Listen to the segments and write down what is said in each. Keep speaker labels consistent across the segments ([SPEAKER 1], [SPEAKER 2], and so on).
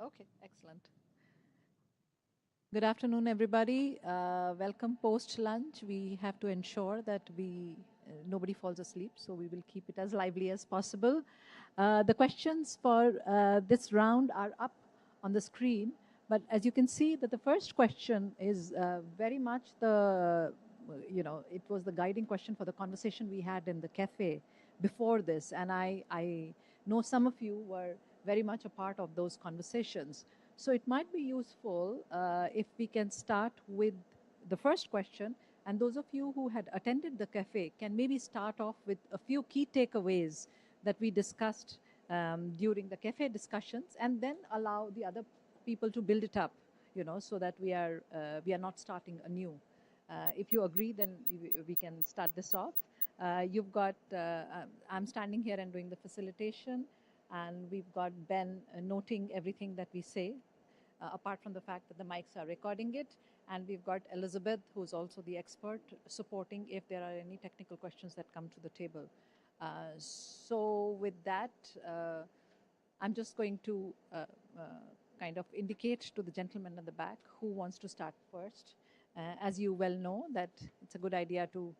[SPEAKER 1] Okay, excellent. Good afternoon, everybody. Welcome post-lunch. We have to ensure that nobody falls asleep, so we will keep it as lively as possible. The questions for this round are up on the screen, but as you can see that the first question is very much it was the guiding question for the conversation we had in the cafe before this, and I know some of you were very much a part of those conversations. So it might be useful if we can start with the first question, and those of you who had attended the cafe can maybe start off with a few key takeaways that we discussed during the cafe discussions, and then allow the other people to build it up, so that we are not starting anew. If you agree, then we can start this off. You've got, I'm standing here and doing the facilitation, and we've got Ben noting everything that we say, apart from the fact that the mics are recording it. And we've got Elizabeth, who's also the expert, supporting if there are any technical questions that come to the table. So with that, I'm just going to kind of indicate to the gentleman in the back who wants to start first. As you well know, that it's a good idea to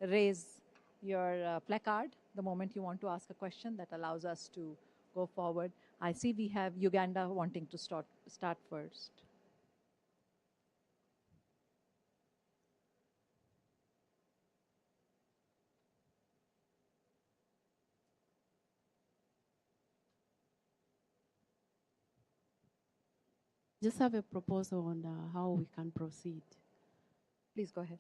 [SPEAKER 1] raise your placard the moment you want to ask a question. That allows us to go forward. I see we have Uganda wanting to start first.
[SPEAKER 2] Just have a proposal on how we can proceed.
[SPEAKER 1] Please go ahead.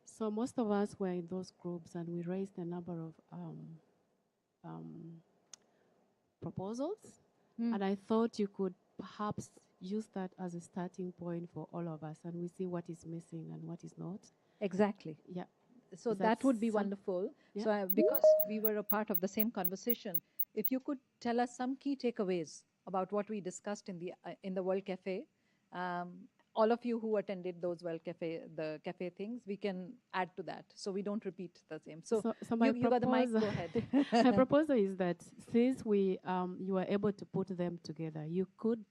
[SPEAKER 2] So most of us were in those groups, and we raised a number of proposals. And I thought you could perhaps use that as a starting point for all of us, and we see what is missing and what is not.
[SPEAKER 1] Exactly.
[SPEAKER 2] Yeah.
[SPEAKER 1] So that would be wonderful. Yeah. So because we were a part of the same conversation, if you could tell us some key takeaways about what we discussed in the World Cafe. All of you who attended the cafe things, we can add to that, so we don't repeat the same. So you got the mic. Go ahead.
[SPEAKER 2] My proposal is that since you were able to put them together, you could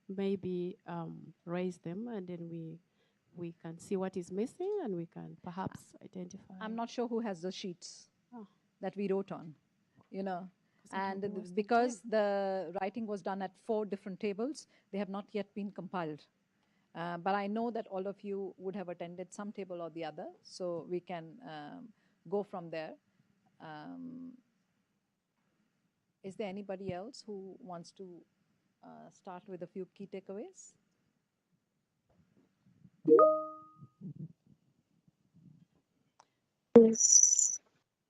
[SPEAKER 2] maybe raise them, and then we can see what is missing, and we can perhaps identify.
[SPEAKER 1] I'm not sure who has the sheets that we wrote on, and because the writing was done at 4 different tables, they have not yet been compiled. But I know that all of you would have attended some table or the other, so we can go from there. Is there anybody else who wants to start with a few key takeaways?
[SPEAKER 3] Yes.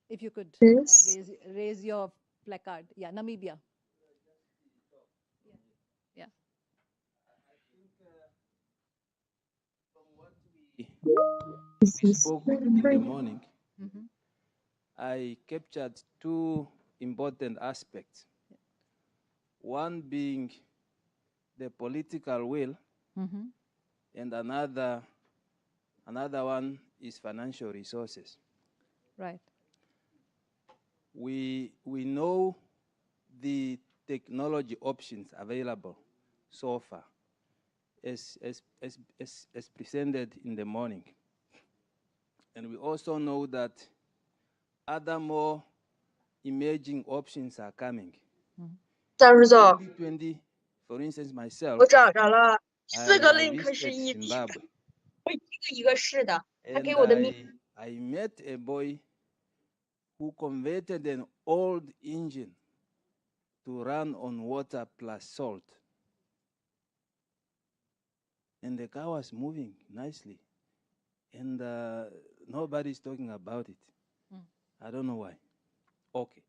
[SPEAKER 1] If you could raise your placard. Yeah, Namibia. Yeah.
[SPEAKER 4] We spoke in the morning. I captured 2 important aspects. One being the political will, and another one is financial resources.
[SPEAKER 1] Right.
[SPEAKER 4] We know the technology options available so far, as presented in the morning. And we also know that other more emerging options are coming. 2020, for instance, myself,
[SPEAKER 3] 我找着了，4个
[SPEAKER 4] I
[SPEAKER 3] link 是
[SPEAKER 4] visited
[SPEAKER 3] 一体的，
[SPEAKER 4] Zimbabwe.
[SPEAKER 3] 一个是的。他
[SPEAKER 4] And
[SPEAKER 3] 给我的名
[SPEAKER 4] I met a boy who converted an old engine to run on water plus salt. And the car was moving nicely. And nobody's talking about it. I don't know why. Okay.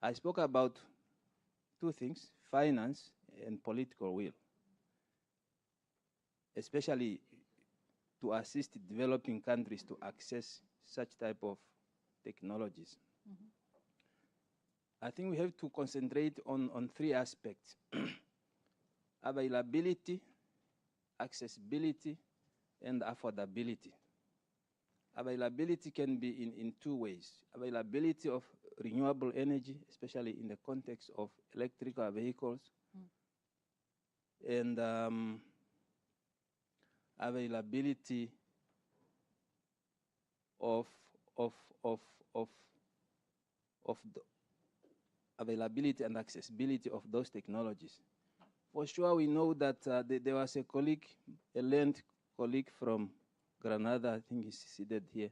[SPEAKER 4] I spoke about 2 things, finance and political will, especially to assist developing countries to access such type of technologies. I think we have to concentrate on 3 aspects: availability, accessibility, and affordability. Availability can be in 2 ways: availability of renewable energy, especially in the context of electrical vehicles, and availability of of of of of the availability and accessibility of those technologies. For sure, we know that there was a colleague, a learned colleague from Granada, I think he's seated here,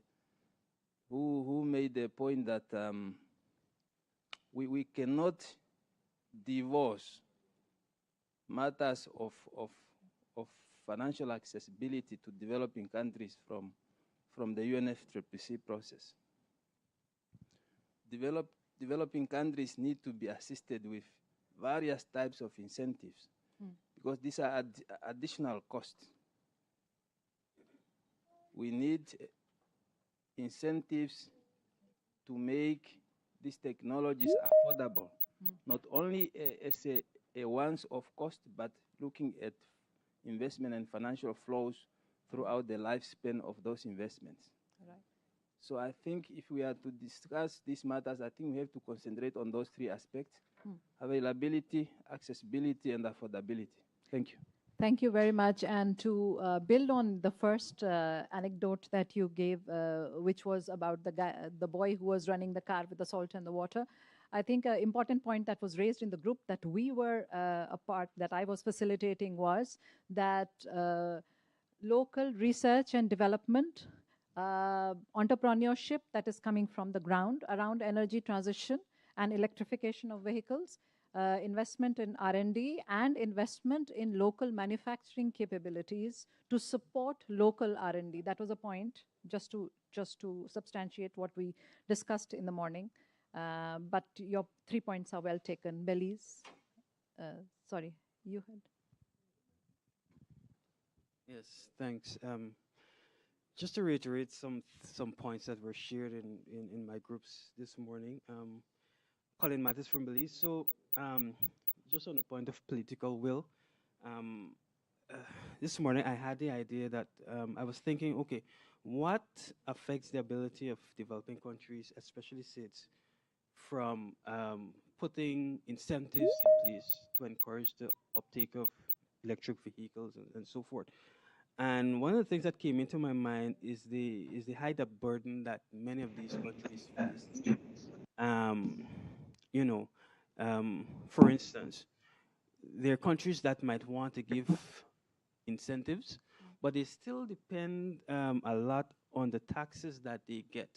[SPEAKER 4] who made the point that we cannot divorce matters of financial accessibility to developing countries from the UNFCCC process. Developing countries need to be assisted with various types of incentives because these are additional costs. We need incentives to make these technologies affordable, not only as a once-off cost, but looking at investment and financial flows throughout the lifespan of those investments.
[SPEAKER 1] Right.
[SPEAKER 4] So I think if we are to discuss these matters, I think we have to concentrate on those three aspects: availability, accessibility, and affordability. Thank you.
[SPEAKER 1] Thank you very much. And to build on the first anecdote that you gave, which was about the boy who was running the car with the salt and the water, I think an important point that was raised in the group that we were a part, that I was facilitating, was that local research and development, entrepreneurship that is coming from the ground around energy transition and electrification of vehicles, investment in R&D and investment in local manufacturing capabilities to support local R&D. That was a point, just to substantiate what we discussed in the morning. But your 3 points are well taken. Belize, sorry, you had.
[SPEAKER 5] Yes, thanks. Just to reiterate some points that were shared in my groups this morning. Colin Mattis from Belize. So just on the point of political will, this morning I had the idea that I was thinking, okay, what affects the ability of developing countries, especially states, from putting incentives in place to encourage the uptake of electric vehicles and so forth. And one of the things that came into my mind is the high debt burden that many of these countries face. For instance, there are countries that might want to give incentives, but they still depend a lot on the taxes that they get.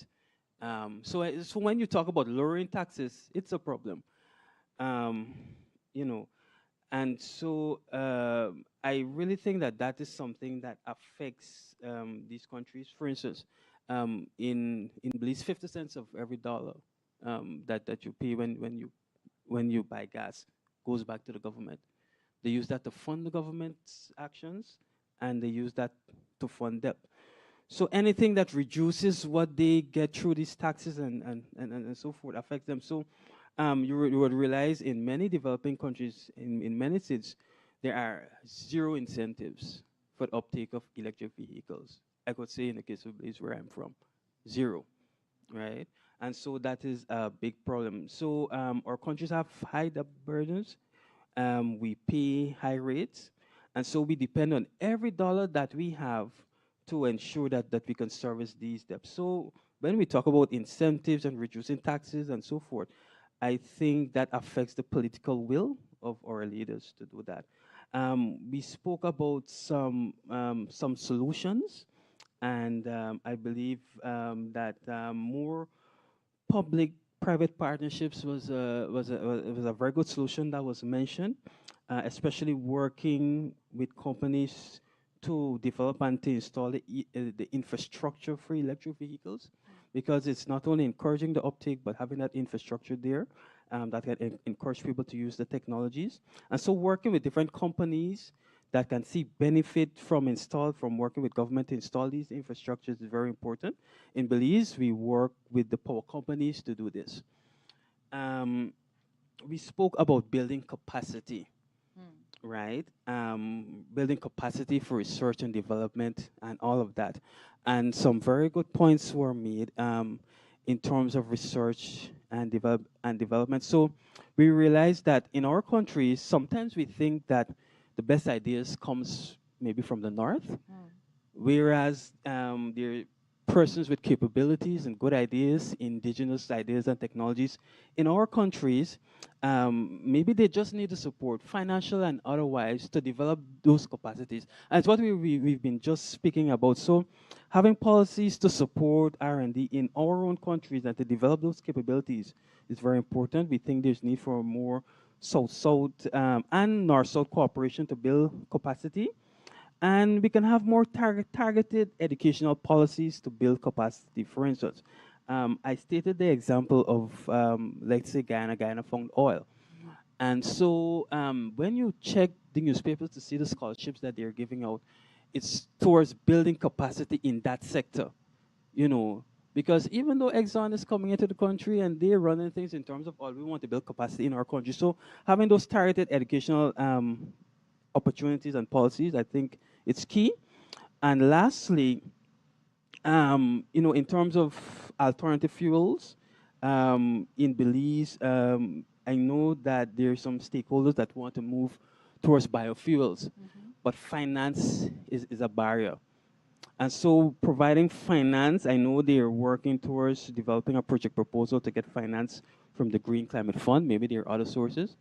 [SPEAKER 5] So when you talk about lowering taxes, it's a problem. And so I really think that is something that affects these countries. For instance, in Belize, 50 cents of every dollar that you pay when you buy gas goes back to the government. They use that to fund the government's actions, and they use that to fund debt. So anything that reduces what they get through these taxes and so forth affects them. So you would realize in many developing countries, in many states, there are zero incentives for the uptake of electric vehicles. I could say in the case of Belize, where I'm from, zero, right? And so that is a big problem. So our countries have high debt burdens. We pay high rates. And so we depend on every dollar that we have to ensure that we can service these debts. So when we talk about incentives and reducing taxes and so forth, I think that affects the political will of our leaders to do that. We spoke about some solutions, and I believe that more public-private partnerships was a very good solution that was mentioned, especially working with companies to develop and to install the infrastructure for electric vehicles, because it's not only encouraging the uptake, but having that infrastructure there that can encourage people to use the technologies. And so working with different companies that can see benefit from working with government to install these infrastructures is very important. In Belize, we work with the power companies to do this. We spoke about building capacity, right? Building capacity for research and development and all of that. And some very good points were made in terms of research and development. So we realized that in our countries, sometimes we think that the best ideas comes maybe from the north, whereas there are persons with capabilities and good ideas, indigenous ideas and technologies in our countries, maybe they just need the support, financial and otherwise, to develop those capacities. And it's what we've been just speaking about. So having policies to support R&D in our own countries and to develop those capabilities is very important. We think there's need for more South-South and North-South cooperation to build capacity. And we can have more targeted educational policies to build capacity. For instance, I stated the example of, let's say, Guyana found oil. And so when you check the newspapers to see the scholarships that they're giving out, it's towards building capacity in that sector, you know, because even though Exxon is coming into the country and they're running things in terms of oil, we want to build capacity in our country. So having those targeted educational opportunities and policies, I think it's key. And lastly, you know, in terms of alternative fuels, in Belize, I know that there are some stakeholders that want to move towards biofuels, but finance is a barrier. And so providing finance, I know they are working towards developing a project proposal to get finance from the Green Climate Fund. Maybe there are other sources.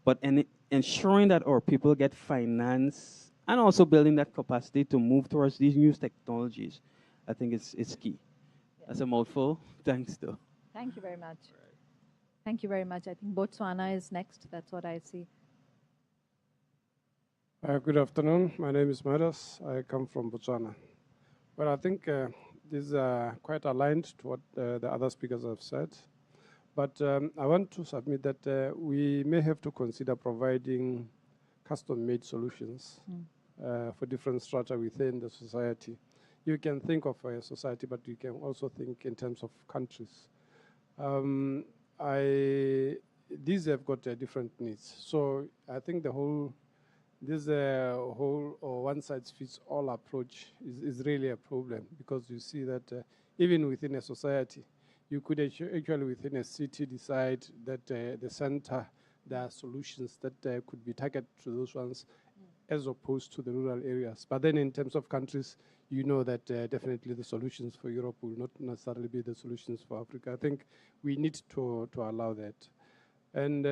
[SPEAKER 5] But ensuring that our people get finance and also building that capacity to move towards these new technologies, I think it's key. Yeah. That's a mouthful. Thanks, though.
[SPEAKER 1] Thank you very much. Thank you very much. I think Botswana is next. That's what I see.
[SPEAKER 6] Good afternoon. My name is Midas. I come from Botswana. Well, I think this is quite aligned to what the other speakers have said. But I want to submit that we may have to consider providing custom-made solutions for different strata within the society. You can think of a society, but you can also think in terms of countries. These have got different needs. So I think this whole or one-size-fits-all approach is really a problem, because you see that even within a society, you could actually within a city decide that the center, there are solutions that could be targeted to those ones as opposed to the rural areas. But then in terms of countries, you know that definitely the solutions for Europe will not necessarily be the solutions for Africa. I think we need to allow that. And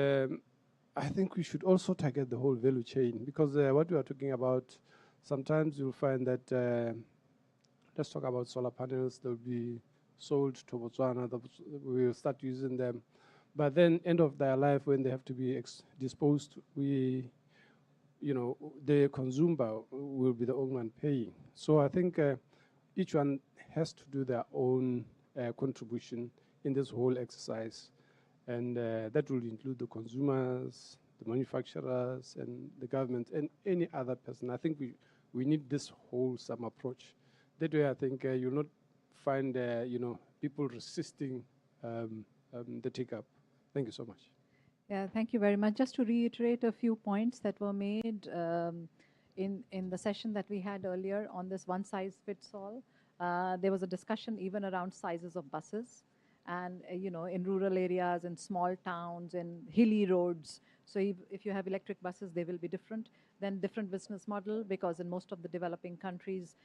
[SPEAKER 6] I think we should also target the whole value chain, because what we are talking about, sometimes you'll find that, let's talk about solar panels, they'll be sold to Botswana, we will start using them. But then end of their life, when they have to be disposed, the consumer will be the only one paying. So I think each one has to do their own contribution in this whole exercise. And that will include the consumers, the manufacturers, and the government, and any other person. I think we need this wholesome approach. That way, I think you'll not find people resisting the take-up. Thank you so much.
[SPEAKER 1] Yeah, thank you very much. Just to reiterate a few points that were made in the session that we had earlier on this one-size-fits-all, there was a discussion even around sizes of buses. And, in rural areas, in small towns, in hilly roads. So if you have electric buses, they will be different. Then different business model, because in most of the developing countries,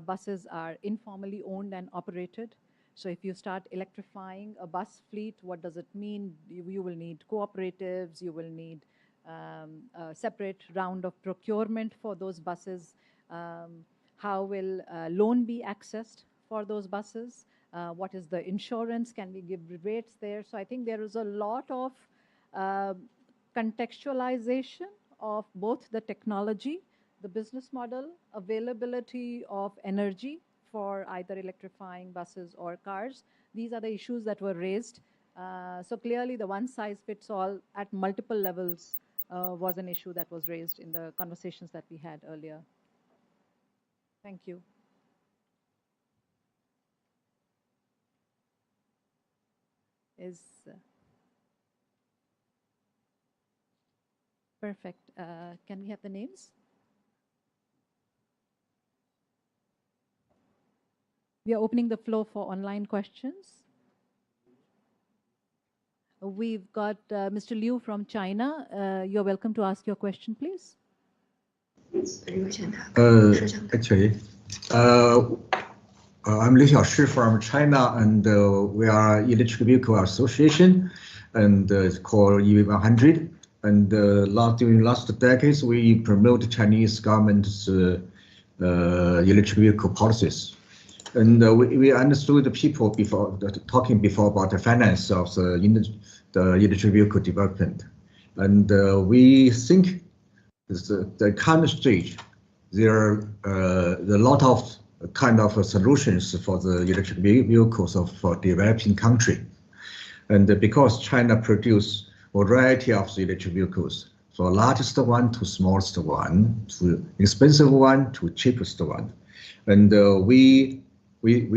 [SPEAKER 1] buses are informally owned and operated. So if you start electrifying a bus fleet, what does it mean? You will need cooperatives, you will need a separate round of procurement for those buses. How will loan be accessed for those buses? What is the insurance? Can we give rebates there? So I think there is a lot of contextualization of both the technology, the business model, availability of energy for either electrifying buses or cars. These are the issues that were raised. So clearly the one-size-fits-all at multiple levels was an issue that was raised in the conversations that we had earlier. Thank you. Perfect. Can we have the names? We are opening the floor for online questions. We've got Mr. Liu from China. You're welcome to ask your question, please.
[SPEAKER 7] Actually, I'm Liu Xiaoshi from China, and we are Electric Vehicle Association, and it's called EV100. And during last decades, we promote Chinese government's electric vehicle policies. And we understood the people before talking before about the finance of the electric vehicle development. And we think the current stage, there are a lot of kind of solutions for the electric vehicles for developing country. And because China produce a variety of the electric vehicles, from largest one to smallest one, to expensive one to cheapest one. And we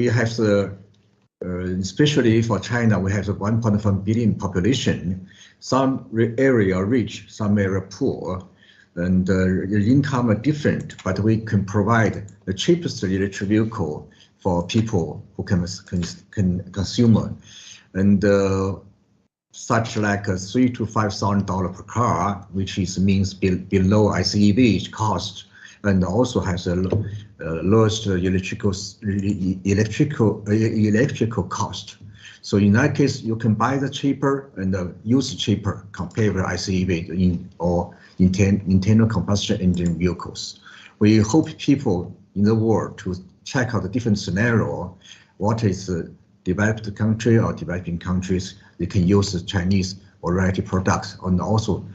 [SPEAKER 7] have the, especially for China, we have the 1.5 billion population, some area rich, some area poor, and the income are different, but we can provide the cheapest electric vehicle for people who can consume. And such like $3,000 to $5,000 per car, which means below ICEV cost, and also has a lowest electrical cost. So in that case, you can buy the cheaper and use cheaper compared with ICEV or internal combustion engine vehicles. We hope people in the world to check out the different scenario. What is the developed country or developing countries? They can use the Chinese variety products, and also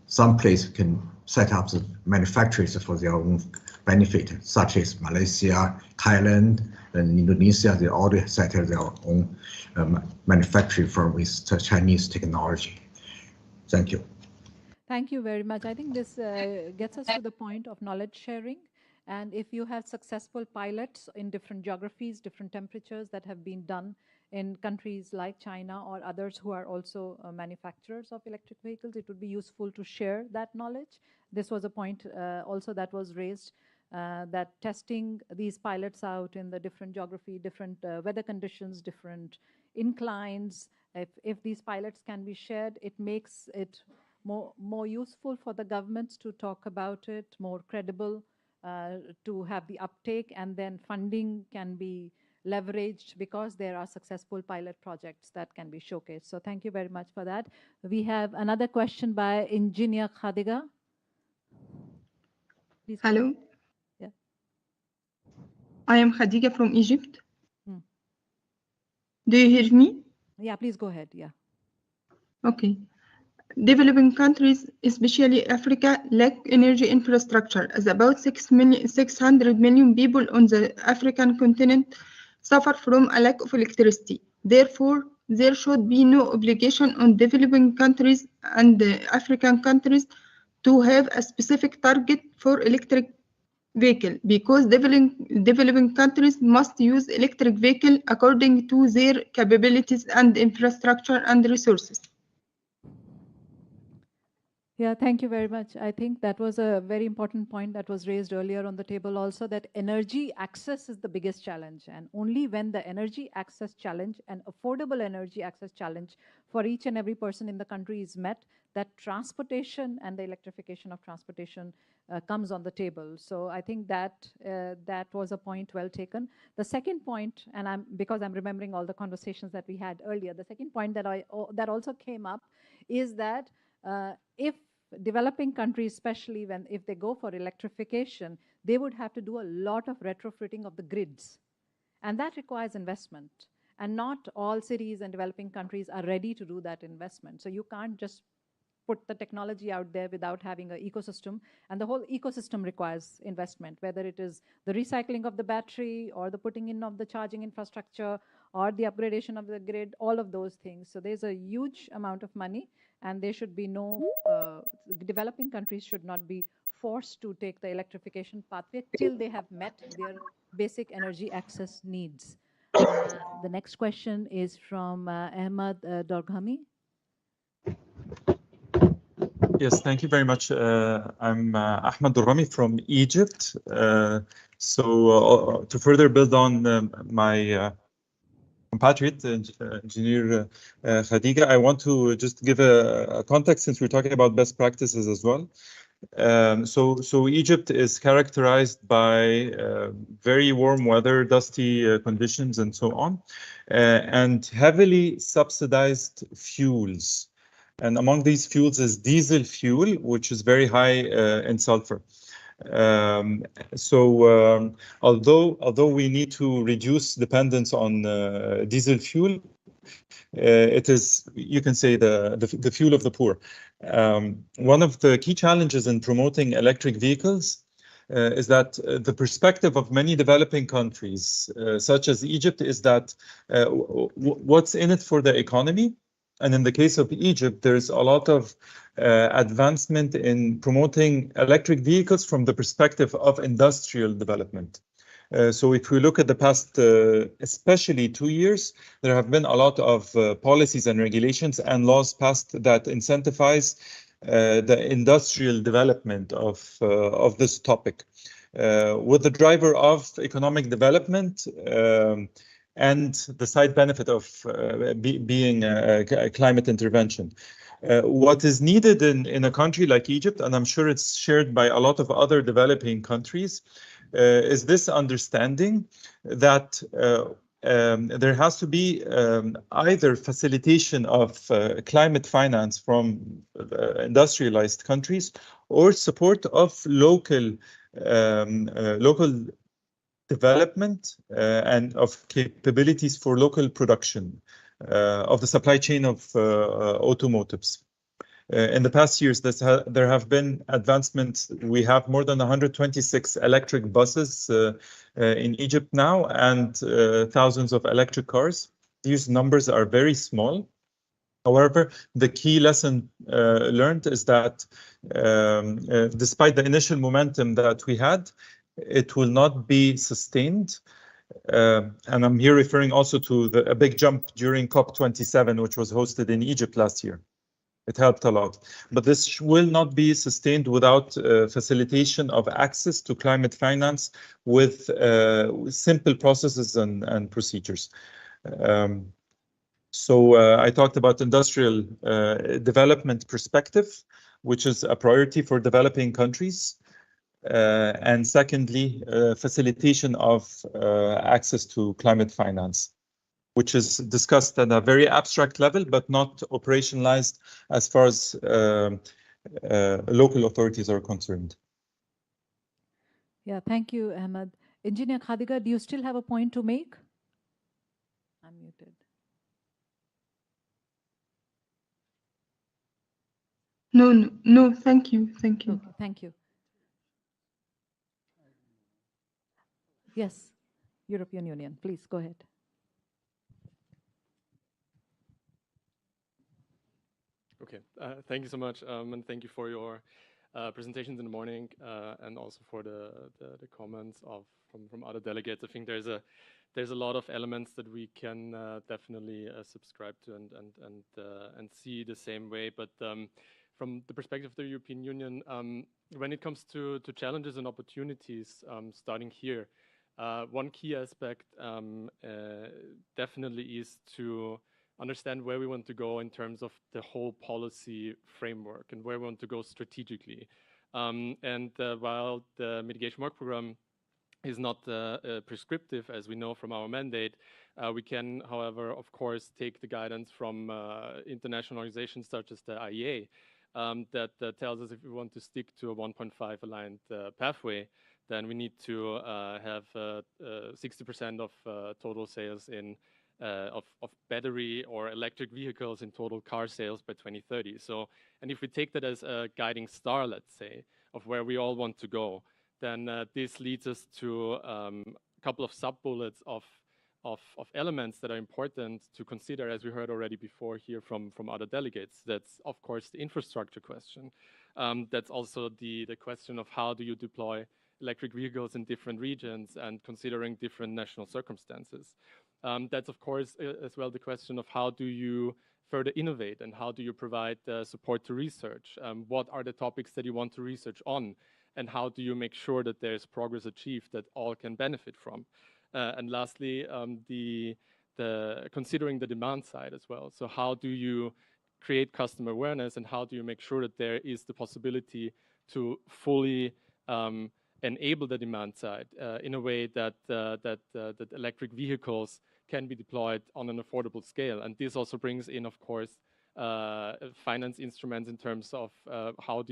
[SPEAKER 7] some place can set up the manufacturers for their own benefit, such as Malaysia, Thailand, and Indonesia. They already set up their own manufacturing firm with Chinese technology. Thank you.
[SPEAKER 1] Thank you very much. I think this gets us to the point of knowledge sharing. And if you have successful pilots in different geographies, different temperatures that have been done in countries like China or others who are also manufacturers of electric vehicles, it would be useful to share that knowledge. This was a point also that was raised, that testing these pilots out in the different geography, different weather conditions, different inclines, if these pilots can be shared, it makes it more useful for the governments to talk about it, more credible, to have the uptake, and then funding can be leveraged because there are successful pilot projects that can be showcased. So thank you very much for that. We have another question by Engineer Khadiga. Please.
[SPEAKER 8] Hello.
[SPEAKER 1] Yeah.
[SPEAKER 8] I am Khadiga from Egypt. Do you hear me?
[SPEAKER 1] Yeah, please go ahead. Yeah.
[SPEAKER 8] Okay. Developing countries, especially Africa, lack energy infrastructure, as about 600 million people on the African continent suffer from a lack of electricity. Therefore, there should be no obligation on developing countries and African countries to have a specific target for electric vehicle, because developing countries must use electric vehicle according to their capabilities and infrastructure and resources.
[SPEAKER 1] Yeah, thank you very much. I think that was a very important point that was raised earlier on the table also, that energy access is the biggest challenge. And only when the energy access challenge and affordable energy access challenge for each and every person in the country is met, that transportation and the electrification of transportation comes on the table. So I think that that was a point well taken. The second point, and because I'm remembering all the conversations that we had earlier, the second point that also came up is that if developing countries, especially if they go for electrification, they would have to do a lot of retrofitting of the grids. And that requires investment. And not all cities and developing countries are ready to do that investment. So you can't just put the technology out there without having an ecosystem. And the whole ecosystem requires investment, whether it is the recycling of the battery or the putting in of the charging infrastructure or the upgradation of the grid, all of those things. So there's a huge amount of money, and there should be no, developing countries should not be forced to take the electrification pathway till they have met their basic energy access needs. The next question is from Ahmad Dorghami.
[SPEAKER 9] Yes, thank you very much. I'm Ahmad Dorghami from Egypt. To further build on my compatriot, Engineer Khadija. I want to just give a context since we're talking about best practices as well. So Egypt is characterized by very warm weather, dusty conditions, and so on, and heavily subsidized fuels. And among these fuels is diesel fuel, which is very high in sulfur. Although we need to reduce dependence on diesel fuel, it is, you can say, the fuel of the poor. One of the key challenges in promoting electric vehicles is that the perspective of many developing countries, such as Egypt, is that what's in it for the economy? And in the case of Egypt, there's a lot of advancement in promoting electric vehicles from the perspective of industrial development. So if we look at the past, especially 2 years, there have been a lot of policies and regulations and laws passed that incentivize the industrial development of this topic, with the driver of economic development and the side benefit of being climate intervention. What is needed in a country like Egypt, and I'm sure it's shared by a lot of other developing countries, is this understanding that there has to be either facilitation of climate finance from industrialized countries or support of local development and of capabilities for local production of the supply chain of automotives. In the past years, there have been advancements. We have more than 126 electric buses in Egypt now and thousands of electric cars. These numbers are very small. However, the key lesson learned is that despite the initial momentum that we had, it will not be sustained. And I'm here referring also to a big jump during COP27, which was hosted in Egypt last year. It helped a lot. But this will not be sustained without facilitation of access to climate finance with simple processes and procedures. I talked about industrial development perspective, which is a priority for developing countries. And secondly, facilitation of access to climate finance, which is discussed at a very abstract level, but not operationalized as far as local authorities are concerned.
[SPEAKER 1] Yeah, thank you, Ahmed. Engineer Khadija, do you still have a point to make? I'm muted.
[SPEAKER 8] No, thank you.
[SPEAKER 1] Okay, thank you. Yes, European Union, please go ahead.
[SPEAKER 10] Okay, thank you so much, and thank you for your presentations in the morning, and also for the comments from other delegates. I think there's a lot of elements that we can definitely subscribe to and see the same way. But from the perspective of the European Union, when it comes to challenges and opportunities, starting here, one key aspect definitely is to understand where we want to go in terms of the whole policy framework and where we want to go strategically. While the mitigation work program is not prescriptive, as we know from our mandate, we can, however, of course, take the guidance from international organizations such as the IEA that tells us if we want to stick to a 1.5 aligned pathway, then we need to have 60% of total sales of battery or electric vehicles in total car sales by 2030. So, and if we take that as a guiding star, let's say, of where we all want to go, then this leads us to a couple of sub-bullets of elements that are important to consider, as we heard already before here from other delegates. That's, of course, the infrastructure question. That's also the question of how do you deploy electric vehicles in different regions and considering different national circumstances. That's, of course, as well the question of how do you further innovate and how do you provide support to research? What are the topics that you want to research on? And how do you make sure that there's progress achieved that all can benefit from? And lastly, the considering the demand side as well. So how do you create customer awareness, and how do you make sure that there is the possibility to fully enable the demand side in a way that that electric vehicles can be deployed on an affordable scale. And this also brings in, of course, finance instruments in terms of how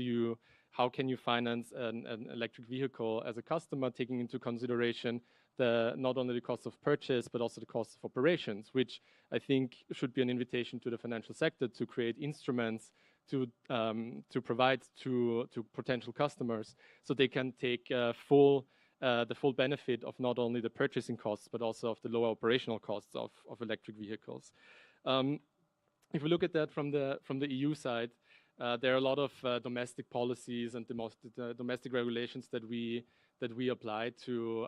[SPEAKER 10] can you finance an electric vehicle as a customer, taking into consideration not only the cost of purchase, but also the cost of operations, which I think should be an invitation to the financial sector to create instruments to provide to potential customers, so they can take the full benefit of not only the purchasing costs, but also of the lower operational costs of electric vehicles. If we look at that from the EU side, there are a lot of domestic policies and domestic regulations that we apply to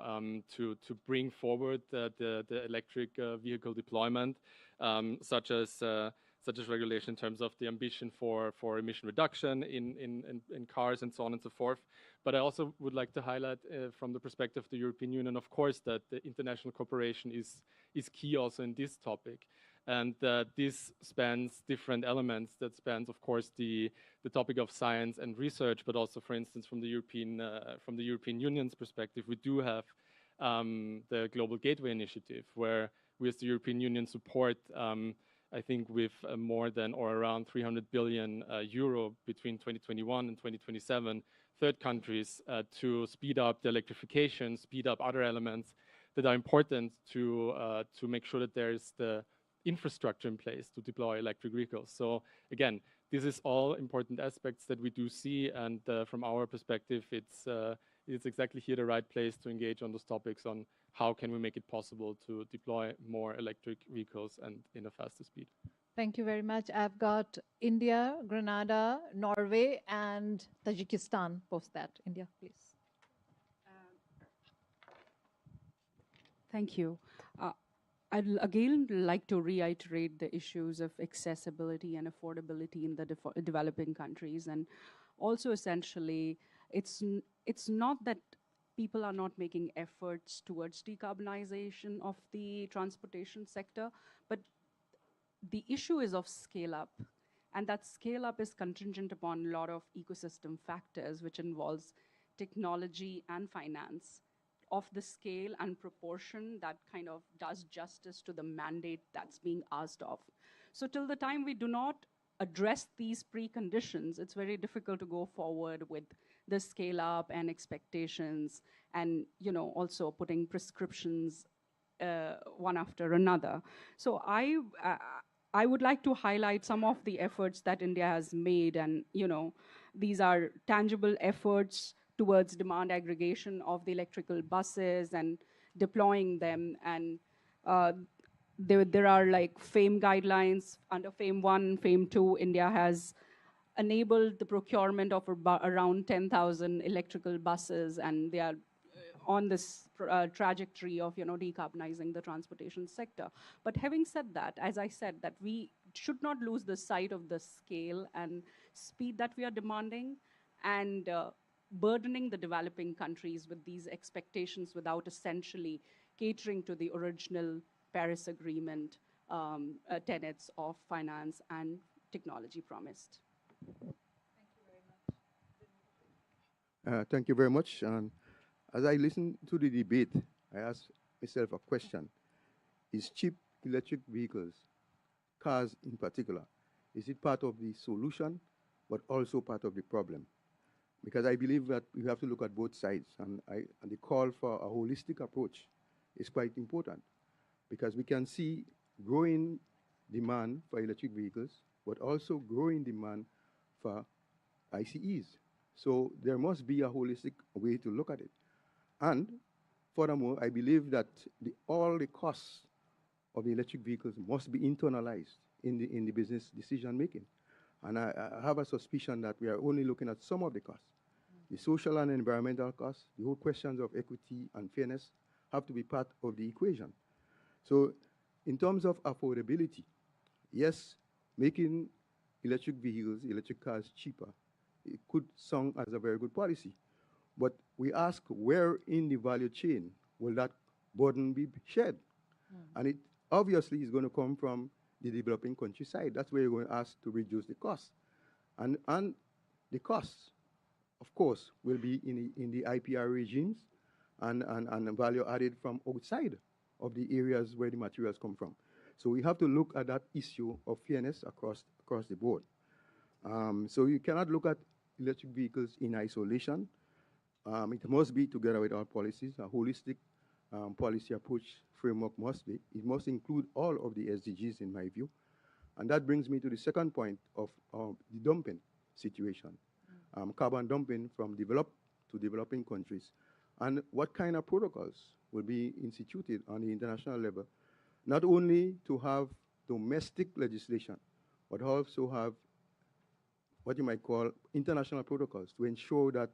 [SPEAKER 10] bring forward the electric vehicle deployment, such as regulation in terms of the ambition for emission reduction in cars and so on and so forth. But I also would like to highlight from the perspective of the European Union, of course, that the international cooperation is key also in this topic. And this spans different elements. That spans, of course, the topic of science and research, but also, for instance, from the European Union's perspective, we do have the Global Gateway Initiative, where we as the European Union support, I think, with more than or around 300 billion euro between 2021 and 2027, third countries to speed up the electrification, speed up other elements that are important to make sure that there is the infrastructure in place to deploy electric vehicles. So again, this is all important aspects that we do see, and from our perspective, it's exactly here the right place to engage on those topics on how can we make it possible to deploy more electric vehicles and in a faster speed.
[SPEAKER 1] Thank you very much. I've got India, Grenada, Norway, and Tajikistan. Post that. India, please.
[SPEAKER 11] Thank you. I'd again like to reiterate the issues of accessibility and affordability in the developing countries, and also essentially, it's not that people are not making efforts towards decarbonization of the transportation sector, but the issue is of scale up, and that scale up is contingent upon a lot of ecosystem factors, which involves technology and finance of the scale and proportion that kind of does justice to the mandate that's being asked of. So till the time we do not address these preconditions, it's very difficult to go forward with the scale up and expectations, and also putting prescriptions one after another. So I would like to highlight some of the efforts that India has made, and these are tangible efforts towards demand aggregation of the electrical buses and deploying them. And there are like FAME guidelines. Under FAME 1, FAME 2, India has enabled the procurement of around 10,000 electrical buses, and they are on this trajectory of decarbonizing the transportation sector. But having said that, as I said, that we should not lose the sight of the scale and speed that we are demanding, and burdening the developing countries with these expectations without essentially catering to the original Paris Agreement tenets of finance and technology promised.
[SPEAKER 12] Thank you very much. As I listen to the debate, I ask myself a question. Is cheap electric vehicles, cars in particular, is it part of the solution, but also part of the problem? Because I believe that we have to look at both sides, and the call for a holistic approach is quite important, because we can see growing demand for electric vehicles, but also growing demand for ICEs. So there must be a holistic way to look at it. And furthermore, I believe that all the costs of the electric vehicles must be internalized in the business decision making. And I have a suspicion that we are only looking at some of the costs. The social and environmental costs, the whole questions of equity and fairness have to be part of the equation. So in terms of affordability, yes, making electric vehicles, electric cars cheaper, it could sound as a very good policy. But we ask, where in the value chain will that burden be shared? And obviously is going to come from the developing countryside. That's where you're going to ask to reduce the cost. And the costs, of course, will be in the IPR regimes and value added from outside of the areas where the materials come from. So we have to look at that issue of fairness across the board. So you cannot look at electric vehicles in isolation. It must be together with our policies. A holistic policy approach framework must be. It must include all of the SDGs in my view. And that brings me to the second point of the dumping situation. Carbon dumping from developed to developing countries. And what kind of protocols will be instituted on the international level, not only to have domestic legislation, but also have what you might call international protocols to ensure that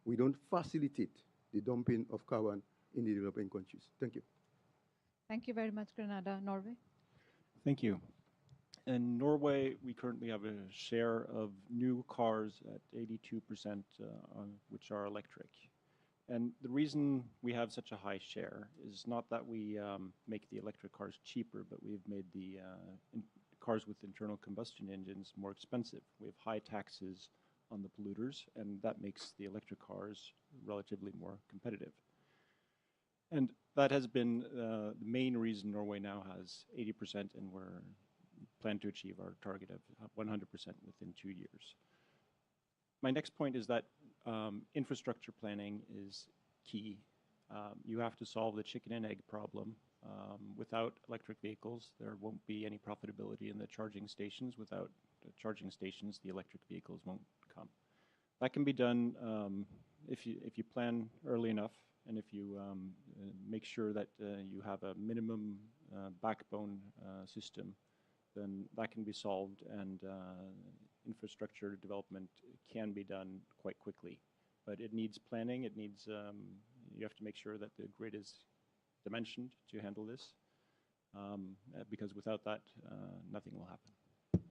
[SPEAKER 12] we don't facilitate the dumping of carbon in the developing countries. Thank you.
[SPEAKER 1] Thank you very much, Grenada. Norway?
[SPEAKER 13] Thank you. In Norway, we currently have a share of new cars at 82%, which are electric. And the reason we have such a high share is not that we make the electric cars cheaper, but we've made the cars with internal combustion engines more expensive. We have high taxes on the polluters, and that makes the electric cars relatively more competitive. And that has been the main reason Norway now has 80%, and we're plan to achieve our target of 100% within 2 years. My next point is that infrastructure planning is key. You have to solve the chicken and egg problem. Without electric vehicles, there won't be any profitability in the charging stations. Without the charging stations, the electric vehicles won't come. That can be done if you plan early enough, and if you make sure that you have a minimum backbone system, then that can be solved, and infrastructure development can be done quite quickly. But it needs planning. It needs you have to make sure that the grid is dimensioned to handle this, because without that, nothing will happen.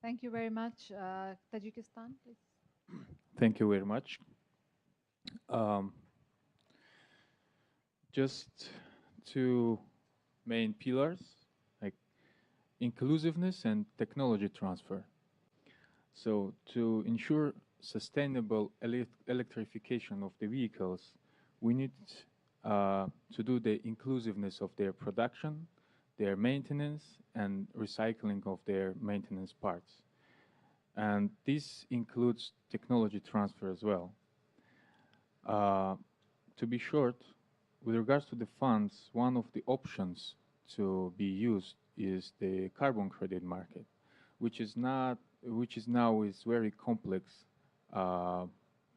[SPEAKER 1] Thank you very much. Tajikistan, please.
[SPEAKER 14] Thank you very much. Just two main pillars, like inclusiveness and technology transfer. So to ensure sustainable electrification of the vehicles, we need to do the inclusiveness of their production, their maintenance, and recycling of their maintenance parts. And this includes technology transfer as well. To be short, with regards to the funds, one of the options to be used is the carbon credit market, which is now is very complex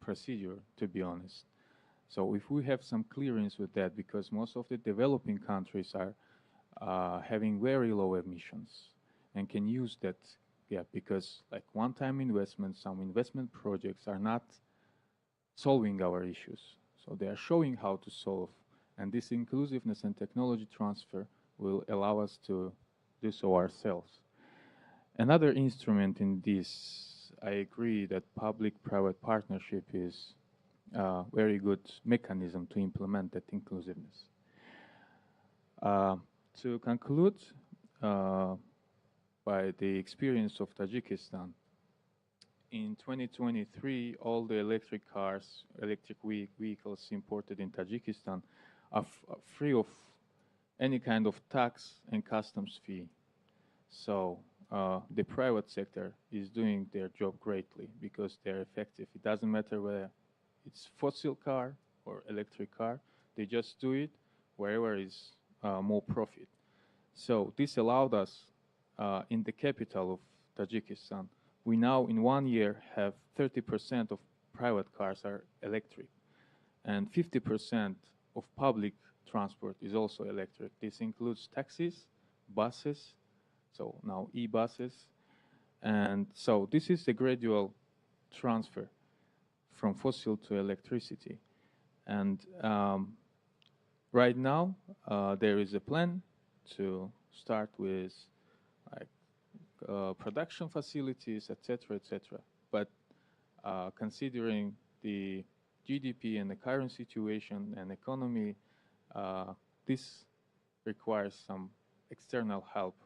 [SPEAKER 14] procedure, to be honest. So if we have some clearance with that, because most of the developing countries are having very low emissions and can use that gap, because like one-time investments, some investment projects are not solving our issues. So they are showing how to solve, and this inclusiveness and technology transfer will allow us to do so ourselves. Another instrument in this, I agree that public-private partnership is a very good mechanism to implement that inclusiveness. To conclude, by the experience of Tajikistan, in 2023, all the electric cars, electric vehicles imported in Tajikistan are free of any kind of tax and customs fee. So the private sector is doing their job greatly because they're effective. It doesn't matter whether it's fossil car or electric car, they just do it wherever is more profit. So this allowed us in the capital of Tajikistan, we now in 1 year have 30% of private cars are electric, and 50% of public transport is also electric. This includes taxis, buses, so now e-buses. And so this is a gradual transfer from fossil to electricity. And right now, there is a plan to start with like production facilities, etc., etc. But considering the GDP and the current situation and economy, this requires some external help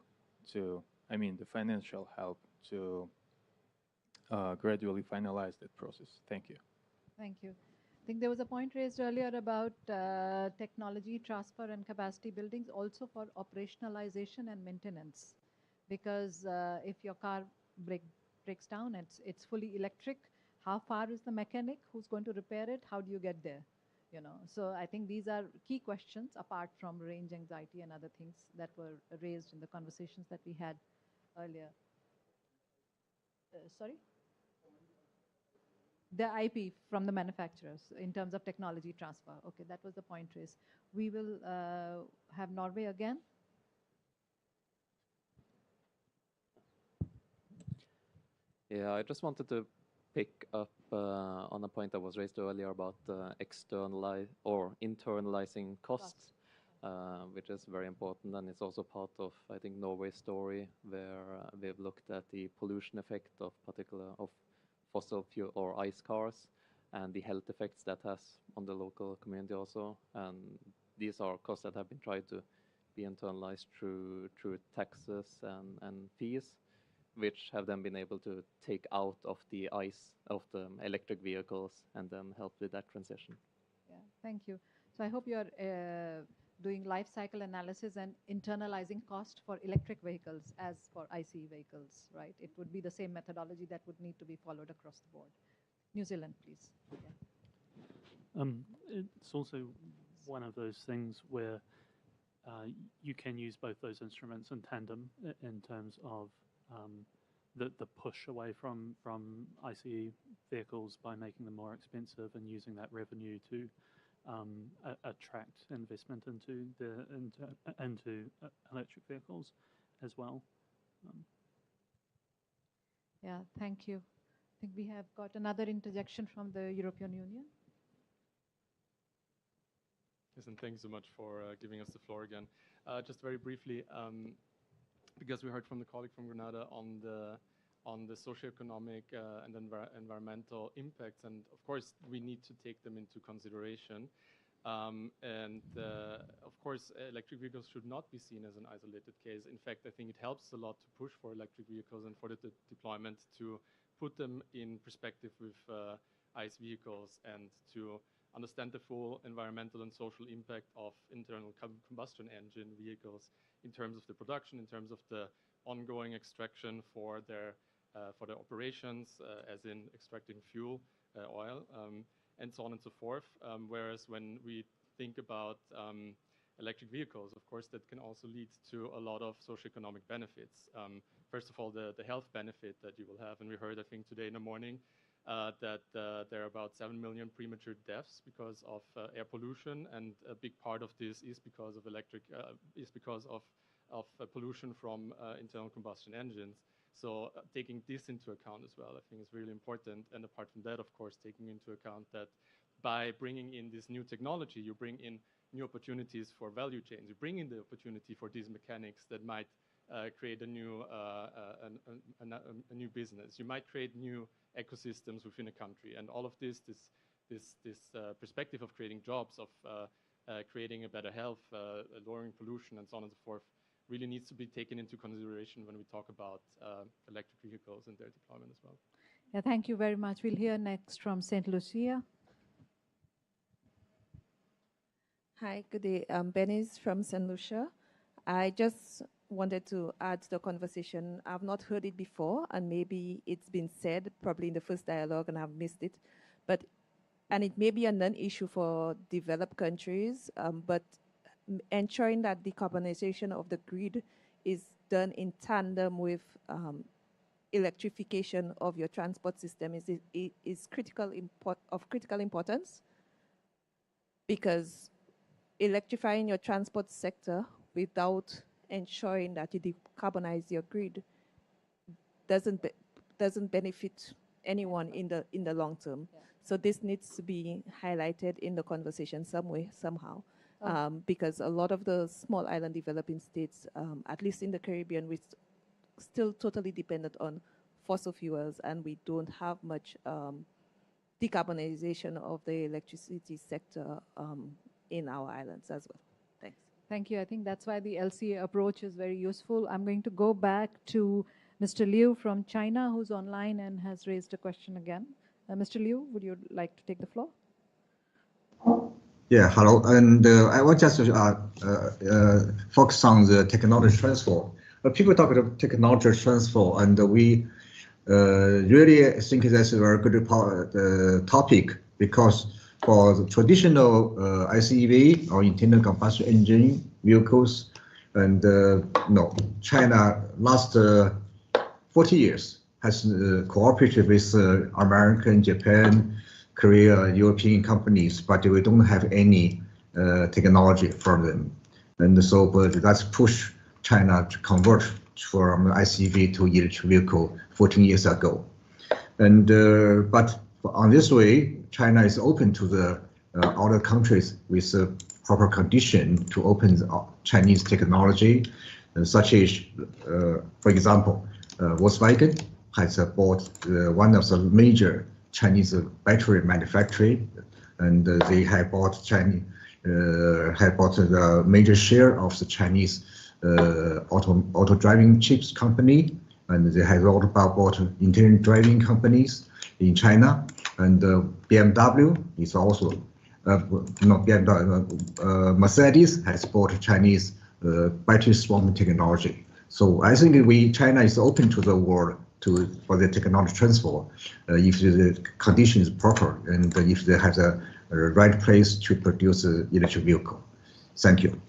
[SPEAKER 14] to, I mean, the financial help to gradually finalize that process. Thank you.
[SPEAKER 1] Thank you. I think there was a point raised earlier about technology transfer and capacity buildings also for operationalization and maintenance. Because if your car breaks down, it's fully electric, how far is the mechanic who's going to repair it? How do you get there? You know, so I think these are key questions apart from range anxiety and other things that were raised in the conversations that we had earlier. Sorry? The IP from the manufacturers in terms of technology transfer. Okay, that was the point raised. We will have Norway again.
[SPEAKER 15] Yeah, I just wanted to pick up on a point that was raised earlier about internalizing costs, which is very important, and it's also part of, I think, Norway's story, where we've looked at the pollution effect of fossil fuel or ICE cars and the health effects that has on the local community also. And these are costs that have been tried to be internalized through taxes and fees, which have then been able to take out of the electric vehicles and then help with that transition.
[SPEAKER 1] Yeah, thank you. So I hope you're doing life cycle analysis and internalizing cost for electric vehicles as for ICE vehicles, right? It would be the same methodology that would need to be followed across the board. New Zealand, please. Yeah.
[SPEAKER 16] It's also one of those things where you can use both those instruments in tandem in terms of the push away from ICE vehicles by making them more expensive and using that revenue to attract investment into electric vehicles as well.
[SPEAKER 1] Yeah, thank you. I think we have got another interjection from the European Union.
[SPEAKER 10] Yes, and thanks so much for giving us the floor again. Just very briefly, because we heard from the colleague from Grenada on the socioeconomic and environmental impacts, and of course we need to take them into consideration. Of course, electric vehicles should not be seen as an isolated case. In fact, I think it helps a lot to push for electric vehicles and for the deployment to put them in perspective with ICE vehicles and to understand the full environmental and social impact of internal combustion engine vehicles in terms of the production, in terms of the ongoing extraction for their operations, as in extracting fuel, oil, and so on and so forth. Whereas when we think about electric vehicles, of course, that can also lead to a lot of socioeconomic benefits. First of all, the health benefit that you will have, and we heard, I think, today in the morning, that there are about 7 million premature deaths because of air pollution, and a big part of this is because of pollution from internal combustion engines. So taking this into account as well, I think is really important. And apart from that, of course, taking into account that by bringing in this new technology, you bring in new opportunities for value chains. You bring in the opportunity for these mechanics that might create a new business. You might create new ecosystems within a country, and all of this perspective of creating jobs, of creating a better health, lowering pollution, and so on and so forth, really needs to be taken into consideration when we talk about electric vehicles and their deployment as well.
[SPEAKER 1] Yeah, thank you very much. We'll hear next from St. Lucia.
[SPEAKER 17] Hi, good day. I'm Benis from St. Lucia. I just wanted to add to the conversation. I've not heard it before, and maybe it's been said probably in the first dialogue and I've missed it. And it may be a non-issue for developed countries, but ensuring that decarbonization of the grid is done in tandem with electrification of your transport system is of critical importance, because electrifying your transport sector without ensuring that you decarbonize your grid doesn't benefit anyone in the long term. Yeah. So this needs to be highlighted in the conversation some way, somehow. Because a lot of the small island developing states, at least in the Caribbean, we're still totally dependent on fossil fuels, and we don't have much decarbonization of the electricity sector in our islands as well. Thanks.
[SPEAKER 1] Thank you. I think that's why the LCA approach is very useful. I'm going to go back to Mr. Liu from China, who's online and has raised a question again. Mr. Liu, would you like to take the floor?
[SPEAKER 7] Yeah, hello. And I want just to focus on the technology transfer. People talk about technology transfer, and we really think that's a very good topic, because for the traditional ICEV or internal combustion engine vehicles, and no, China last 40 years has cooperated with American, Japan, Korea, European companies, but we don't have any technology from them. And so, but that's push China to convert from ICV to electric vehicle 14 years ago. And but on this way, China is open to the other countries with a proper condition to open Chinese technology, such as, for example, Volkswagen has bought one of the major Chinese battery manufacturing, and they have bought the major share of the Chinese auto driving chips company, and they have also bought intelligent driving companies in China, and BMW is also not BMW, Mercedes has bought Chinese battery swapping technology. So I think China is open to the world for the technology transfer if the condition is proper and if they have the right place to produce an electric vehicle. Thank you.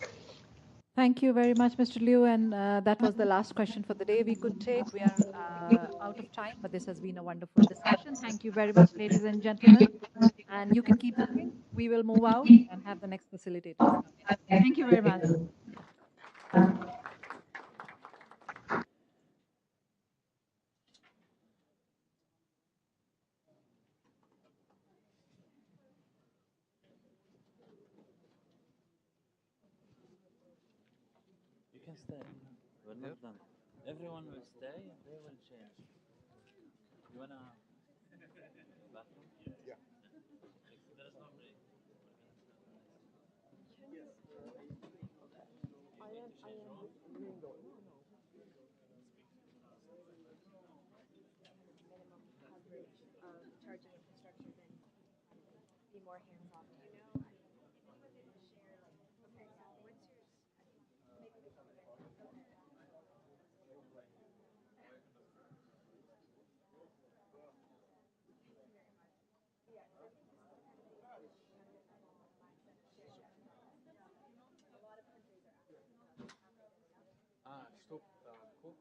[SPEAKER 1] Thank you very much, Mr. Liu. And that was the last question for the day we could take. We are out of time, but this has been a wonderful discussion. Thank you very much, ladies and gentlemen. And you can keep looking. We will move out and have the next facilitators. Thank you very much.
[SPEAKER 4] You can stay. We're not done. Everyone will stay and they will change. You wanna bathroom? Yeah. There is no break.
[SPEAKER 18] Charging infrastructure, then be more hands-on.
[SPEAKER 10] Stop. Farm it.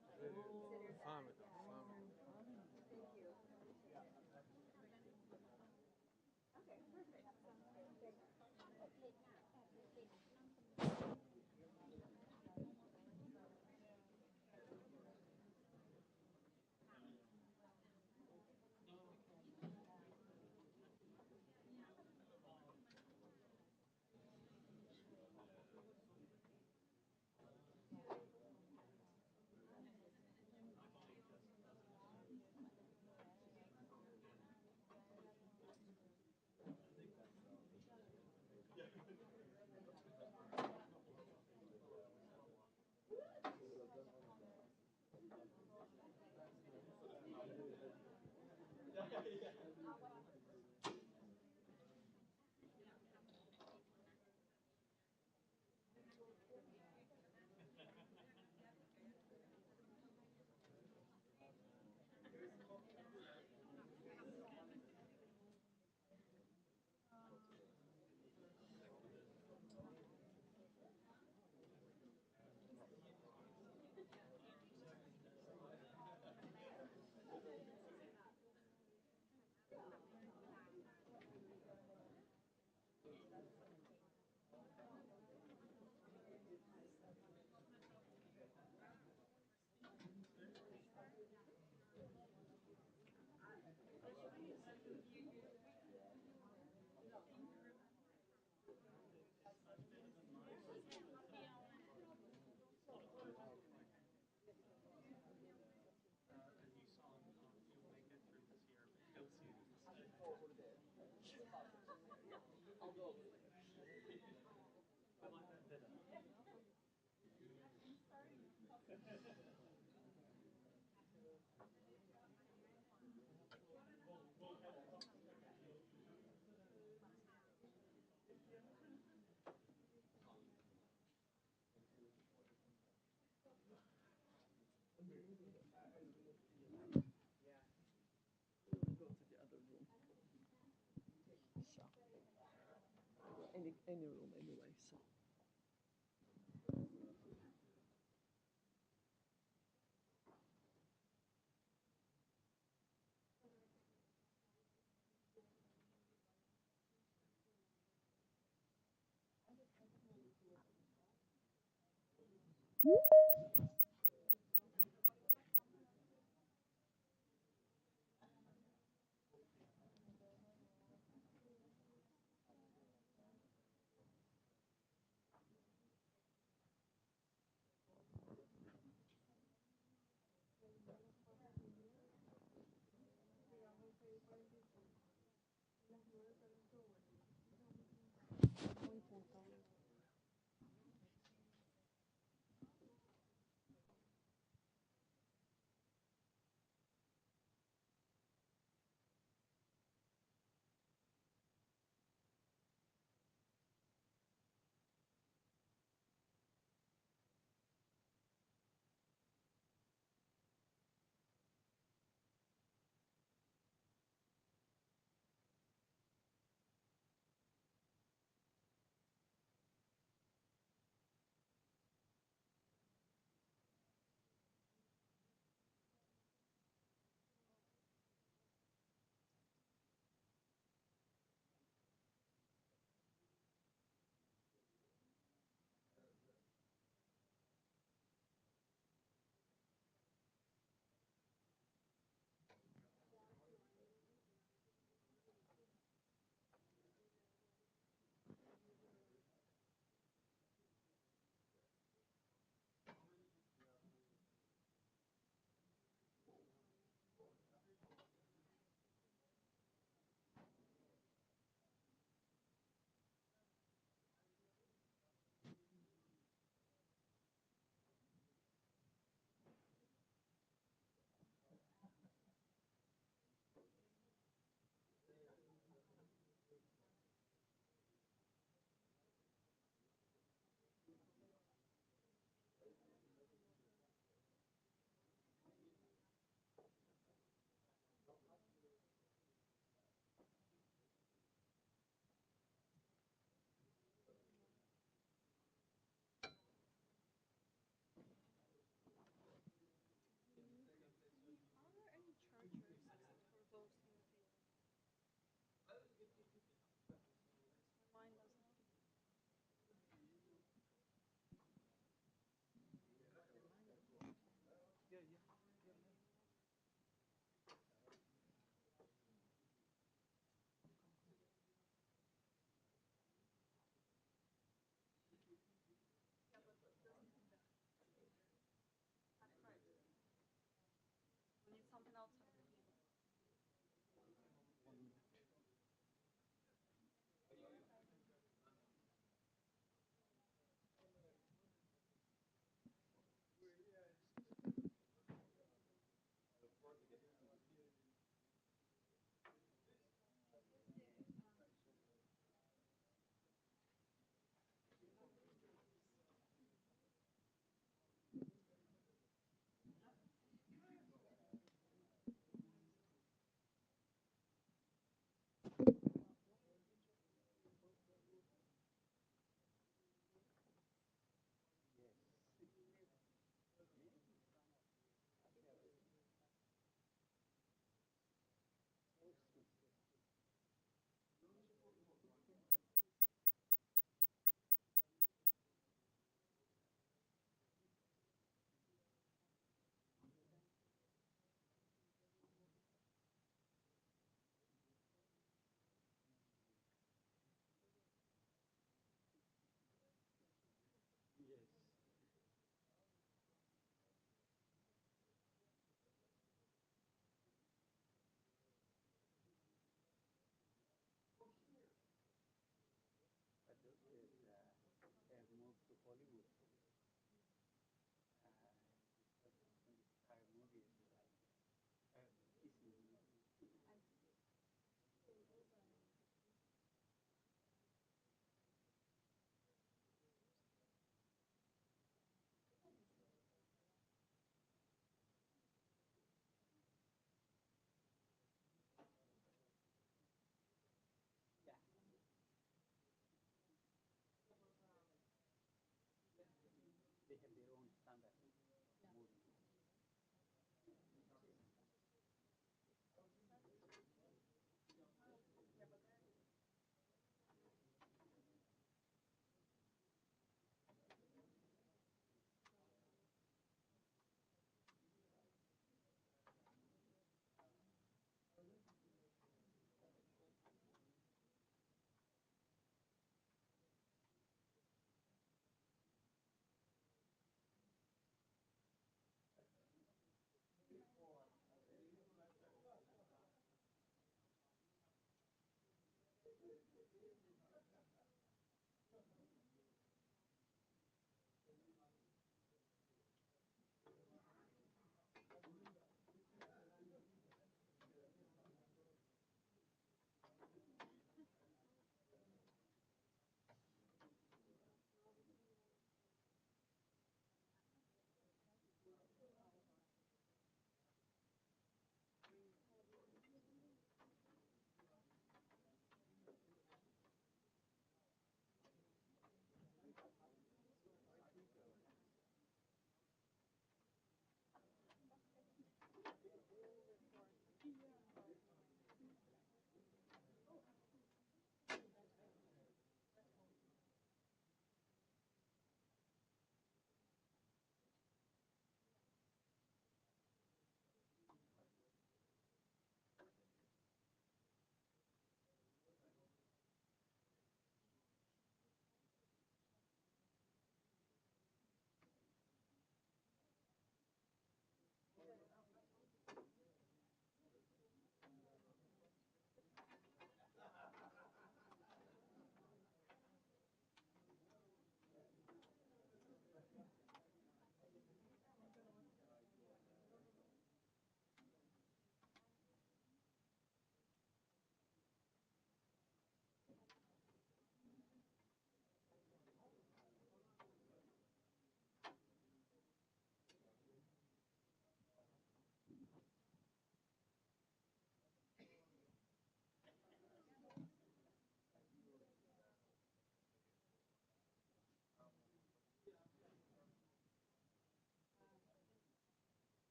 [SPEAKER 19] Any room anyway. So.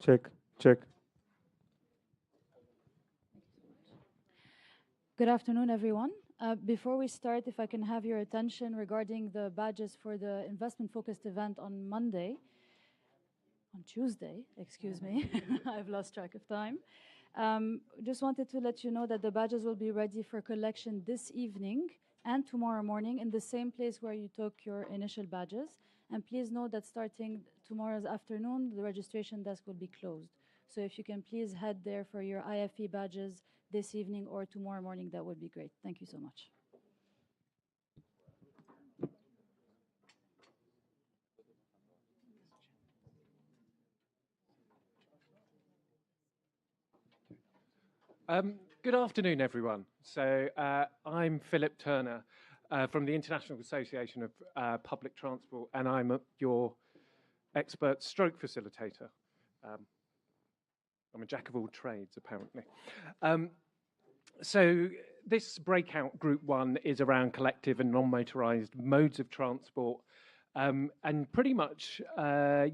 [SPEAKER 19] Check, check.
[SPEAKER 20] Good afternoon, everyone. Before we start, if I can have your attention regarding the badges for the investment-focused event on Tuesday, excuse me. I've lost track of time. Just wanted to let you know that the badges will be ready for collection this evening and tomorrow morning in the same place where you took your initial badges. And please note that starting tomorrow's afternoon, the registration desk will be closed. So if you can please head there for your IFE badges this evening or tomorrow morning, that would be great. Thank you so much.
[SPEAKER 21] Good afternoon, everyone. So I'm Philip Turner from the International Association of Public Transport, and I'm your expert stroke facilitator. I'm a jack of all trades, apparently. So this breakout group 1 is around collective and non-motorised modes of transport. And pretty much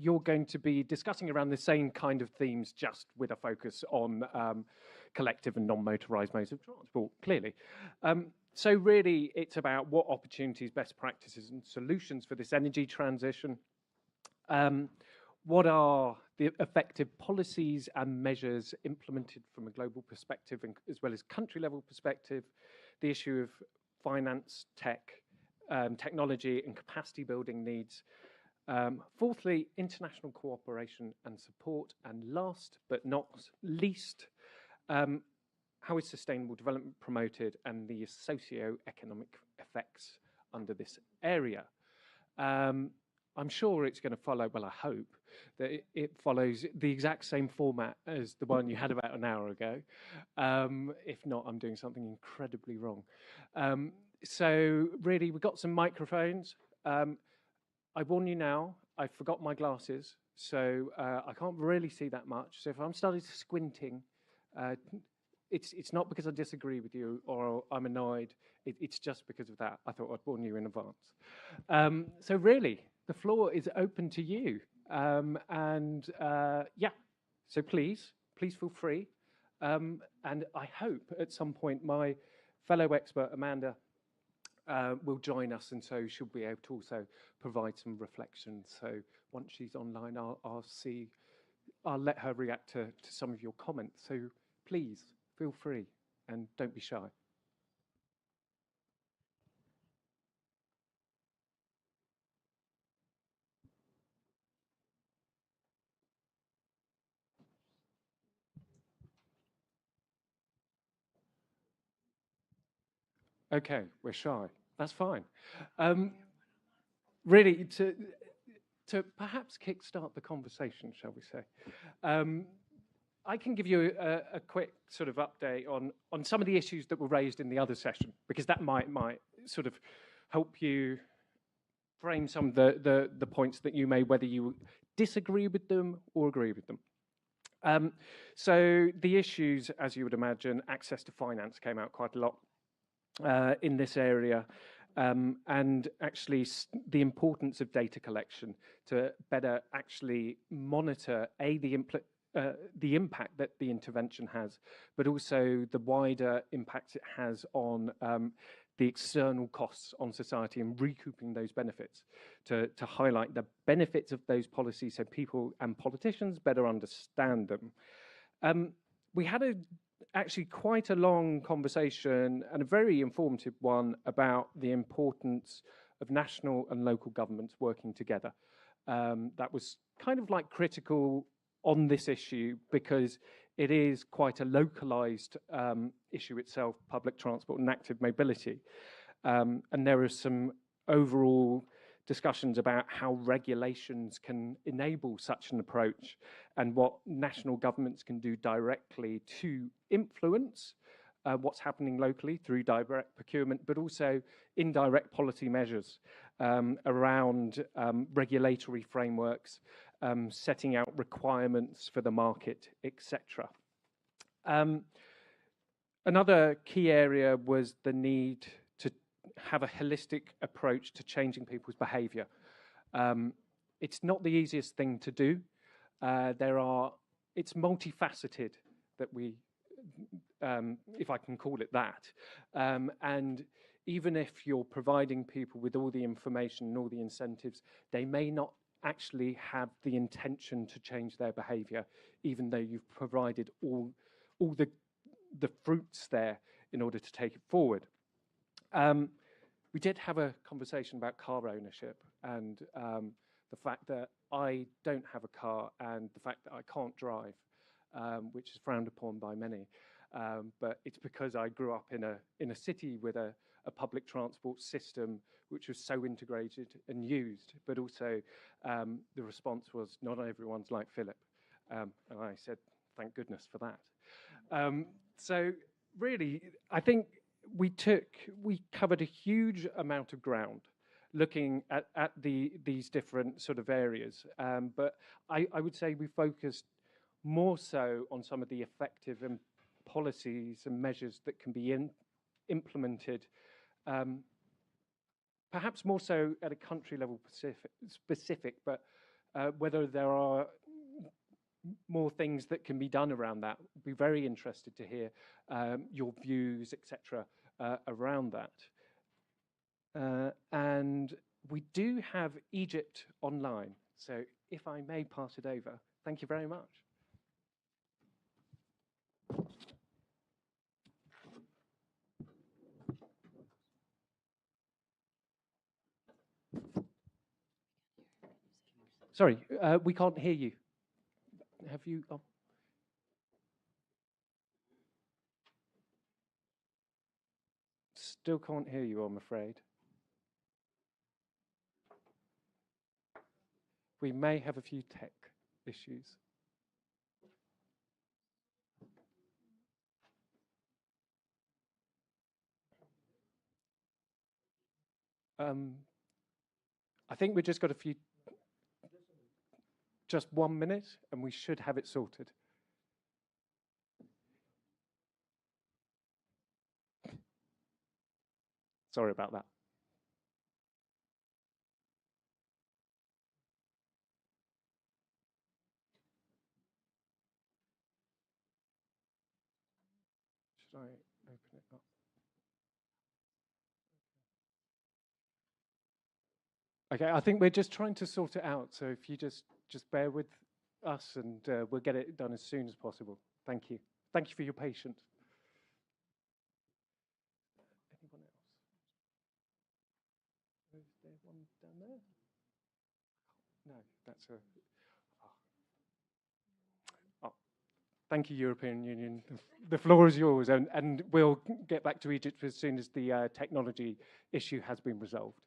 [SPEAKER 21] you're going to be discussing around the same kind of themes, just with a focus on collective and non-motorised modes of transport, clearly. So really, it's about what opportunities, best practices and solutions for this energy transition. What are the effective policies and measures implemented from a global perspective and as well as country-level perspective? The issue of finance, technology and capacity building needs. Fourthly, international cooperation and support. And last but not least, how is sustainable development promoted and the socio-economic effects under this area? I'm sure it's going to follow, well, I hope, that it follows the exact same format as the one you had about an hour ago. If not, I'm doing something incredibly wrong. So really, we've got some microphones. I warn you now, I forgot my glasses, so I can't really see that much. So if I'm starting squinting, it's not because I disagree with you or I'm annoyed. It's just because of that. I thought I'd warn you in advance. So really, the floor is open to you. Yeah, so please feel free. And I hope at some point my fellow expert, Amanda, will join us, and so she'll be able to also provide some reflections. So once she's online, I'll let her react to some of your comments. So please feel free and don't be shy. Okay, we're shy. That's fine. Really, to perhaps kickstart the conversation, shall we say? I can give you a quick sort of update on some of the issues that were raised in the other session, because that might sort of help you frame some of the points that you made, whether you disagree with them or agree with them. So the issues, as you would imagine, access to finance came out quite a lot in this area. and actually the importance of data collection to better actually monitor the impact that the intervention has, but also the wider impact it has on the external costs on society and recouping those benefits, to highlight the benefits of those policies so people and politicians better understand them. We had actually quite a long conversation and a very informative one about the importance of national and local governments working together. That was kind of like critical on this issue because it is quite a localized issue itself, public transport and active mobility. And there are some overall discussions about how regulations can enable such an approach and what national governments can do directly to influence what's happening locally through direct procurement, but also indirect policy measures around regulatory frameworks, setting out requirements for the market, etc. Another key area was the need to have a holistic approach to changing people's behavior. It's not the easiest thing to do. It's multifaceted that if I can call it that. And even if you're providing people with all the information and all the incentives, they may not actually have the intention to change their behavior, even though you've provided all the fruits there in order to take it forward. We did have a conversation about car ownership and the fact that I don't have a car and the fact that I can't drive, which is frowned upon by many. But it's because I grew up in a city with a public transport system which was so integrated and used, but also the response was not everyone's like Philip. And I said, thank goodness for that. So really, I think we covered a huge amount of ground looking at these different sort of areas. But I would say we focused more so on some of the effective policies and measures that can be implemented, perhaps more so at a country level specific, but whether there are more things that can be done around that. I'd be very interested to hear your views, etc., around that. And we do have Egypt online, so if I may pass it over, thank you very much. Sorry, we can't hear you. Have you? Oh. Still can't hear you, I'm afraid. We may have a few tech issues. I think we've just got just 1 minute, and we should have it sorted. Sorry about that. Should I open it up? Okay, I think we're just trying to sort it out. So if you just bear with us, and we'll get it done as soon as possible. Thank you. Thank you for your patience. Anyone else? Is there one down there? No, that's a. Oh. Thank you, European Union. The floor is yours, and we'll get back to Egypt as soon as the technology issue has been resolved.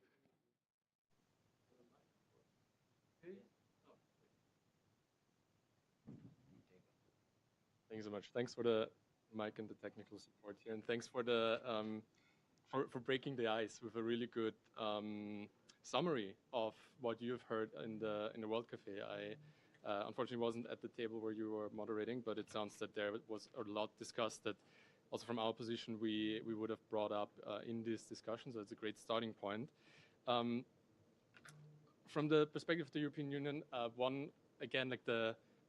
[SPEAKER 10] Thanks so much. Thanks for the mic and the technical support here, and thanks for the for breaking the ice with a really good summary of what you've heard in the World Cafe. I unfortunately wasn't at the table where you were moderating, but it sounds that there was a lot discussed that also from our position, we would have brought up in this discussion. So it's a great starting point. From the perspective of the European Union, one, again, like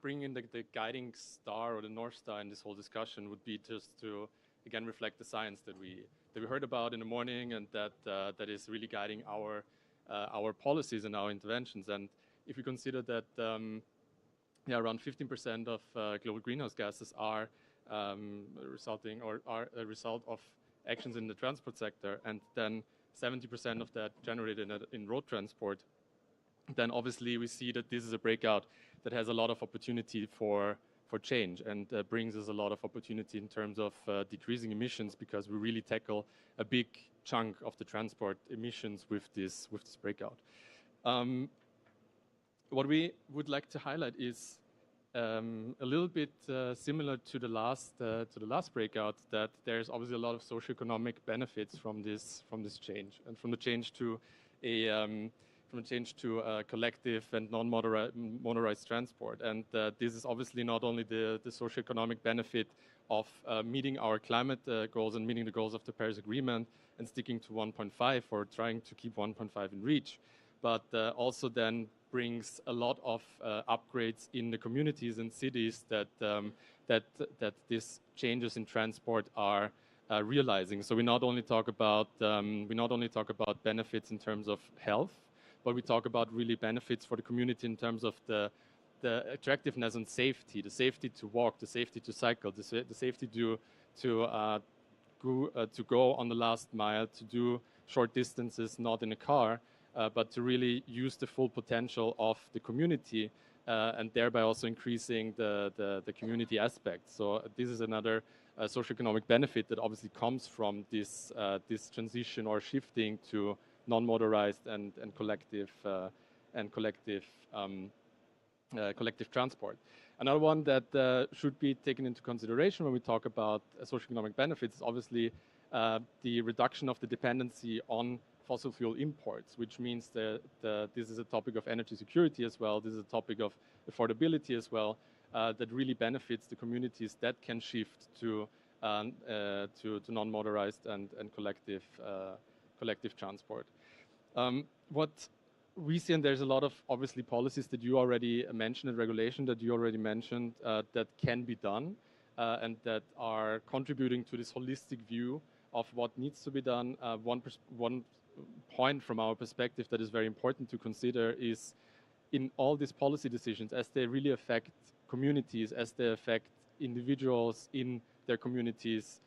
[SPEAKER 10] bringing in the guiding star or the North Star in this whole discussion would be just to, again, reflect the science that we heard about in the morning, and that is really guiding our policies and our interventions. And if we consider that around 15% of global greenhouse gases are resulting or are a result of actions in the transport sector, and then 70% of that generated in road transport, then obviously we see that this is a breakout that has a lot of opportunity for change, and brings us a lot of opportunity in terms of decreasing emissions, because we really tackle a big chunk of the transport emissions with this breakout. What we would like to highlight is a little bit similar to the last breakout, that there's obviously a lot of socioeconomic benefits from this change, and from the change to collective and non-motorized transport. And this is obviously not only the socioeconomic benefit of meeting our climate goals and meeting the goals of the Paris Agreement and sticking to 1.5 or trying to keep 1.5 in reach, but also then brings a lot of upgrades in the communities and cities that these changes in transport are realizing. So we not only talk about benefits in terms of health, but we talk about really benefits for the community in terms of the attractiveness and safety, the safety to walk, the safety to cycle, the safety to go on the last mile, to do short distances, not in a car, but to really use the full potential of the community, and thereby also increasing the community aspect. So this is another socioeconomic benefit that obviously comes from this transition or shifting to non-motorized and collective transport. Another one that should be taken into consideration when we talk about socioeconomic benefits is obviously the reduction of the dependency on fossil fuel imports, which means that this is a topic of energy security as well. This is a topic of affordability as well, that really benefits the communities that can shift to non-motorized and collective transport. What we see, and there's a lot of obviously policies that you already mentioned and regulation that you already mentioned that can be done and that are contributing to this holistic view of what needs to be done. One point from our perspective that is very important to consider is, in all these policy decisions, as they really affect communities, as they affect individuals in their communities,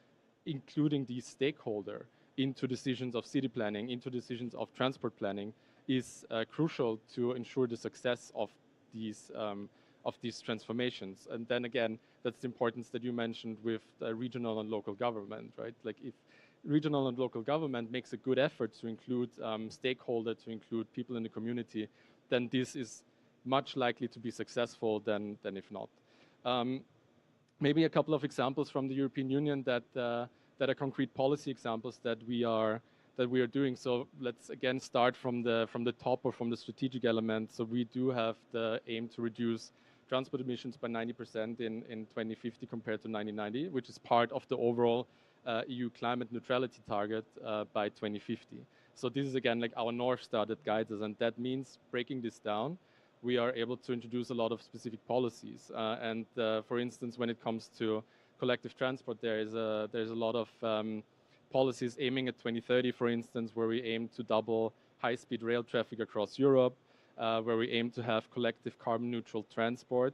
[SPEAKER 10] including the stakeholder into decisions of city planning, into decisions of transport planning, is crucial to ensure the success of these transformations. And then again, that's the importance that you mentioned with regional and local government, right? Like if regional and local government makes a good effort to include stakeholders, to include people in the community, then this is much likely to be successful than if not. Maybe a couple of examples from the European Union that are concrete policy examples that we are doing. So let's again start from the top or from the strategic element. So we do have the aim to reduce transport emissions by 90% in 2050 compared to 1990, which is part of the overall EU climate neutrality target by 2050. So this is again like our North Star that guides us, and that means breaking this down, we are able to introduce a lot of specific policies. And for instance, when it comes to collective transport, there's a lot of policies aiming at 2030, for instance, where we aim to double high-speed rail traffic across Europe, where we aim to have collective carbon-neutral transport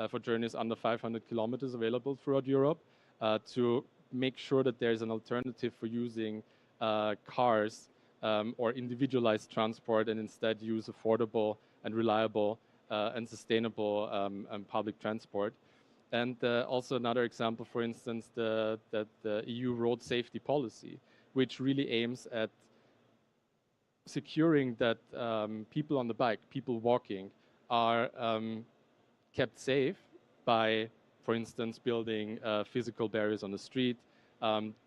[SPEAKER 10] for journeys under 500 kilometers available throughout Europe, to make sure that there's an alternative for using cars or individualized transport, and instead use affordable and reliable and sustainable public transport. And also another example, for instance, the EU road safety policy, which really aims at securing that people on the bike, people walking, are kept safe by, for instance, building physical barriers on the street,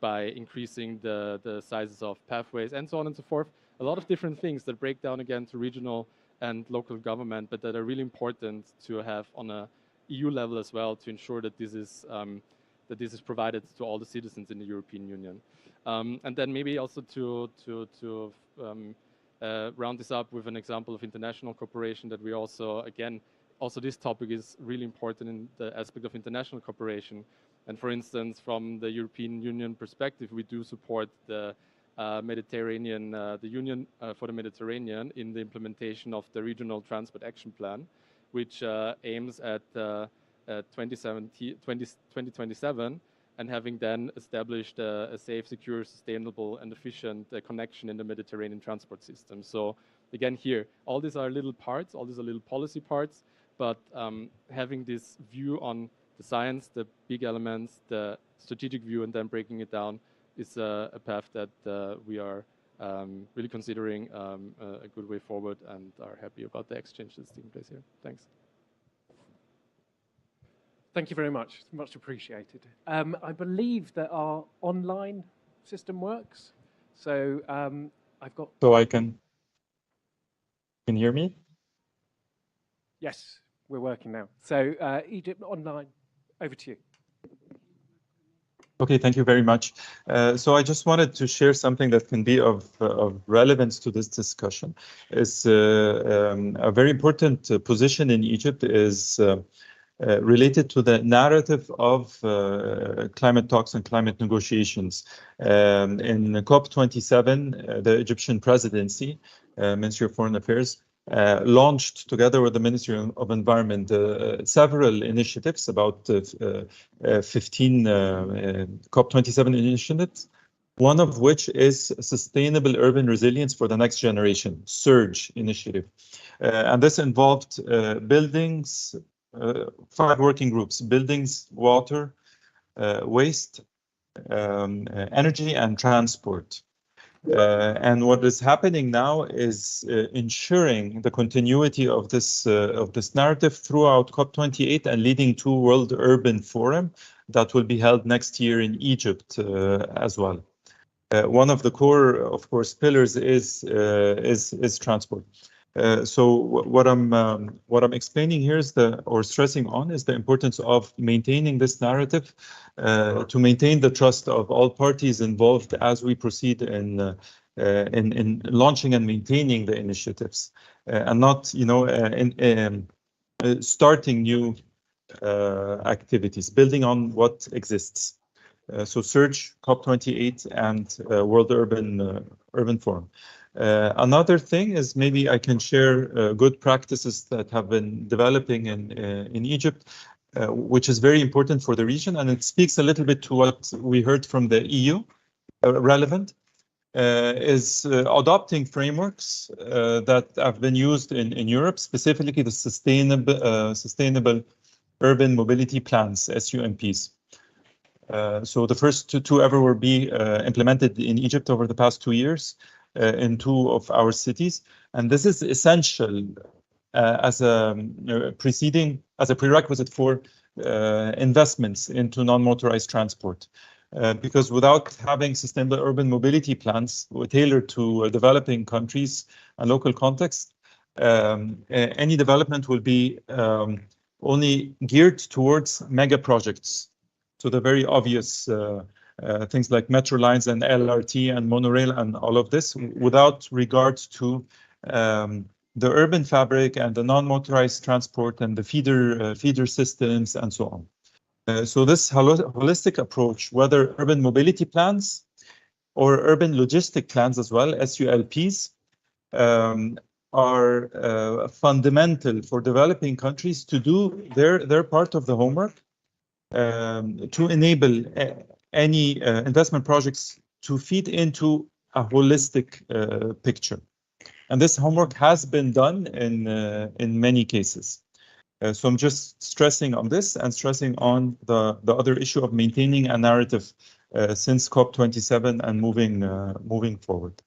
[SPEAKER 10] by increasing the sizes of pathways, and so on and so forth. A lot of different things that break down again to regional and local government, but that are really important to have on a EU level as well, to ensure that this is that this is provided to all the citizens in the European Union. And then maybe also to round this up with an example of international cooperation that we also, again, also this topic is really important in the aspect of international cooperation. And for instance, from the European Union perspective, we do support the Mediterranean, the Union for the Mediterranean in the implementation of the Regional Transport Action Plan, which aims at 2027 and having then established a safe, secure, sustainable and efficient connection in the Mediterranean transport system. So again here, all these are little parts, all these are little policy parts, but having this view on the science, the big elements, the strategic view, and then breaking it down is a path that we are really considering a good way forward and are happy about the exchange that's taking place here. Thanks.
[SPEAKER 21] Thank you very much. Much appreciated. I believe that our online system works. So I've got...
[SPEAKER 9] So I can hear me?
[SPEAKER 21] Yes, we're working now. So Egypt online, over to you.
[SPEAKER 9] Okay, thank you very much. So I just wanted to share something that can be of relevance to this discussion. Is a very important position in Egypt is related to the narrative of climate talks and climate negotiations. In COP27, the Egyptian presidency, Ministry of Foreign Affairs, launched together with the Ministry of Environment several initiatives, about 15 COP27 initiatives, one of which is Sustainable Urban Resilience for the Next Generation, SURGE initiative. And this involved buildings, 5 working groups: buildings, water, waste, energy, and transport. And what is happening now is ensuring the continuity of this narrative throughout COP28 and leading to World Urban Forum that will be held next year in Egypt as well. One of the core, of course, pillars is transport. So what I'm explaining here is stressing on is the importance of maintaining this narrative to maintain the trust of all parties involved as we proceed in launching and maintaining the initiatives, and not starting new activities, building on what exists. So SURGE, COP28, and World Urban Forum. Another thing is maybe I can share good practices that have been developing in Egypt, which is very important for the region, and it speaks a little bit to what we heard from the EU, relevant, is adopting frameworks that have been used in Europe, specifically the Sustainable Urban Mobility Plans, SUMPs. So the first two ever will be implemented in Egypt over the past 2 years. In 2 of our cities, and this is essential as a prerequisite for investments into non-motorized transport, because without having sustainable urban mobility plans tailored to developing countries and local context, any development will be only geared towards mega projects. So the very obvious things like metro lines and LRT and monorail and all of this, without regard to the urban fabric and the non-motorized transport and the feeder systems and so on. So this holistic approach, whether urban mobility plans or urban logistic plans as well, SULPs, are fundamental for developing countries to do their part of the homework, to enable any investment projects to feed into a holistic picture. And this homework has been done in many cases. So I'm just stressing on this and stressing on the other issue of maintaining a narrative since COP27 and moving forward.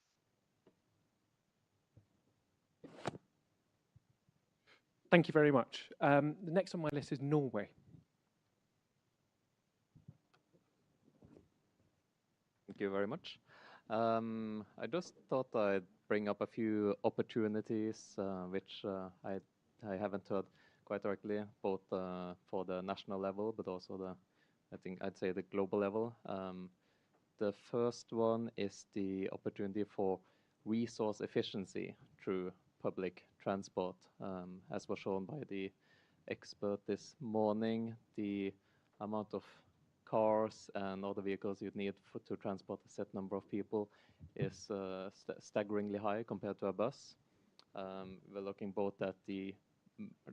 [SPEAKER 21] Thank you very much. The next on my list is Norway.
[SPEAKER 15] Thank you very much. I just thought I'd bring up a few opportunities which I haven't heard quite directly, both for the national level, but also the I think I'd say the global level. The first one is the opportunity for resource efficiency through public transport. As was shown by the expert this morning, the amount of cars and other vehicles you'd need to transport a set number of people is staggeringly high compared to a bus. We're looking both at the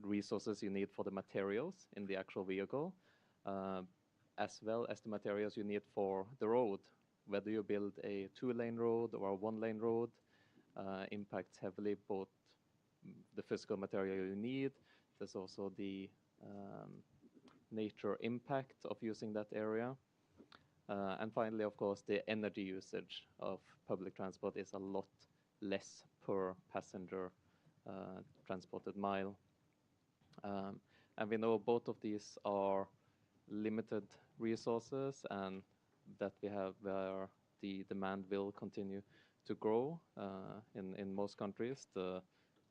[SPEAKER 15] resources you need for the materials in the actual vehicle, as well as the materials you need for the road. Whether you build a 2-lane road or a 1-lane road impacts heavily both the physical material you need. There's also the nature impact of using that area. And finally, of course, the energy usage of public transport is a lot less per passenger transported mile. And we know both of these are limited resources and that we have where the demand will continue to grow in most countries, the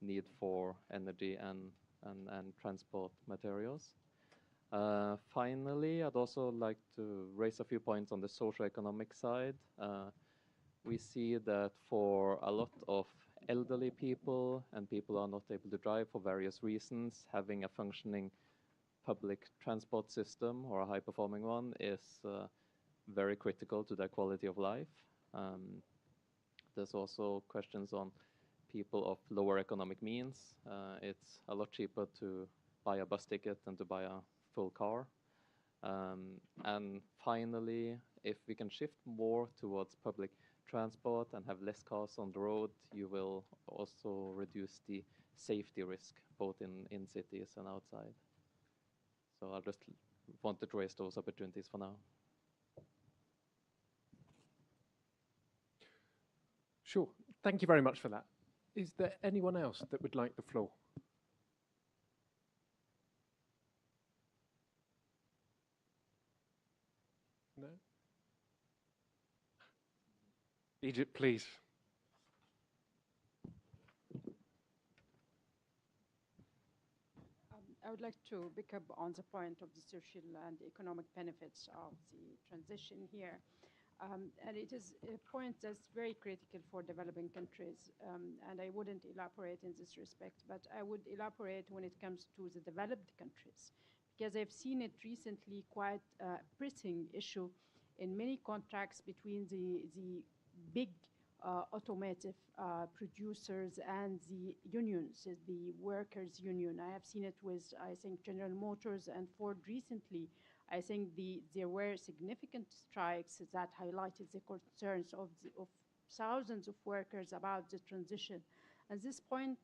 [SPEAKER 15] need for energy and transport materials. Finally, I'd also like to raise a few points on the socio-economic side. We see that for a lot of elderly people and people who are not able to drive for various reasons, having a functioning public transport system or a high-performing one is very critical to their quality of life. There's also questions on people of lower economic means. It's a lot cheaper to buy a bus ticket than to buy a full car. And finally, if we can shift more towards public transport and have less cars on the road, you will also reduce the safety risk, both in cities and outside. So I just wanted to raise those opportunities for now.
[SPEAKER 21] Sure. Thank you very much for that. Is there anyone else that would like the floor? No? Egypt, please.
[SPEAKER 11] I would like to pick up on the point of the social and economic benefits of the transition here. And it is a point that's very critical for developing countries. And I wouldn't elaborate in this respect, but I would elaborate when it comes to the developed countries, because I've seen it recently quite a pressing issue in many contracts between the big automotive producers and the unions, the workers' union. I have seen it with, I think, General Motors and Ford recently. I think there were significant strikes that highlighted the concerns of thousands of workers about the transition. At this point,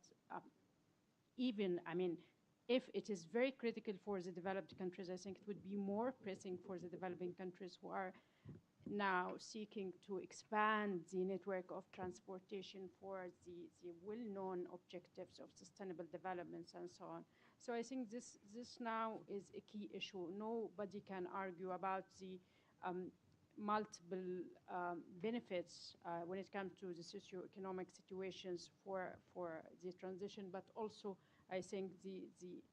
[SPEAKER 11] if it is very critical for the developed countries, I think it would be more pressing for the developing countries who are now seeking to expand the network of transportation for the well-known objectives of sustainable developments and so on. So I think this now is a key issue. Nobody can argue about the multiple benefits when it comes to the socio-economic situations for the transition, but also I think the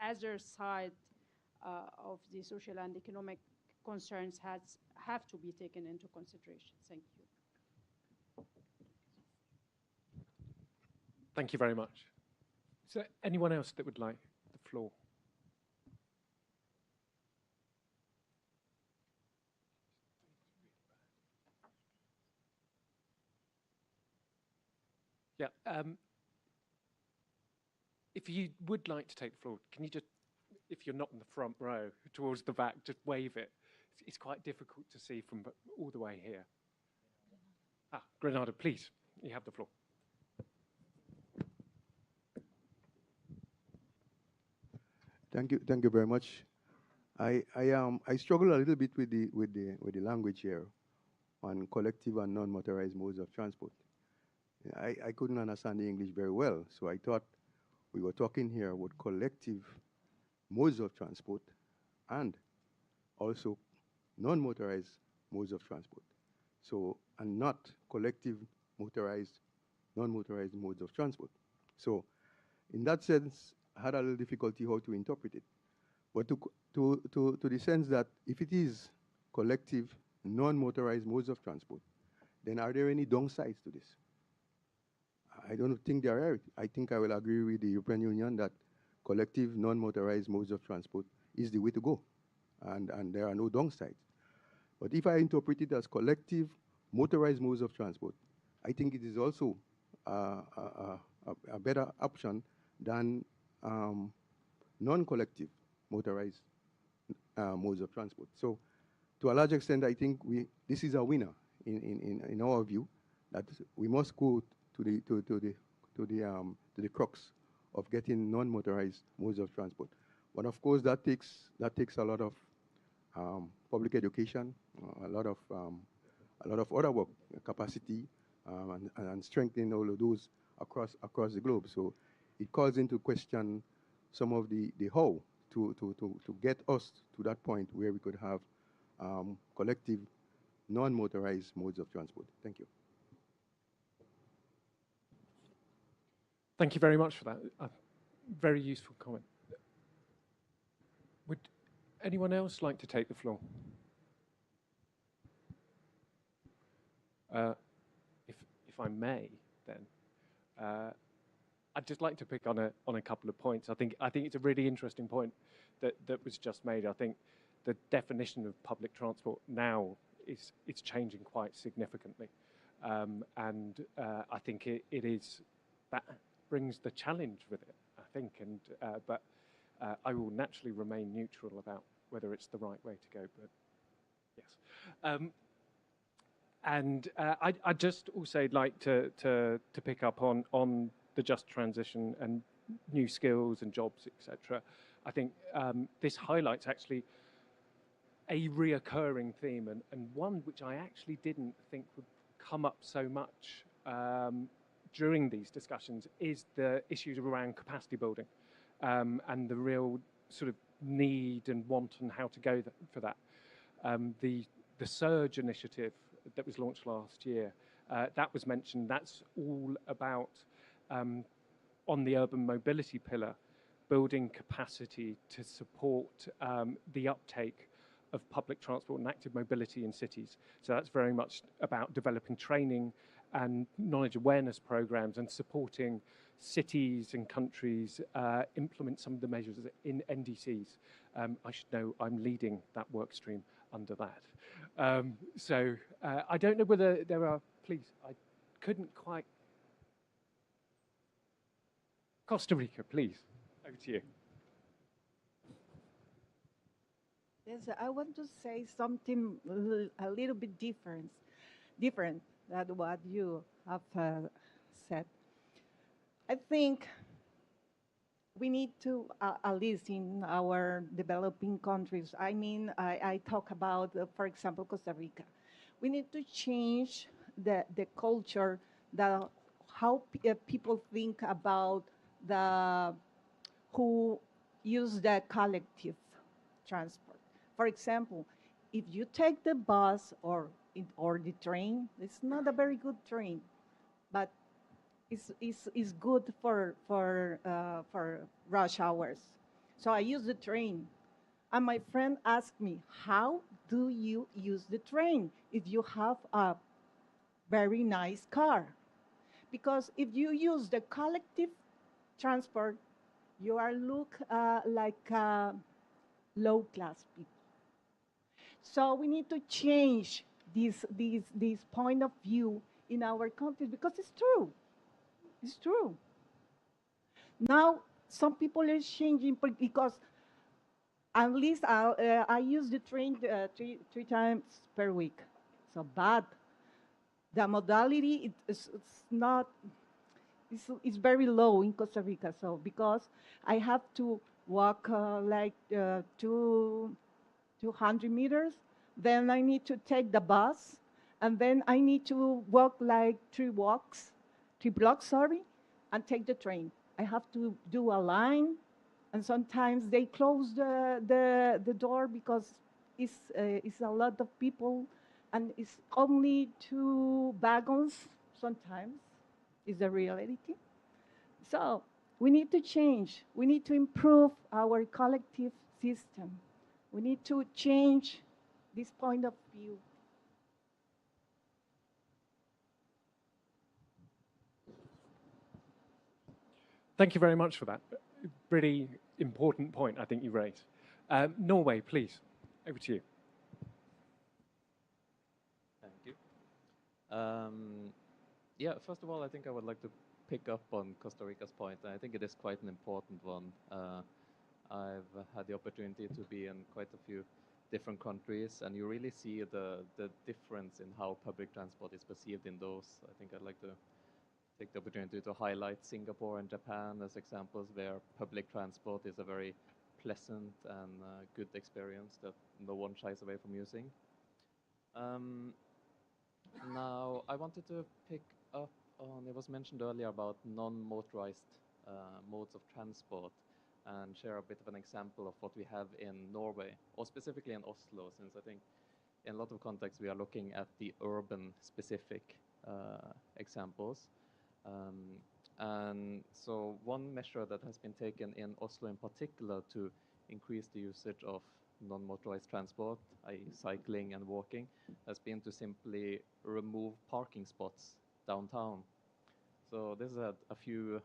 [SPEAKER 11] other side of the social and economic concerns have to be taken into consideration. Thank you.
[SPEAKER 21] Thank you very much. Is there anyone else that would like the floor? Yeah. If you would like to take the floor, can you just, if you're not in the front row, towards the back, just wave it. It's quite difficult to see from all the way here. Grenada, please, you have the floor.
[SPEAKER 12] Thank you very much. I struggle a little bit with the language here on collective and non-motorized modes of transport. I couldn't understand the English very well, so I thought we were talking here about collective modes of transport and also non-motorized modes of transport. So, and not collective motorized, non-motorized modes of transport. So, in that sense, I had a little difficulty how to interpret it. But to the sense that if it is collective, non-motorized modes of transport, then are there any downsides to this? I don't think there are. I think I will agree with the European Union that collective, non-motorized modes of transport is the way to go, and there are no downsides. But if I interpret it as collective, motorized modes of transport, I think it is also a better option than non-collective motorized modes of transport. So to a large extent, I think this is a winner in our view, that we must go to the crux of getting non-motorized modes of transport. But of course, that takes a lot of public education, a lot of other work, capacity, and strengthening all of those across the globe. So it calls into question some of the how to get us to that point where we could have collective, non-motorized modes of transport. Thank you.
[SPEAKER 21] Thank you very much for that. Very useful comment. Would anyone else like to take the floor? If I may, then I'd just like to pick on a couple of points. I think it's a really interesting point that was just made. I think the definition of public transport now is changing quite significantly, and I think it is that brings the challenge with it. I think, but I will naturally remain neutral about whether it's the right way to go. But yes. And I'd just also like to pick up on the just transition and new skills and jobs, etc. I think this highlights actually a reoccurring theme, and one which I actually didn't think would come up so much during these discussions, is the issues around capacity building and the real sort of need and want and how to go for that. The Surge initiative that was launched last year, that was mentioned. That's all about, on the urban mobility pillar, building capacity to support the uptake of public transport and active mobility in cities. So that's very much about developing training and knowledge awareness programs and supporting cities and countries implement some of the measures in NDCs. I should know I'm leading that work stream under that. So I don't know whether there are, please, I couldn't quite. Costa Rica, please, over to you.
[SPEAKER 19] Yes, I want to say something a little bit different than what you have said. I think we need to, at least in our developing countries, I mean, I talk about, for example, Costa Rica. We need to change the culture, how people think about who use the collective transport. For example, if you take the bus or the train, it's not a very good train, but it's good for rush hours. So I use the train. And my friend asked me, how do you use the train if you have a very nice car? Because if you use the collective transport, you are look like low-class people. So we need to change this point of view in our country, because it's true. It's true. Now, some people are changing because at least I use the train three times per week. So bad. The modality it's not. It's very low in Costa Rica. So because I have to walk like 200 meters, then I need to take the bus, and then I need to walk like 3 blocks, and take the train. I have to do a line, and sometimes they close the door because it's a lot of people, and it's only 2 wagons sometimes, is the reality. So we need to change. We need to improve our collective system. We need to change this point of view.
[SPEAKER 21] Thank you very much for that. Really important point I think you raised. Norway, please, over to you.
[SPEAKER 15] Thank you. Yeah, first of all, I think I would like to pick up on Costa Rica's point. I think it is quite an important one. I've had the opportunity to be in quite a few different countries, and you really see the difference in how public transport is perceived in those. I think I'd like to take the opportunity to highlight Singapore and Japan as examples where public transport is a very pleasant and good experience that no one shies away from using. Now, I wanted to pick up on, it was mentioned earlier about non-motorized modes of transport, and share a bit of an example of what we have in Norway, or specifically in Oslo, since I think in a lot of contexts we are looking at the urban specific examples. And so one measure that has been taken in Oslo in particular to increase the usage of non-motorized transport, i.e. cycling and walking, has been to simply remove parking spots downtown. So this has had a few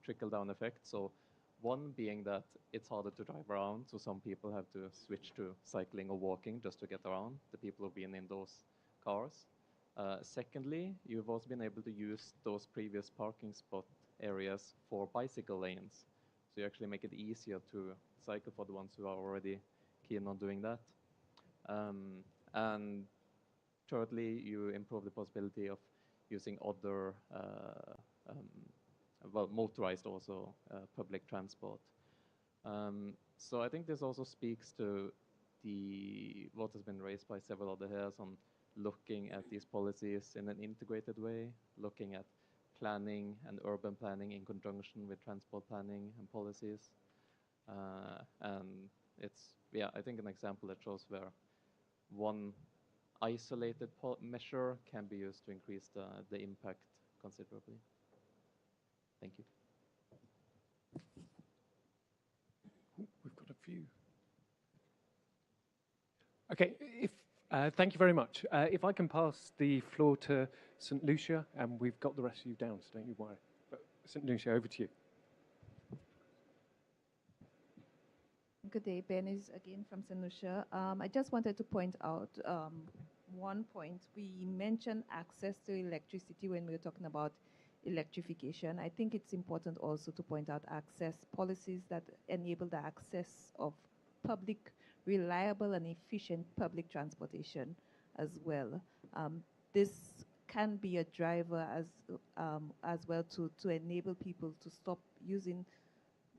[SPEAKER 15] trickle-down effects. So one being that it's harder to drive around, so some people have to switch to cycling or walking just to get around, the people who've been in those cars. Secondly, you've also been able to use those previous parking spot areas for bicycle lanes. So you actually make it easier to cycle for the ones who are already keen on doing that. And thirdly, you improve the possibility of using other, well, motorized also public transport. So I think this also speaks to what has been raised by several other hairs on looking at these policies in an integrated way, looking at planning and urban planning in conjunction with transport planning and policies. And it's, yeah, I think an example that shows where one isolated measure can be used to increase the impact considerably. Thank you.
[SPEAKER 21] We've got a few. Okay, thank you very much. If I can pass the floor to St. Lucia, and we've got the rest of you down, so don't you worry. But St. Lucia, over to you.
[SPEAKER 17] Good day, Ben is again from St. Lucia. I just wanted to point out one point. We mentioned access to electricity when we were talking about electrification. I think it's important also to point out access policies that enable the access of public, reliable and efficient public transportation as well. This can be a driver as well to enable people to stop using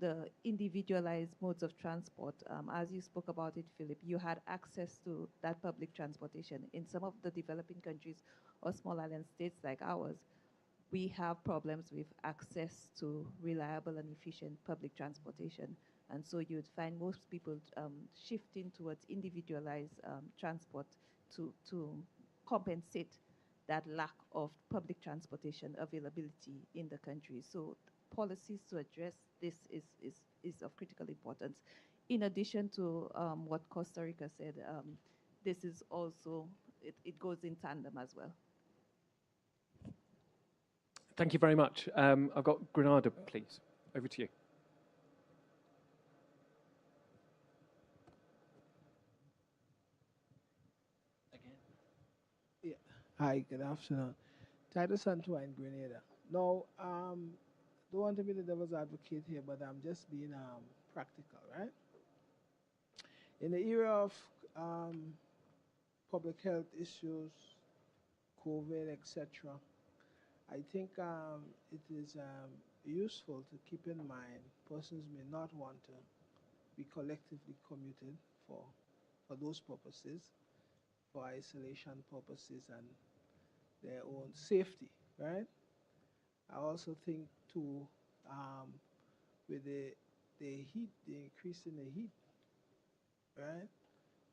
[SPEAKER 17] the individualized modes of transport. As you spoke about it, Philip, you had access to that public transportation. In some of the developing countries or small island states like ours, we have problems with access to reliable and efficient public transportation. And so you'd find most people shifting towards individualized transport to compensate that lack of public transportation availability in the country. So policies to address this is of critical importance. In addition to what Costa Rica said, this is also, it goes in tandem as well.
[SPEAKER 21] Thank you very much. I've got Grenada, please. Over to you.
[SPEAKER 2] Yeah. Hi, good afternoon. Titus Antoine, Grenada. Now, don't want to be the devil's advocate here, but I'm just being practical, right? In the era of public health issues, COVID, etc., I think it is useful to keep in mind persons may not want to be collectively commuted for those purposes, for isolation purposes and their own safety, right? I also think too, with the heat, the increase in the heat, right?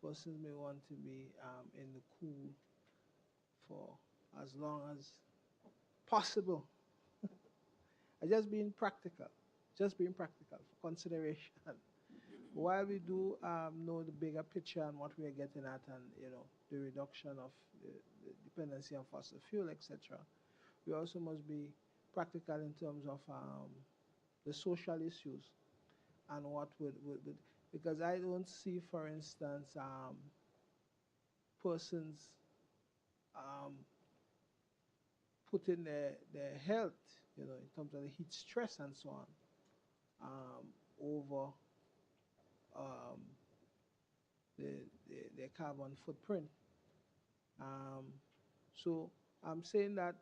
[SPEAKER 2] Persons may want to be in the cool for as long as possible. I'm just being practical for consideration. while we do know the bigger picture and what we are getting at, and the reduction of the dependency on fossil fuel, etc., we also must be practical in terms of the social issues and what would because I don't see, for instance, persons putting their health, in terms of the heat stress and so on, over their carbon footprint. So I'm saying that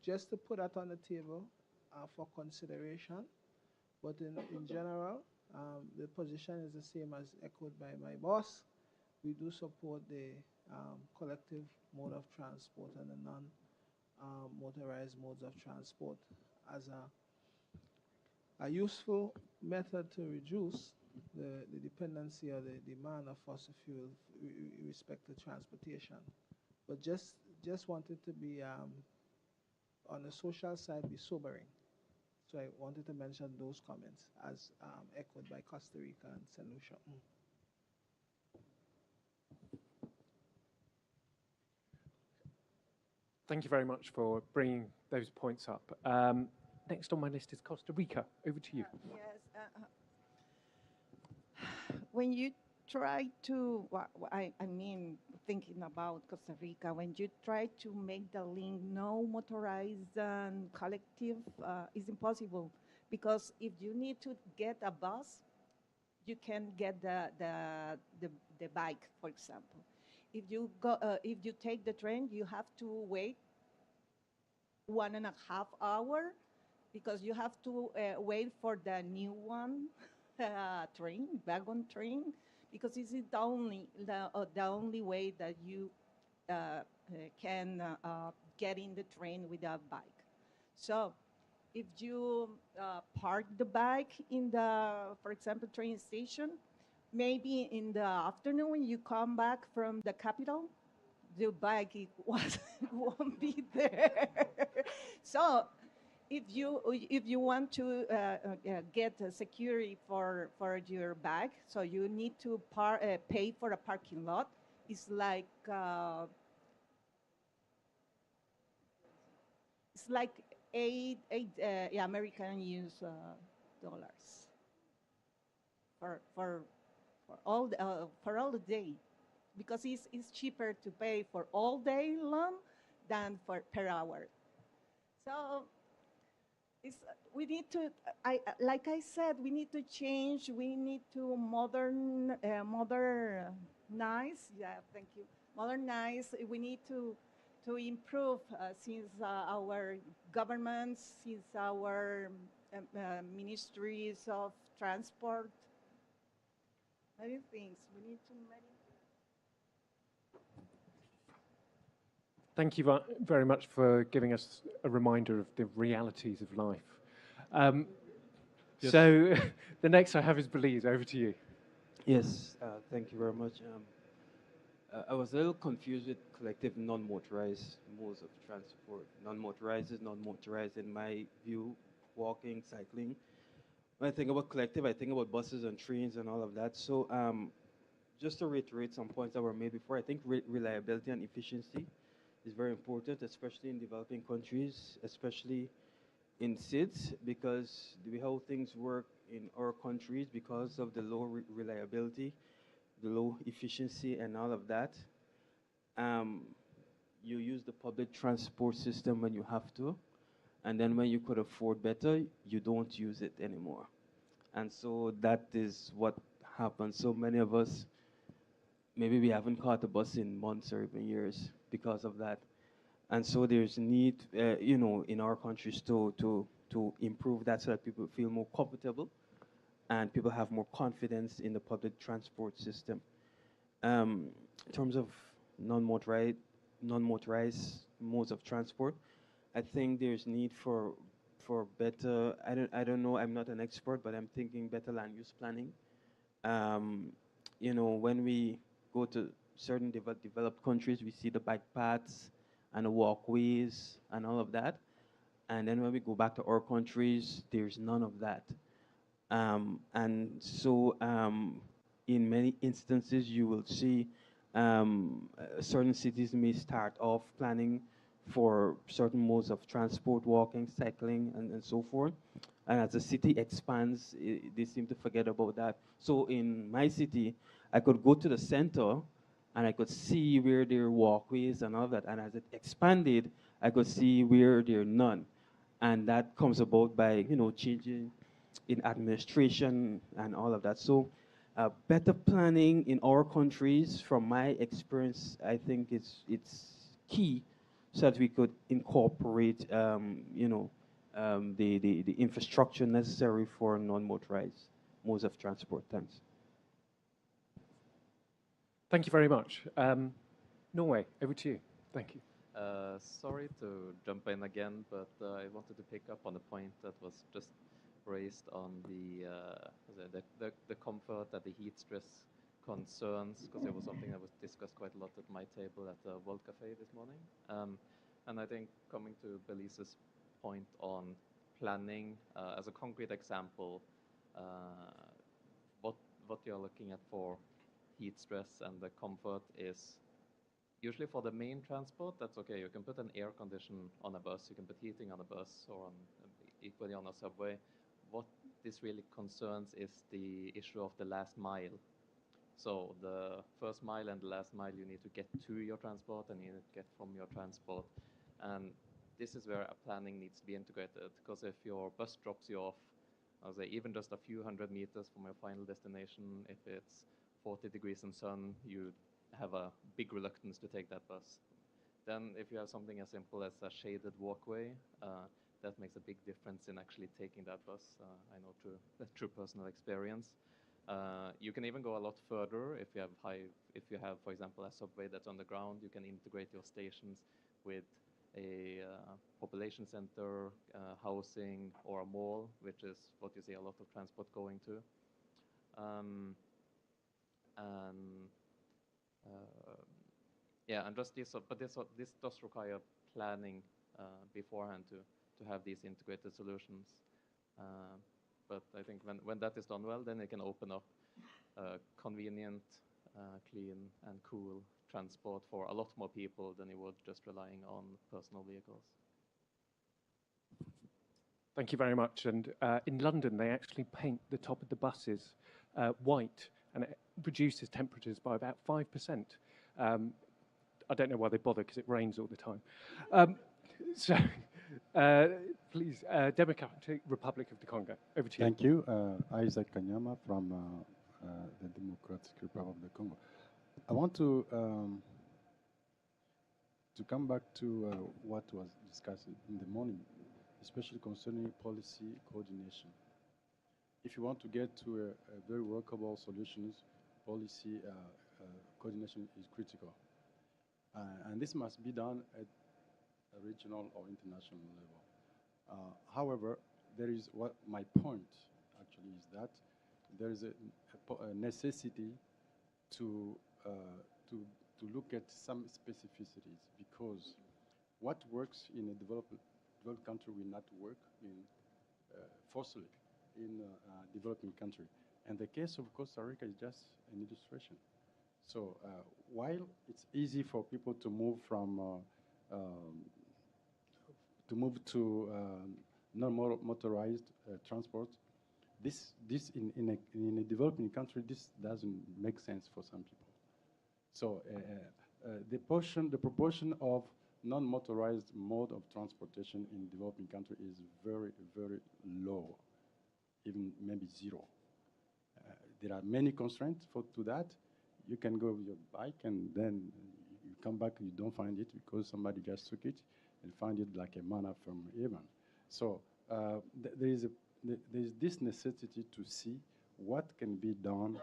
[SPEAKER 2] just to put that on the table for consideration, but in general, the position is the same as echoed by my boss. We do support the collective mode of transport and the non-motorized modes of transport as a useful method to reduce the dependency or the demand of fossil fuels with respect to transportation. But just wanted to be, on the social side, be sobering. So I wanted to mention those comments as echoed by Costa Rica and St. Lucia.
[SPEAKER 21] Thank you very much for bringing those points up. Next on my list is Costa Rica. Over to you.
[SPEAKER 19] Yes. When you try to, I mean, thinking about Costa Rica, when you try to make the link no motorized and collective, it's impossible, because if you need to get a bus, you can get the bike, for example. If you take the train, you have to wait 1.5 hours because you have to wait for the new one wagon train, because it's the only way that you can get in the train with a bike. So if you park the bike in the, for example, train station, maybe in the afternoon when you come back from the capital, the bike won't be there. So if you want to get security for your bag, so you need to pay for a parking lot. It's like eight American US dollars for all the day, because it's cheaper to pay for all day long than per hour. So we need to, like I said, we need to change. We need to modernize. Yeah, thank you. Modernize. We need to improve since our governments, since our ministries of transport. Many things. We need to
[SPEAKER 21] Thank you very much for giving us a reminder of the realities of life.
[SPEAKER 4] Yes.
[SPEAKER 21] So the next I have is Belize. Over to you.
[SPEAKER 5] Yes, thank you very much. I was a little confused with collective non-motorized modes of transport. Non-motorized is non-motorized in my view, walking, cycling. When I think about collective, I think about buses and trains and all of that. So just to reiterate some points that were made before, I think reliability and efficiency is very important, especially in developing countries, especially in SIDS, because the way how things work in our countries, because of the low reliability, the low efficiency and all of that, you use the public transport system when you have to, and then when you could afford better, you don't use it anymore. And so that is what happens. So many of us, maybe we haven't caught a bus in months or even years because of that. And so there's need, in our countries to improve that so that people feel more comfortable and people have more confidence in the public transport system. In terms of non-motorized modes of transport, I think there's need for better, I don't know, I'm not an expert, but I'm thinking better land use planning. When we go to certain developed countries, we see the bike paths and the walkways and all of that. And then when we go back to our countries, there's none of that. And so in many instances, you will see certain cities may start off planning for certain modes of transport, walking, cycling, and so forth. And as the city expands, they seem to forget about that. So in my city, I could go to the center and I could see where there are walkways and all that. And as it expanded, I could see where there are none. And that comes about by, changing in administration and all of that. So better planning in our countries, from my experience, I think it's key so that we could incorporate, the infrastructure necessary for non-motorized modes of transport. Thanks.
[SPEAKER 21] Thank you very much. Norway, over to you. Thank you.
[SPEAKER 15] Sorry to jump in again, but I wanted to pick up on a point that was just raised on the comfort and the heat stress concerns, because it was something that was discussed quite a lot at my table at the World Cafe this morning. And I think coming to Belize's point on planning, as a concrete example, what you're looking at for heat stress and the comfort is usually for the main transport. That's okay. You can put an air condition on a bus, you can put heating on a bus, or equally on a subway. What this really concerns is the issue of the last mile. So the first mile and the last mile, you need to get to your transport and you need to get from your transport. And this is where a planning needs to be integrated, because if your bus drops you off, I'll say even just a few hundred meters from your final destination, if it's 40 degrees and sun, you have a big reluctance to take that bus. Then if you have something as simple as a shaded walkway, that makes a big difference in actually taking that bus. I know through personal experience. You can even go a lot further if you have, for example, a subway that's underground. You can integrate your stations with a population center, housing, or a mall, which is what you see a lot of transport going to. And just this, but this does require planning beforehand to have these integrated solutions. But I think when that is done well, then it can open up convenient, clean, and cool transport for a lot more people than you would just relying on personal vehicles.
[SPEAKER 21] Thank you very much. And in London, they actually paint the top of the buses white, and it reduces temperatures by about 5%. I don't know why they bother, because it rains all the time. Please, Democratic Republic of the Congo, over to you.
[SPEAKER 3] Thank you. Isaac Kanyama from the Democratic Republic of the Congo. I want to come back to what was discussed in the morning, especially concerning policy coordination. If you want to get to a very workable solutions, policy coordination is critical. And this must be done at a regional or international level. However, there is what my point actually is that there is a necessity to look at some specificities, because what works in a developed country will not work in forcefully in a developing country. And the case of Costa Rica is just an illustration. So while it's easy for people to move from to non-motorized transport, this in a developing country, this doesn't make sense for some people. So the proportion of non-motorized mode of transportation in developing country is very, very low, even maybe zero. There are many constraints to that. You can go with your bike and then you come back and you don't find it because somebody just took it and find it like a manna from heaven. So there is this necessity to see what can be done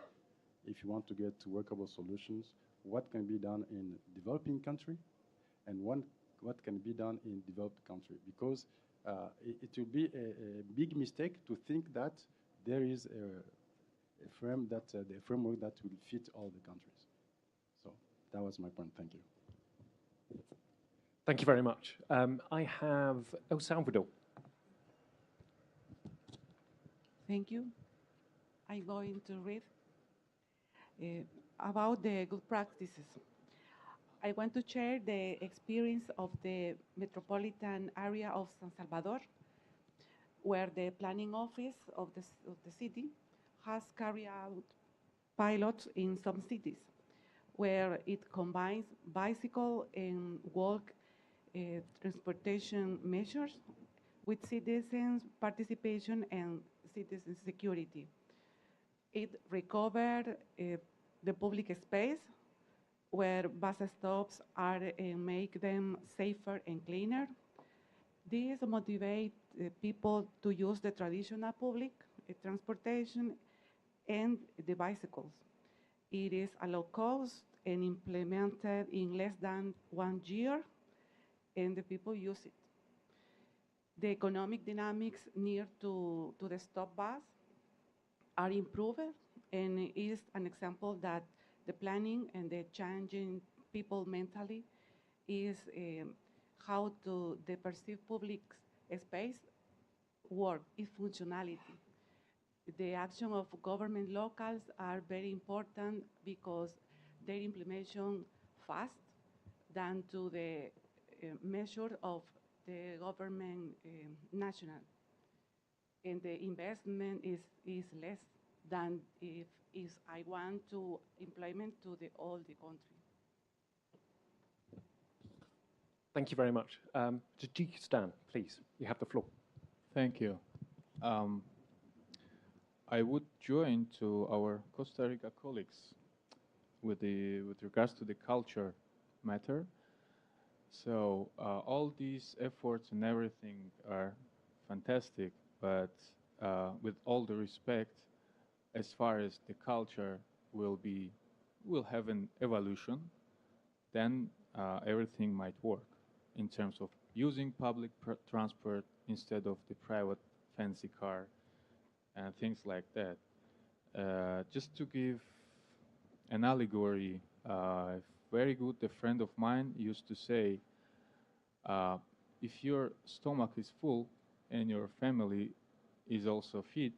[SPEAKER 3] if you want to get to workable solutions, what can be done in developing country, and what can be done in developed country. Because it will be a big mistake to think that there is the framework that will fit all the countries. So that was my point. Thank you.
[SPEAKER 21] Thank you very much. I have El Salvador.
[SPEAKER 22] Thank you.
[SPEAKER 6] I'm going to read about the good practices. I want to share the experience of the metropolitan area of San Salvador, where the planning office of the city has carried out pilots in some cities, where it combines bicycle and walk transportation measures with citizens' participation and citizen security. It recovered the public space where bus stops are and make them safer and cleaner. This motivates people to use the traditional public transportation and the bicycles. It is a low cost and implemented in less than 1 year, and the people use it. The economic dynamics near to the stop bus are improved, and it is an example that the planning and the changing people mentally is how to the perceived public space work, its functionality. The action of government locals are very important because their implementation fast than to the measure of the government national. And the investment is less than if I want to implement to all the country.
[SPEAKER 21] Thank you very much. Tajikistan, please, you have the floor.
[SPEAKER 14] Thank you. I would join to our Costa Rica colleagues with regards to the culture matter. So all these efforts and everything are fantastic, but with all the respect, as far as the culture will have an evolution, then everything might work in terms of using public transport instead of the private fancy car and things like that. Just to give an allegory, very good, a friend of mine used to say, if your stomach is full and your family is also fit,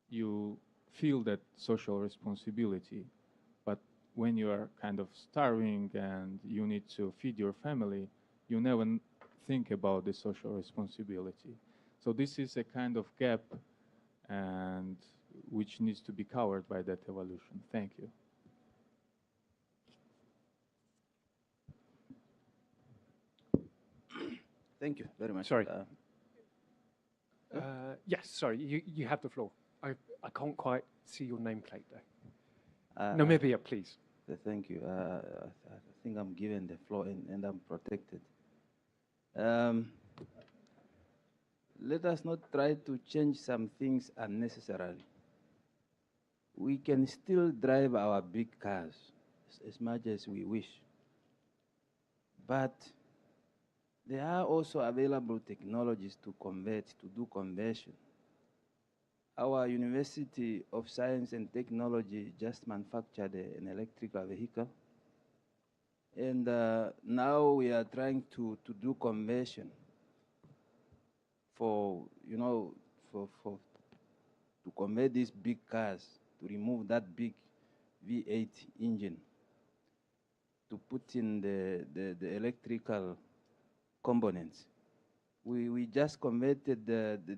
[SPEAKER 14] you feel that social responsibility. But when you are kind of starving and you need to feed your family, you never think about the social responsibility. So this is a kind of gap and which needs to be covered by that evolution. Thank you.
[SPEAKER 4] Thank you very much.
[SPEAKER 21] Sorry. Yes, sorry, you have the floor. I can't quite see your nameplate though. Namibia, please.
[SPEAKER 4] Thank you. I think I'm given the floor and I'm protected. Let us not try to change some things unnecessarily. We can still drive our big cars as much as we wish. But there are also available technologies to do conversion. Our University of Science and Technology just manufactured an electrical vehicle. And now we are trying to do conversion to convert these big cars, to remove that big V8 engine, to put in the electrical components. We just converted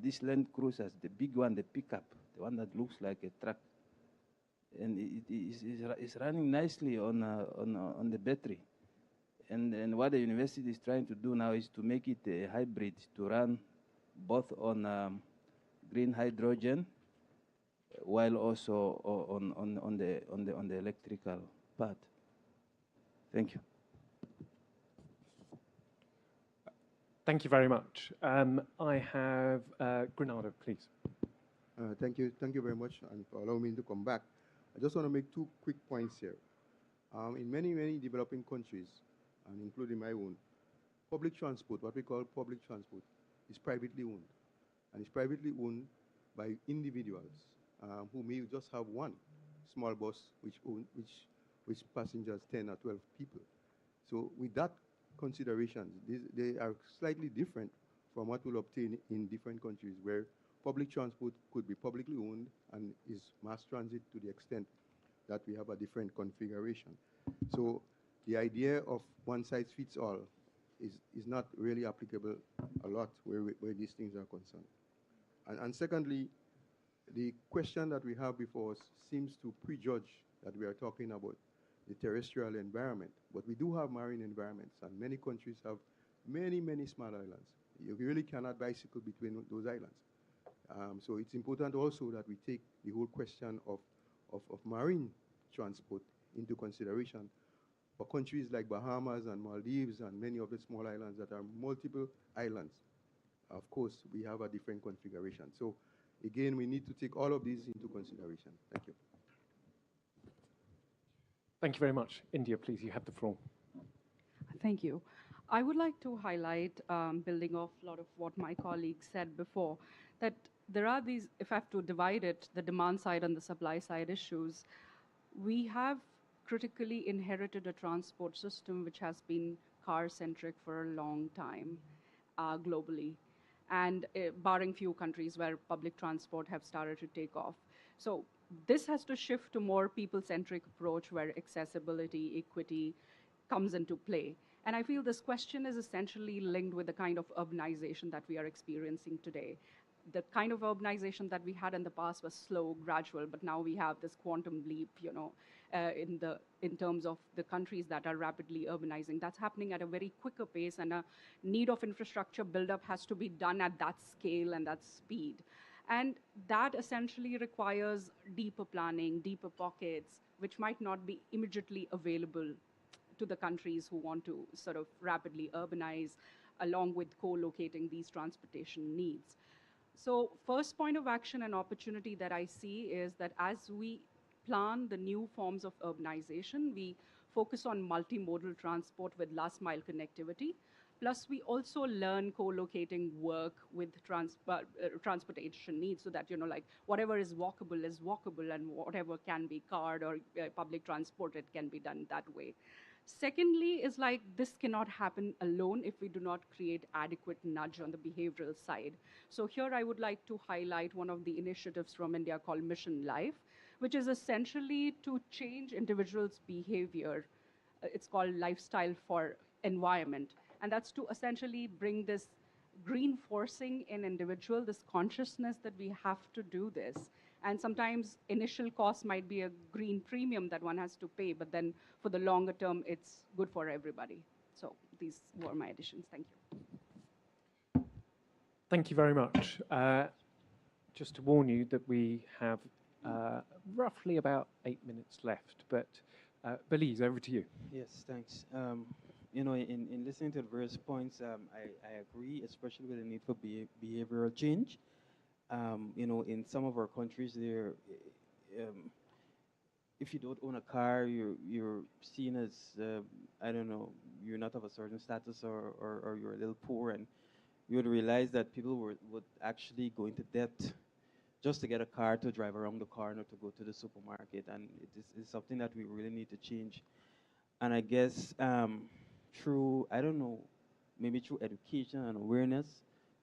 [SPEAKER 4] these Land Cruisers, the big one, the pickup, the one that looks like a truck, and it is running nicely on the battery. And what the university is trying to do now is to make it a hybrid to run both on green hydrogen while also on the electrical part. Thank you.
[SPEAKER 21] Thank you very much. I have Granado, please.
[SPEAKER 12] Thank you very much, and for allowing me to come back. I just want to make two quick points here. In many developing countries, and including my own, public transport, what we call public transport, is privately owned. And it's privately owned by individuals who may just have one small bus which passengers 10 or 12 people. So with that consideration, they are slightly different from what we'll obtain in different countries where public transport could be publicly owned and is mass transit to the extent that we have a different configuration. So the idea of one size fits all is not really applicable a lot where these things are concerned. And secondly, the question that we have before us seems to prejudge that we are talking about the terrestrial environment. But we do have marine environments, and many countries have many, many small islands. You really cannot bicycle between those islands. So it's important also that we take the whole question of marine transport into consideration for countries like Bahamas and Maldives and many of the small islands that are multiple islands. Of course, we have a different configuration. So again, we need to take all of these into consideration. Thank you.
[SPEAKER 21] Thank you very much. India, please, you have the floor.
[SPEAKER 11] Thank you. I would like to highlight, building off a lot of what my colleagues said before, that there are these, if I have to divide it, the demand side and the supply side issues. We have critically inherited a transport system which has been car-centric for a long time globally, and barring few countries where public transport have started to take off. So this has to shift to more people-centric approach where accessibility, equity comes into play. And I feel this question is essentially linked with the kind of urbanization that we are experiencing today. The kind of urbanization that we had in the past was slow, gradual, but now we have this quantum leap, you know, in terms of the countries that are rapidly urbanizing. That's happening at a very quicker pace, and a need of infrastructure buildup has to be done at that scale and that speed. And that essentially requires deeper planning, deeper pockets, which might not be immediately available to the countries who want to sort of rapidly urbanize, along with co-locating these transportation needs. So first point of action and opportunity that I see is that as we plan the new forms of urbanization, we focus on multimodal transport with last mile connectivity. Plus, we also learn co-locating work with transportation needs so that, you know, like whatever is walkable and whatever can be carred or public transport, it can be done that way. Secondly is like this cannot happen alone if we do not create adequate nudge on the behavioral side. So here I would like to highlight one of the initiatives from India called Mission Life, which is essentially to change individuals' behavior. It's called Lifestyle for Environment. And that's to essentially bring this green forcing in individual, this consciousness that we have to do this. And sometimes initial cost might be a green premium that one has to pay, but then for the longer term, it's good for everybody. So these were my additions. Thank you.
[SPEAKER 21] Thank you very much. Just to warn you that we have roughly about 8 minutes left, but Belize, over to you.
[SPEAKER 5] Yes, thanks. You know, in listening to the various points, I agree, especially with the need for behavioral change. You know, in some of our countries, there, if you don't own a car, you're seen as, I don't know, you're not of a certain status or you're a little poor, and you would realize that people would actually go into debt just to get a car to drive around the corner to go to the supermarket, and it's something that we really need to change. And I guess through, I don't know, maybe through education and awareness,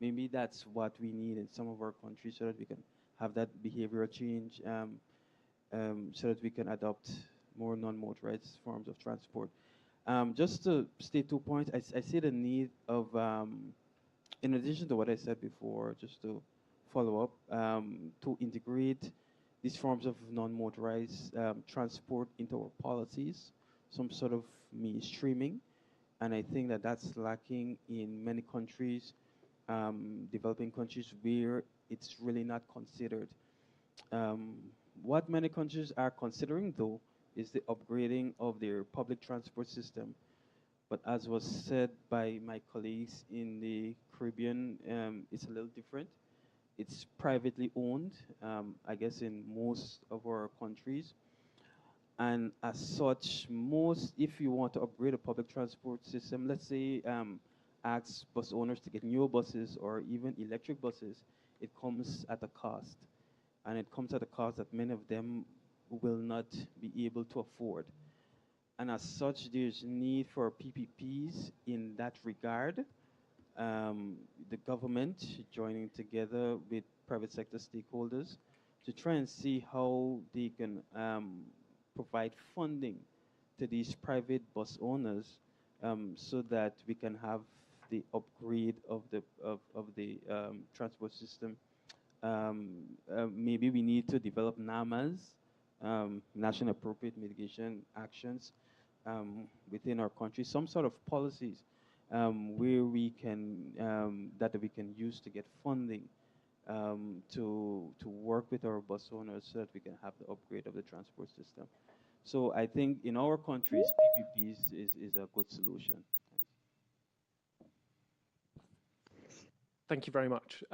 [SPEAKER 5] maybe that's what we need in some of our countries so that we can have that behavioral change, so that we can adopt more non-motorized forms of transport. Just to state 2 points, I see the need of, in addition to what I said before, just to follow up, to integrate these forms of non-motorized transport into our policies, some sort of mainstreaming. And I think that that's lacking in many countries, developing countries where it's really not considered. What many countries are considering, though, is the upgrading of their public transport system. But as was said by my colleagues in the Caribbean, it's a little different. It's privately owned, I guess, in most of our countries. And as such, if you want to upgrade a public transport system, let's say ask bus owners to get newer buses or even electric buses, it comes at a cost. And it comes at a cost that many of them will not be able to afford. And as such, there's need for PPPs in that regard. The government joining together with private sector stakeholders to try and see how they can provide funding to these private bus owners so that we can have the upgrade of the transport system. Maybe we need to develop NAMAs, national appropriate mitigation actions, within our country, some sort of policies where we can that we can use to get funding to work with our bus owners so that we can have the upgrade of the transport system. So I think in our countries, PPPs is a good solution.
[SPEAKER 21] Thank you very much.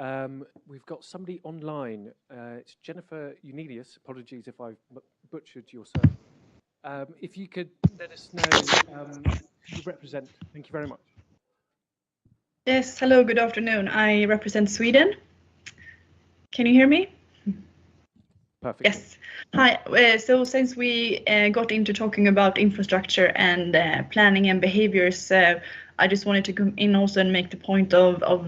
[SPEAKER 21] We've got somebody online. It's Jennifer Unelius. Apologies if I've butchered your surname. If you could let us know who you represent. Thank you very much.
[SPEAKER 8] Yes, hello, good afternoon. I represent Sweden. Can you hear me?
[SPEAKER 21] Perfect.
[SPEAKER 8] Yes. Hi. So since we got into talking about infrastructure and planning and behaviors, I just wanted to come in also and make the point of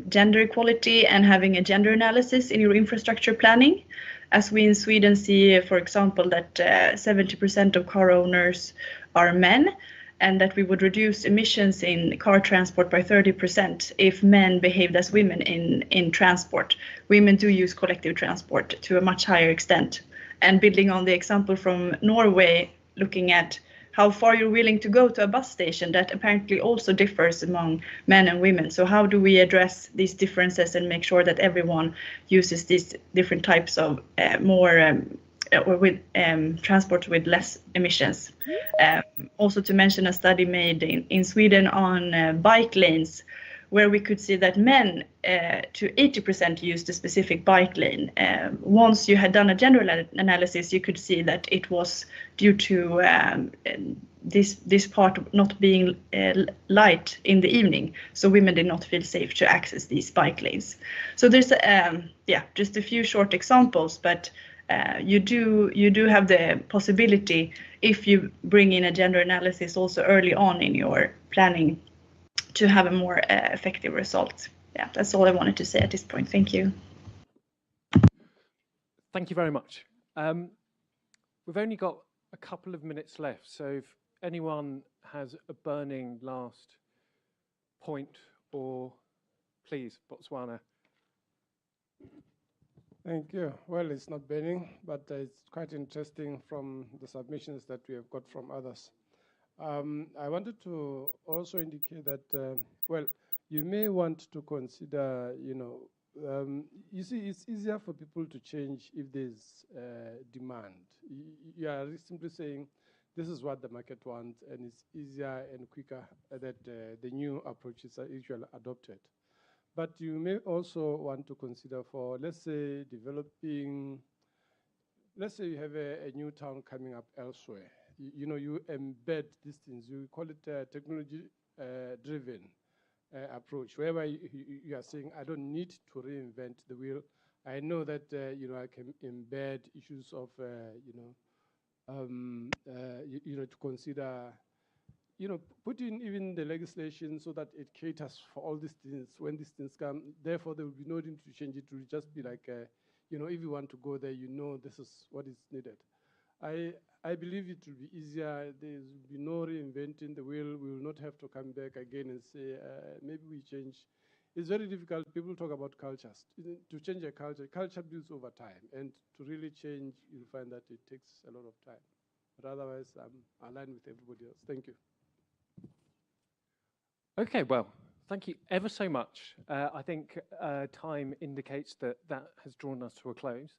[SPEAKER 8] gender equality and having a gender analysis in your infrastructure planning. As we in Sweden see, for example, that 70% of car owners are men, and that we would reduce emissions in car transport by 30% if men behaved as women in transport. Women do use collective transport to a much higher extent. And building on the example from Norway, looking at how far you're willing to go to a bus station, that apparently also differs among men and women. So how do we address these differences and make sure that everyone uses these different types of transport with less emissions? Also to mention a study made in Sweden on bike lanes, where we could see that men to 80% used a specific bike lane. Once you had done a gender analysis, you could see that it was due to this part not being light in the evening, so women did not feel safe to access these bike lanes. So there's just a few short examples, but you do have the possibility, if you bring in a gender analysis also early on in your planning, to have a more effective result. Yeah, that's all I wanted to say at this point. Thank you.
[SPEAKER 21] Thank you very much. We've only got a couple of minutes left, so if anyone has a burning last point, or please, Botswana.
[SPEAKER 22] Thank you. Well, it's not burning, but it's quite interesting from the submissions that we have got from others. I wanted to also indicate that, well, you may want to consider, you see, it's easier for people to change if there's demand. You are simply saying, this is what the market wants, and it's easier and quicker that the new approaches are usually adopted. But you may also want to consider for, let's say, let's say you have a new town coming up elsewhere. You embed these things. You call it a technology-driven approach, whereby you are saying, I don't need to reinvent the wheel. I know that I can embed issues of to consider, put in even the legislation so that it caters for all these things when these things come. Therefore, there will be no need to change it. It will just be like, if you want to go there, this is what is needed. I believe it will be easier. There will be no reinventing the wheel. We will not have to come back again and say, maybe we change. It's very difficult. People talk about cultures. To change a culture builds over time. And to really change, you'll find that it takes a lot of time. But otherwise, I'm aligned with everybody else. Thank you.
[SPEAKER 21] Okay, well, thank you ever so much. I think time indicates that has drawn us to a close.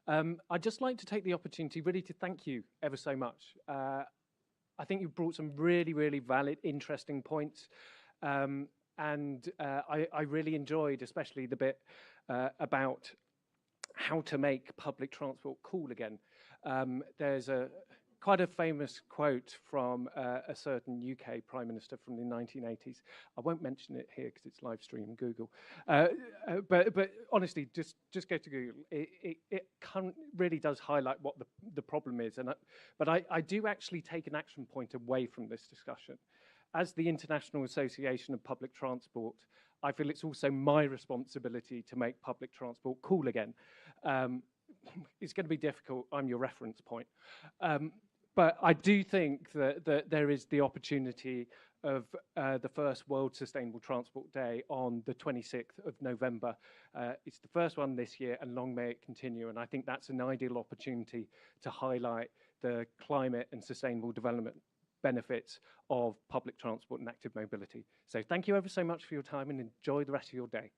[SPEAKER 21] I'd just like to take the opportunity really to thank you ever so much. I think you've brought some really, really valid, interesting points. And I really enjoyed especially the bit about how to make public transport cool again. There's quite a famous quote from a certain UK Prime Minister from the 1980s. I won't mention it here because it's live stream on Google. But honestly, just go to Google. It really does highlight what the problem is. But I do actually take an action point away from this discussion. as the International Association of Public Transport, I feel it's also my responsibility to make public transport cool again. It's going to be difficult. I'm your reference point. But I do think that there is the opportunity of the first World Sustainable Transport Day on the 26th of November. It's the first one this year, and long may it continue. And I think that's an ideal opportunity to highlight the climate and sustainable development benefits of public transport and active mobility. So thank you ever so much for your time, and enjoy the rest of your day.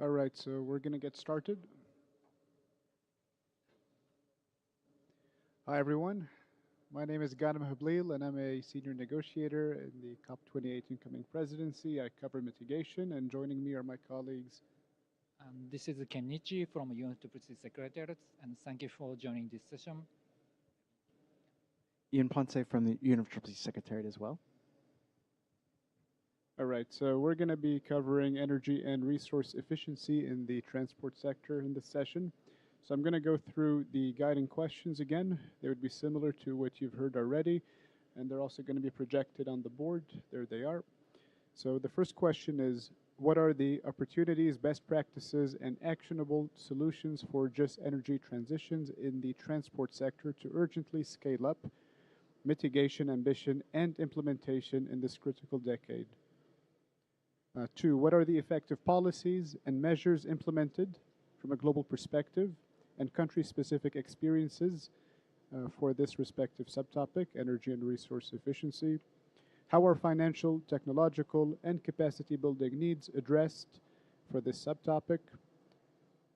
[SPEAKER 13] All right, so we're going to get started. Hi, everyone. My name is Ghanem Hablil, and I'm a senior negotiator in the COP28 incoming presidency. I cover mitigation, and joining me are my colleagues.
[SPEAKER 16] This is Kenichi from University Secretariat, and thank you for joining this session.
[SPEAKER 23] Ian Ponce from the University Secretariat as well.
[SPEAKER 13] All right, so we're going to be covering energy and resource efficiency in the transport sector in this session. So I'm going to go through the guiding questions again. They would be similar to what you've heard already, and they're also going to be projected on the board. There they are. So the first question is, what are the opportunities, best practices, and actionable solutions for just energy transitions in the transport sector to urgently scale up mitigation ambition and implementation in this critical decade? 2, what are the effective policies and measures implemented from a global perspective and country-specific experiences for this respective subtopic, energy and resource efficiency? How are financial, technological, and capacity building needs addressed for this subtopic?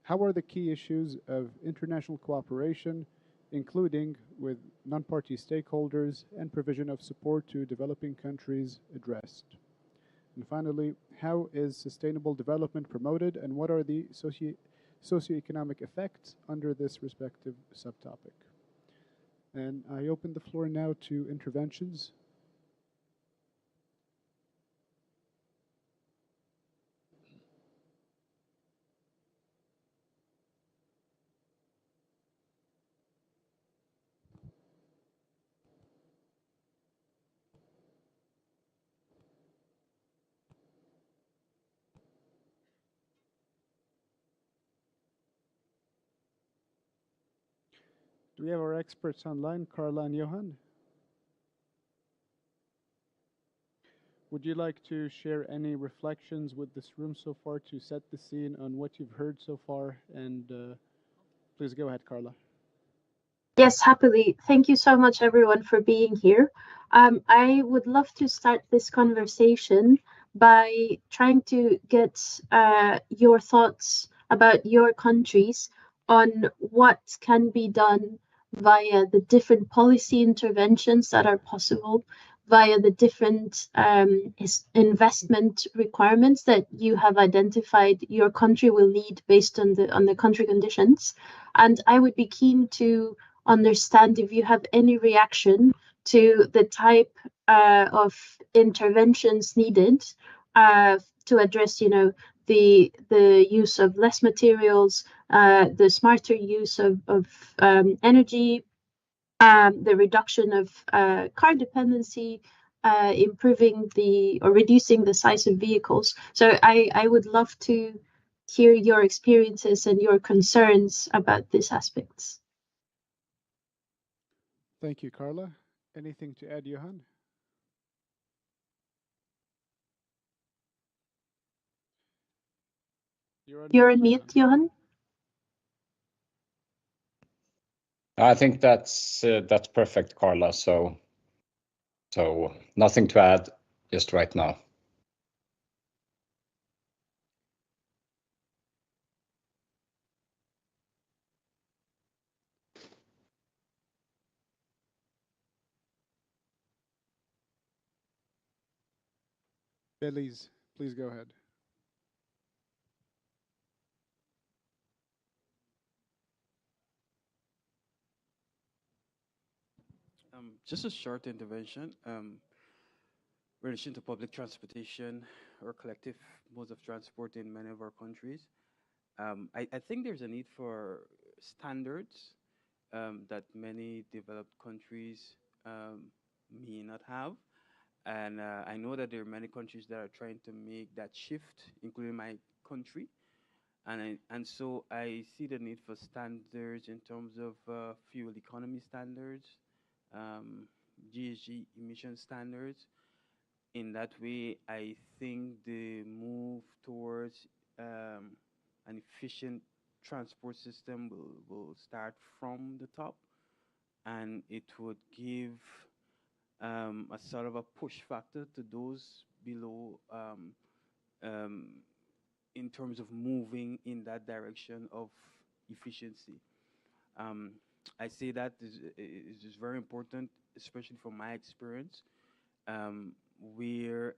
[SPEAKER 13] How are the key issues of international cooperation, including with non-party stakeholders and provision of support to developing countries, addressed? And finally, how is sustainable development promoted, and what are the socioeconomic effects under this respective subtopic? And I open the floor now to interventions. Do we have our experts online, Carla and Johan? Would you like to share any reflections with this room so far to set the scene on what you've heard so far? And please go ahead, Carla.
[SPEAKER 24] Yes, happily. Thank you so much, everyone, for being here. I would love to start this conversation by trying to get your thoughts about your countries on what can be done via the different policy interventions that are possible, via the different investment requirements that you have identified your country will need based on the country conditions. And I would be keen to understand if you have any reaction to the type of interventions needed to address, the use of less materials, the smarter use of energy, the reduction of car dependency, improving or reducing the size of vehicles. So I would love to hear your experiences and your concerns about these aspects.
[SPEAKER 13] Thank you, Carla. Anything to add, Johan?
[SPEAKER 24] You're on mute, Johan.
[SPEAKER 25] I think that's perfect, Carla. So nothing to add just right now.
[SPEAKER 13] Belize, please go ahead.
[SPEAKER 4] Just a short intervention. Relation to public transportation or collective modes of transport in many of our countries. I think there's a need for standards that many developed countries may not have. And I know that there are many countries that are trying to make that shift, including my country. And so I see the need for standards in terms of fuel economy standards, GHG emission standards. In that way, I think the move towards an efficient transport system will start from the top, and it would give a sort of a push factor to those below in terms of moving in that direction of efficiency. I say that is very important, especially from my experience, where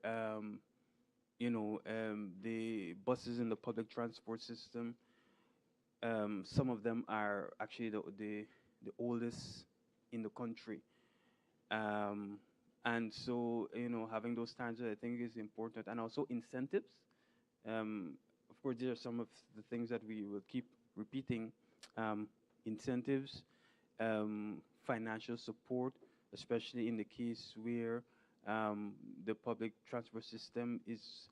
[SPEAKER 4] the buses in the public transport system, some of them are actually the oldest in the country. And so, having those standards, I think, is important. And also incentives. Of course, there are some of the things that we will keep repeating. Incentives, financial support, especially in the case where the public transport system is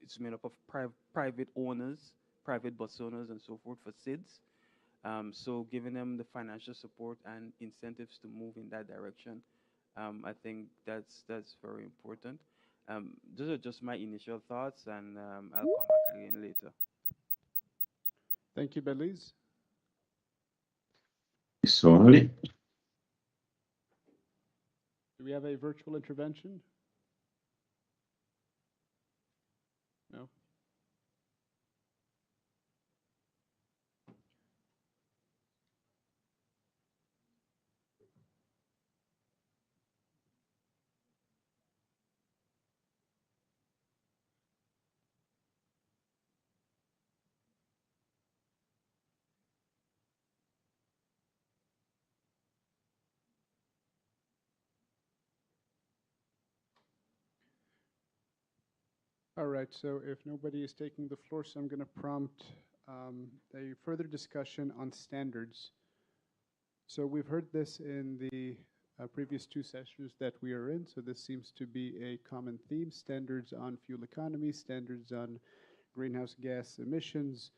[SPEAKER 4] it's made up of private owners, private bus owners, and so forth for SIDS. So giving them the financial support and incentives to move in that direction, I think that's very important. Those are just my initial thoughts, and I'll come back again later.
[SPEAKER 13] Thank you, Belize. Do we have a virtual intervention? No. All right, so if nobody is taking the floor, so I'm going to prompt a further discussion on standards. So we've heard this in the previous two sessions that we are in, so this seems to be a common theme: standards on fuel economy, standards on greenhouse gas emissions.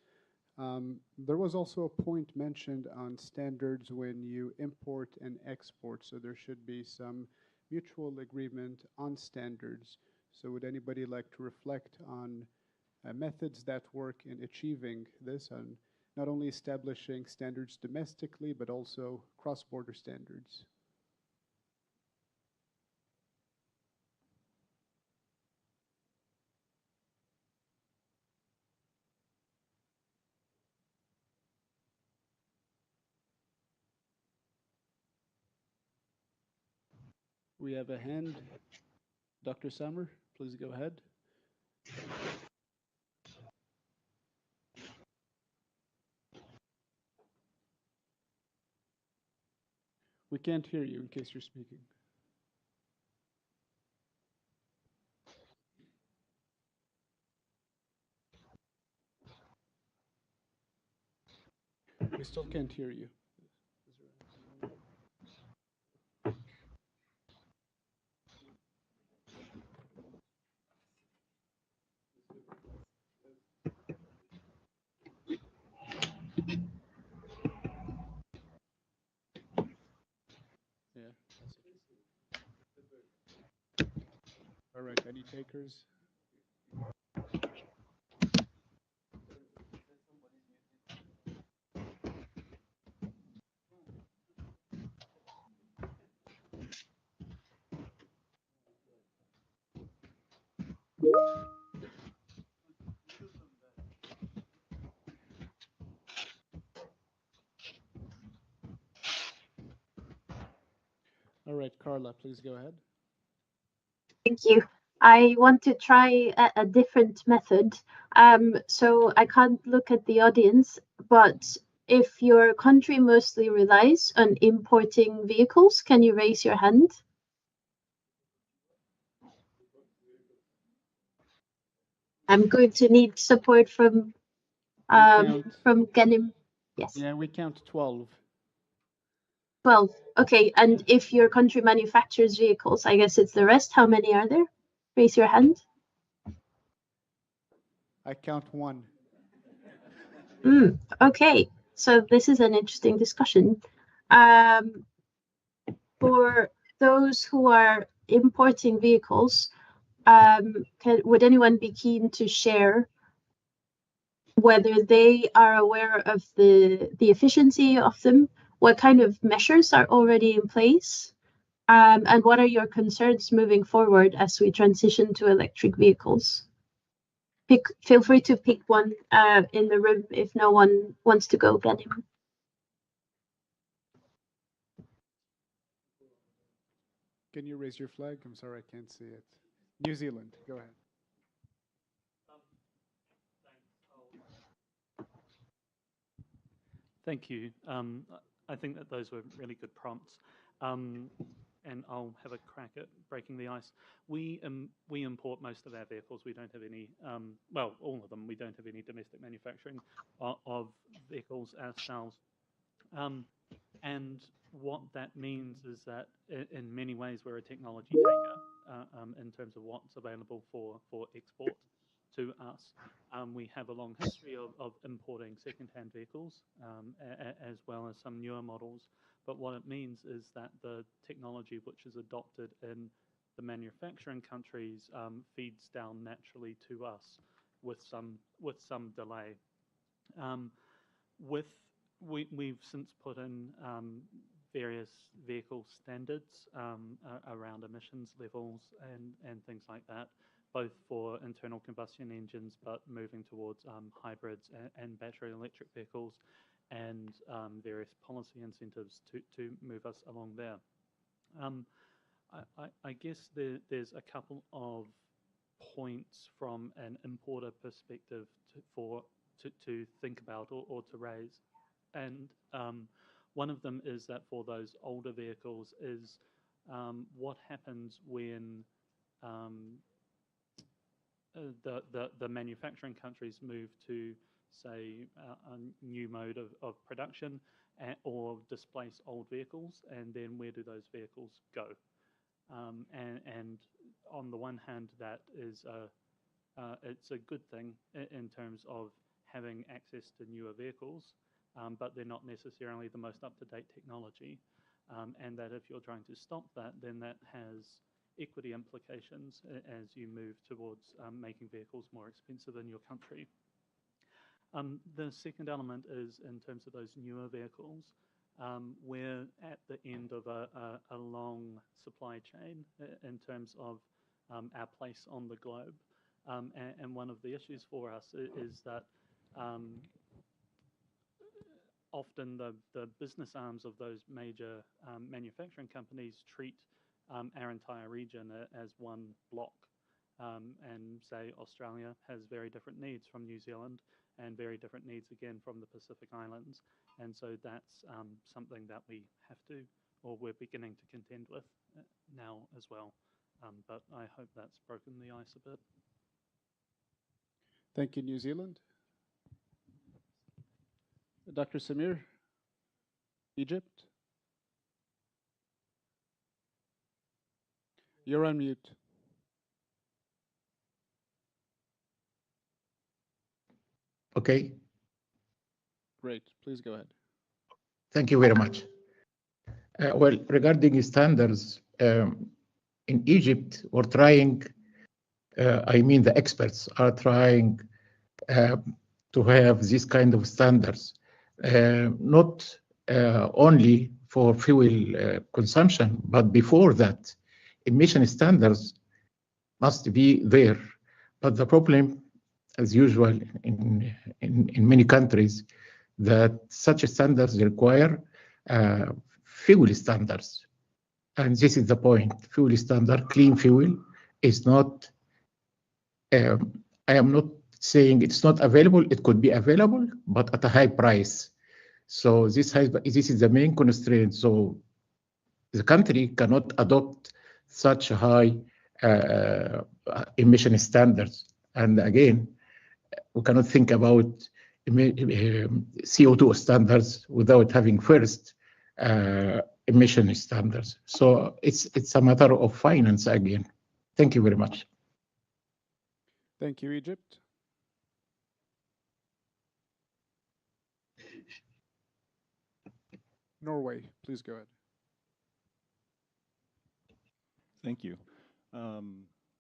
[SPEAKER 13] There was also a point mentioned on standards when you import and export, so there should be some mutual agreement on standards. So would anybody like to reflect on methods that work in achieving this, and not only establishing standards domestically, but also cross-border standards? We have a hand. Dr. Summer, please go ahead. We can't hear you in case you're speaking. We still can't hear you. Yeah. All right, any takers? All right, Carla, please go ahead.
[SPEAKER 24] Thank you. I want to try a different method. So I can't look at the audience, but if your country mostly relies on importing vehicles, can you raise your hand? I'm going to need support from Ganim. Yes.
[SPEAKER 13] Yeah, we count 12.
[SPEAKER 24] 12. Okay, and if your country manufactures vehicles, I guess it's the rest. How many are there? Raise your hand.
[SPEAKER 13] I count 1.
[SPEAKER 24] Okay, so this is an interesting discussion. For those who are importing vehicles, would anyone be keen to share whether they are aware of the efficiency of them, what kind of measures are already in place, and what are your concerns moving forward as we transition to electric vehicles? feel free to pick one in the room if no one wants to go, Benim.
[SPEAKER 13] Can you raise your flag? I'm sorry, I can't see it. New Zealand, go ahead.
[SPEAKER 1] Thank you. I think that those were really good prompts. And I'll have a crack at breaking the ice. We import most of our vehicles. We don't have any, well, all of them. We don't have any domestic manufacturing of vehicles ourselves. And what that means is that in many ways we're a technology taker in terms of what's available for export to us. We have a long history of importing second-hand vehicles as well as some newer models. But what it means is that the technology which is adopted in the manufacturing countries feeds down naturally to us with some delay. We've since put in various vehicle standards around emissions levels and things like that, both for internal combustion engines, but moving towards hybrids and battery electric vehicles, and various policy incentives to move us along there. I guess there's a couple of points from an importer perspective to think about or to raise. And one of them is that for those older vehicles is what happens when the manufacturing countries move to, say, a new mode of production or displace old vehicles, and then where do those vehicles go? And on the one hand, that is it's a good thing in terms of having access to newer vehicles, but they're not necessarily the most up-to-date technology, and that if you're trying to stop that, then that has equity implications as you move towards making vehicles more expensive in your country. The second element is in terms of those newer vehicles. We're at the end of a long supply chain in terms of our place on the globe. And one of the issues for us is that often the business arms of those major manufacturing companies treat our entire region as one block. And say Australia has very different needs from New Zealand and very different needs again from the Pacific Islands. And so that's something that we have to, or we're beginning to contend with now as well. But I hope that's broken the ice a bit.
[SPEAKER 13] Thank you, New Zealand. Dr. Samir, Egypt. You're on mute.
[SPEAKER 7] Okay.
[SPEAKER 13] Great. Please go ahead.
[SPEAKER 7] Thank you very much. Well, regarding standards, in Egypt, we're trying, I mean, the experts are trying to have this kind of standards, not only for fuel consumption, but before that, emission standards must be there. But the problem, as usual in many countries, that such standards require fuel standards. And this is the point. Fuel standard, clean fuel is not, I am not saying it's not available. It could be available, but at a high price. So this is the main constraint. So the country cannot adopt such high emission standards. And again, we cannot think about CO2 standards without having first emission standards. So it's a matter of finance again. Thank you very much.
[SPEAKER 13] Thank you, Egypt. Norway, please go ahead.
[SPEAKER 10] Thank you.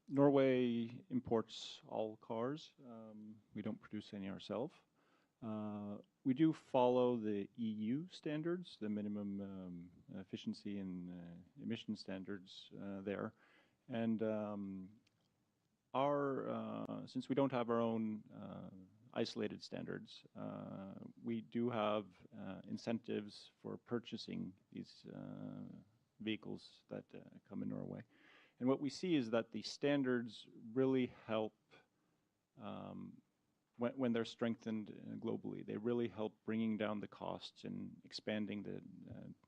[SPEAKER 10] Norway imports all cars. We don't produce any ourselves. We do follow the EU standards, the minimum efficiency and emission standards there. And since we don't have our own isolated standards, we do have incentives for purchasing these vehicles that come in Norway. And what we see is that the standards really help when they're strengthened globally. They really help bringing down the costs and expanding the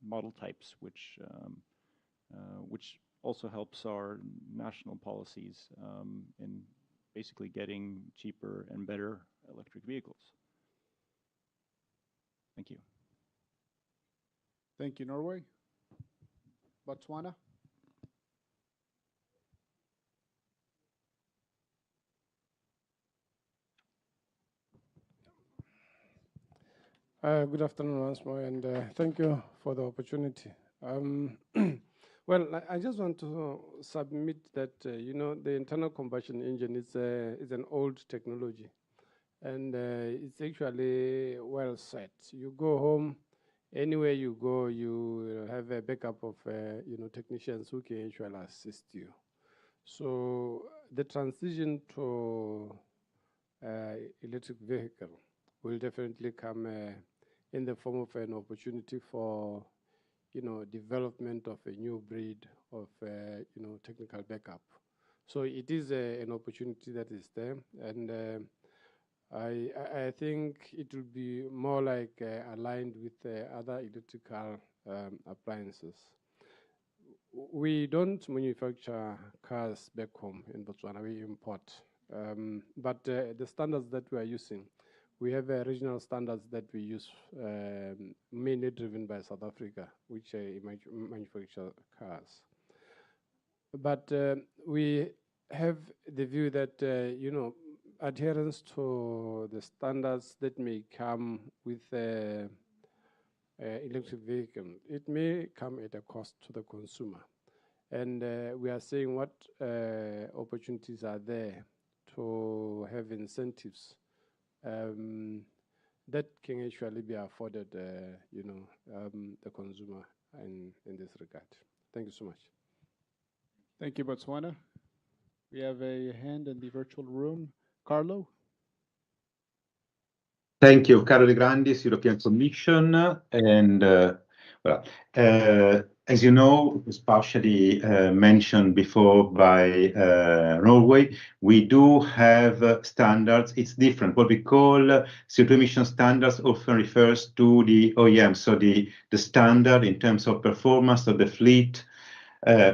[SPEAKER 10] model types, which also helps our national policies in basically getting cheaper and better electric vehicles. Thank you.
[SPEAKER 13] Thank you, Norway. Botswana.
[SPEAKER 22] Good afternoon once more, and thank you for the opportunity. Well, I just want to submit that you know, the internal combustion engine is an old technology, and it's actually well set. You go home, anywhere you go, you have a backup of you know, technicians who can actually assist you. So the transition to electric vehicle will definitely come in the form of an opportunity for, you know, development of a new breed of, you know, technical backup. So it is an opportunity that is there, and I think it will be more like aligned with other electrical appliances. We don't manufacture cars back home in Botswana, we import. But the standards that we are using, we have regional standards that we use, mainly driven by South Africa, which manufacture cars. But we have the view that, you know, adherence to the standards that may come with electric vehicle, it may come at a cost to the consumer. And we are seeing what opportunities are there to have incentives that can actually be afforded, you know, the consumer in this regard. Thank you so much.
[SPEAKER 13] Thank you, Botswana. We have a hand in the virtual room. Carlo?
[SPEAKER 2] Thank you, Carlo De Grandis, European Commission. And well, as you know, it was partially mentioned before by Norway, we do have standards. It's different. What we call CO2 emission standards often refers to the OEM, so the standard in terms of performance of the fleet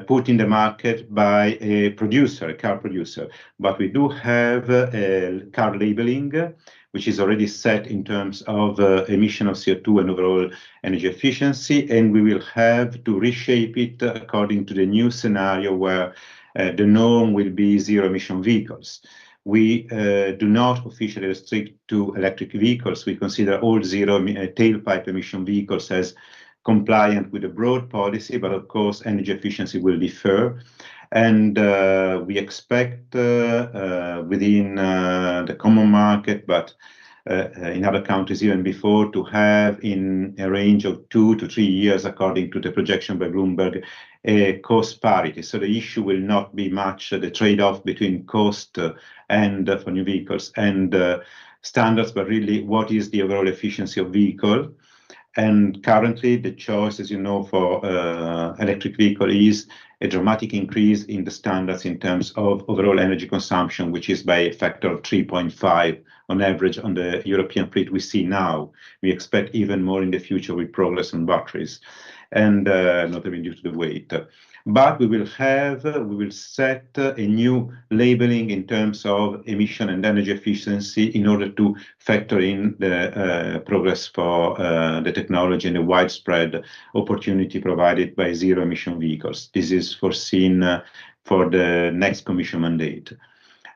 [SPEAKER 2] put in the market by a producer, a car producer. But we do have car labeling, which is already set in terms of emission of CO2 and overall energy efficiency, and we will have to reshape it according to the new scenario where the norm will be zero emission vehicles. We do not officially restrict to electric vehicles. We consider all zero tailpipe emission vehicles as compliant with a broad policy, but of course energy efficiency will differ. And we expect within the common market, but in other countries even before, to have in a range of 2 to 3 years, according to the projection by Bloomberg, a cost parity. So the issue will not be much the trade-off between cost and for new vehicles and standards, but really what is the overall efficiency of vehicle. And currently, the choice, as you know, for electric vehicle is a dramatic increase in the standards in terms of overall energy consumption, which is by a factor of 3.5 on average on the European fleet we see now. We expect even more in the future with progress on batteries, and not even due to the weight. But we will set a new labeling in terms of emission and energy efficiency in order to factor in the progress for the technology and the widespread opportunity provided by zero emission vehicles. This is foreseen for the next Commission mandate.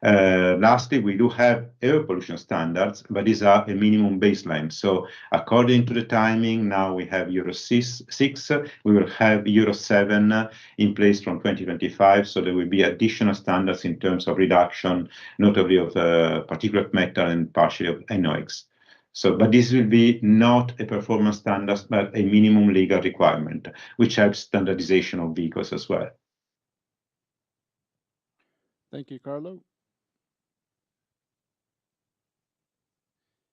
[SPEAKER 2] Lastly, we do have air pollution standards, but these are a minimum baseline. So according to the timing, now we have Euro 6, we will have Euro 7 in place from 2025. So there will be additional standards in terms of reduction, notably of particulate matter and partially of NOx. So, but this will be not a performance standard, but a minimum legal requirement, which helps standardization of vehicles as well.
[SPEAKER 13] Thank you, Carlo.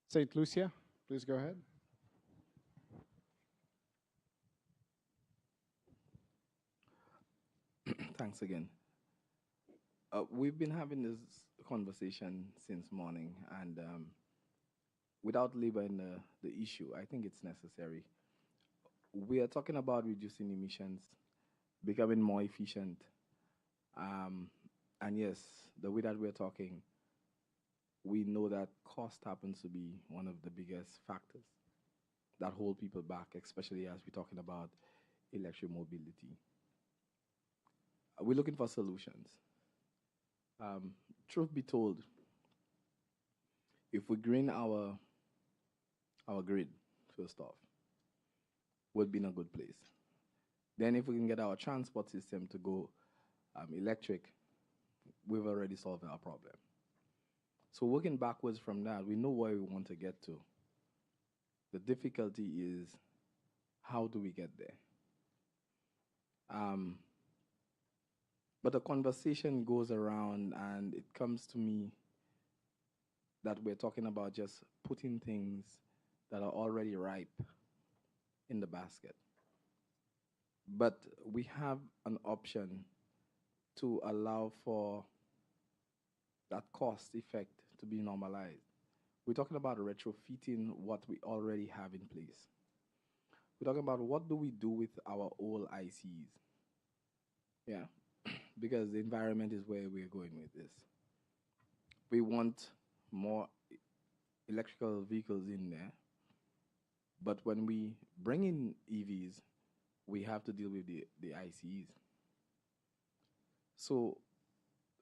[SPEAKER 13] St. Lucia, please go ahead.
[SPEAKER 9] Thanks again. We've been having this conversation since morning, and without laboring the issue, I think it's necessary. We are talking about reducing emissions, becoming more efficient, and yes, the way that we're talking, we know that cost happens to be one of the biggest factors that hold people back, especially as we're talking about electric mobility. We're looking for solutions. Truth be told, if we green our grid, first off, we'll be in a good place. Then if we can get our transport system to go electric, we've already solved our problem. So working backwards from that, we know where we want to get to. The difficulty is, how do we get there? But the conversation goes around, and it comes to me that we're talking about just putting things that are already ripe in the basket. But we have an option to allow for that cost effect to be normalized. We're talking about retrofitting what we already have in place. We're talking about what do we do with our old ICs. Yeah, because the environment is where we're going with this. We want more electrical vehicles in there, but when we bring in EVs, we have to deal with the ICs. So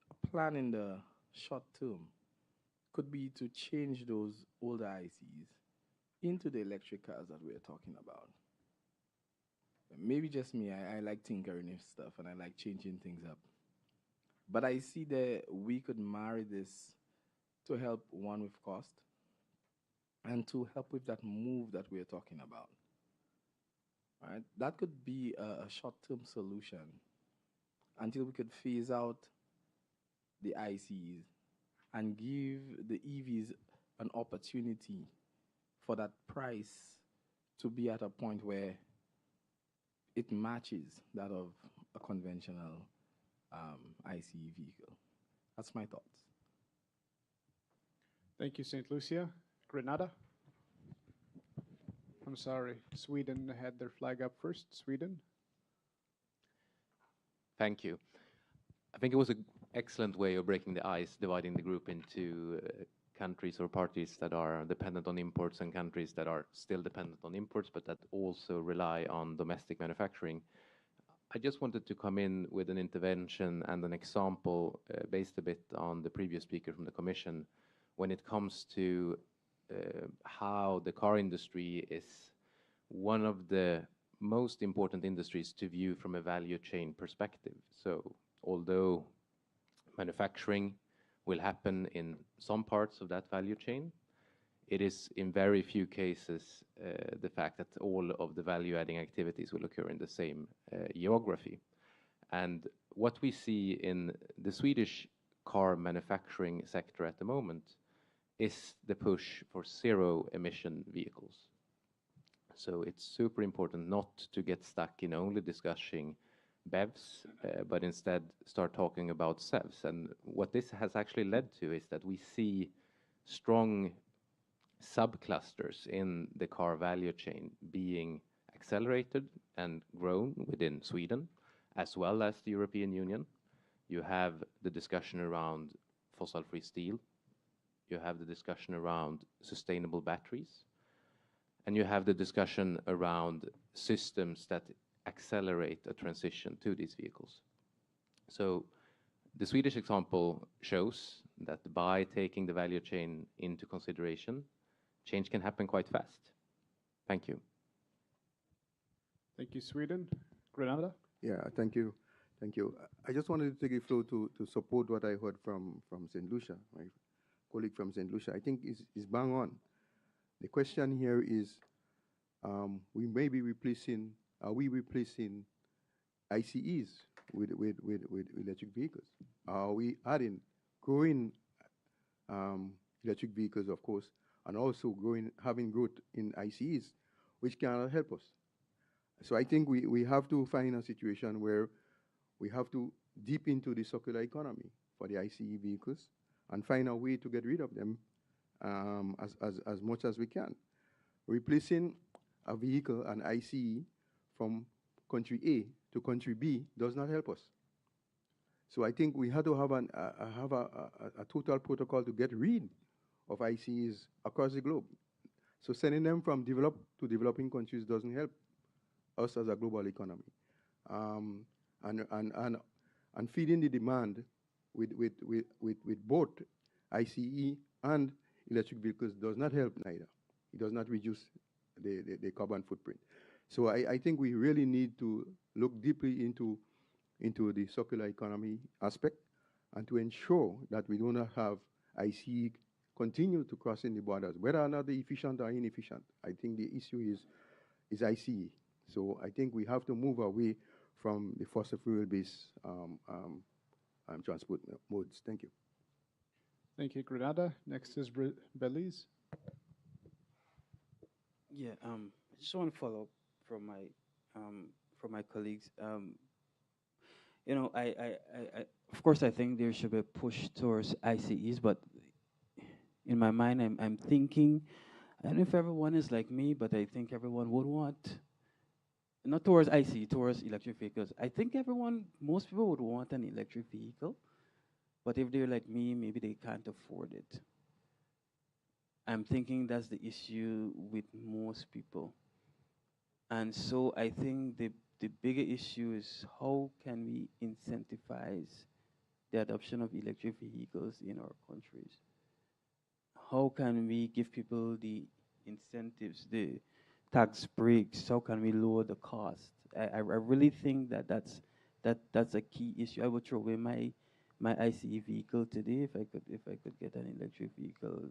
[SPEAKER 9] a plan in the short term could be to change those older ICs into the electric cars that we're talking about. Maybe just me, I like tinkering with stuff and I like changing things up. But I see that we could marry this to help, one, with cost, and to help with that move that we're talking about. Right? That could be a short-term solution until we could phase out the ICs and give the EVs an opportunity for that price to be at a point where it matches that of a conventional ICE vehicle. That's my thoughts.
[SPEAKER 13] Thank you, St. Lucia. Grenada? I'm sorry, Sweden had their flag up first. Sweden?
[SPEAKER 17] Thank you. I think it was an excellent way of breaking the ice, dividing the group into countries or parties that are dependent on imports and countries that are still dependent on imports, but that also rely on domestic manufacturing. I just wanted to come in with an intervention and an example based a bit on the previous speaker from the Commission when it comes to how the car industry is one of the most important industries to view from a value chain perspective. So although manufacturing will happen in some parts of that value chain, it is in very few cases the fact that all of the value-adding activities will occur in the same geography. And what we see in the Swedish car manufacturing sector at the moment is the push for zero-emission vehicles. So it's super important not to get stuck in only discussing BEVs, but instead start talking about CEVs. And what this has actually led to is that we see strong subclusters in the car value chain being accelerated and grown within Sweden, as well as the European Union. You have the discussion around fossil-free steel. You have the discussion around sustainable batteries. And you have the discussion around systems that accelerate a transition to these vehicles. So the Swedish example shows that by taking the value chain into consideration, change can happen quite fast. Thank you.
[SPEAKER 13] Thank you, Sweden. Grenada?
[SPEAKER 12] Yeah, thank you. Thank you. I just wanted to take a flow to support what I heard from St. Lucia, my colleague from St. Lucia. I think is bang on. The question here is, we may be replacing, are we replacing ICEs with electric vehicles? Are we adding, growing electric vehicles, of course, and also having growth in ICEs, which cannot help us. So I think we have to find a situation where we have to deep into the circular economy for the ICE vehicles and find a way to get rid of them as much as we can. Replacing a vehicle, an ICE, from country A to country B does not help us. So I think we have to have a total protocol to get rid of ICEs across the globe. So sending them from developed to developing countries doesn't help us as a global economy. And feeding the demand with both ICE and electric vehicles does not help neither. It does not reduce the carbon footprint. So I think we really need to look deeply into the circular economy aspect and to ensure that we do not have ICE continue to cross in the borders, whether or not they're efficient or inefficient. I think the issue is ICE. So I think we have to move away from the fossil fuel-based transport modes. Thank you.
[SPEAKER 13] Thank you, Grenada. Next is Belize.
[SPEAKER 4] Yeah, I just want to follow up from my colleagues. You know, I of course I think there should be a push towards ICEs, but in my mind I'm thinking, I don't know if everyone is like me, but I think everyone would want, not towards ICE, towards electric vehicles. I think most people would want an electric vehicle, but if they're like me, maybe they can't afford it. I'm thinking that's the issue with most people. And so I think the bigger issue is how can we incentivize the adoption of electric vehicles in our countries? How can we give people the incentives, the tax breaks? How can we lower the cost? I really think that's a key issue. I would throw away my ICE vehicle today if I could get an electric vehicle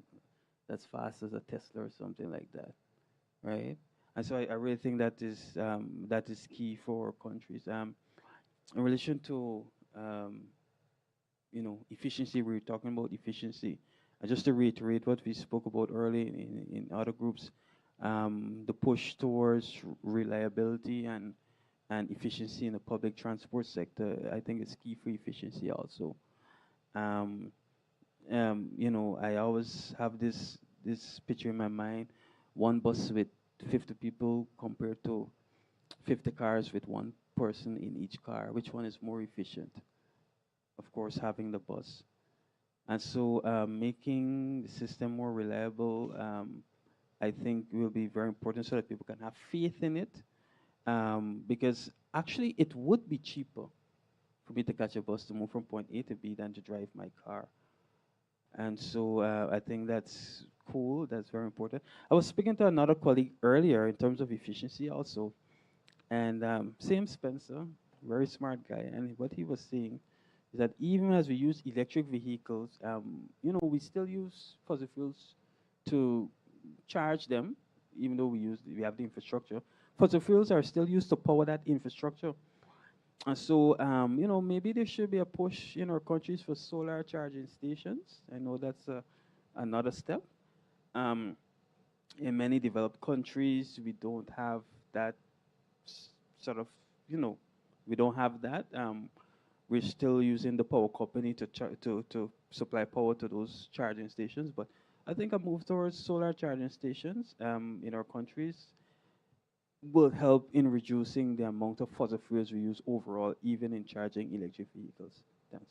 [SPEAKER 4] that's fast as a Tesla or something like that, right? And so I really think that is key for countries. In relation to efficiency, we were talking about efficiency. And just to reiterate what we spoke about earlier in other groups, the push towards reliability and efficiency in the public transport sector, I think is key for efficiency also. I always have this picture in my mind, one bus with 50 people compared to 50 cars with one person in each car. Which one is more efficient? Of course, having the bus. And so making the system more reliable, I think will be very important so that people can have faith in it. Because actually it would be cheaper for me to catch a bus to move from point A to B than to drive my car. And so I think that's cool, that's very important. I was speaking to another colleague earlier in terms of efficiency also. And same Spencer, very smart guy, and what he was saying is that even as we use electric vehicles, we still use fossil fuels to charge them, even though we have the infrastructure. Fossil fuels are still used to power that infrastructure. And so, maybe there should be a push in our countries for solar charging stations. I know that's another step. In many developed countries, we don't have that sort of, we don't have that. We're still using the power company to supply power to those charging stations. But I think a move towards solar charging stations in our countries will help in reducing the amount of fossil fuels we use overall, even in charging electric vehicles. Thanks.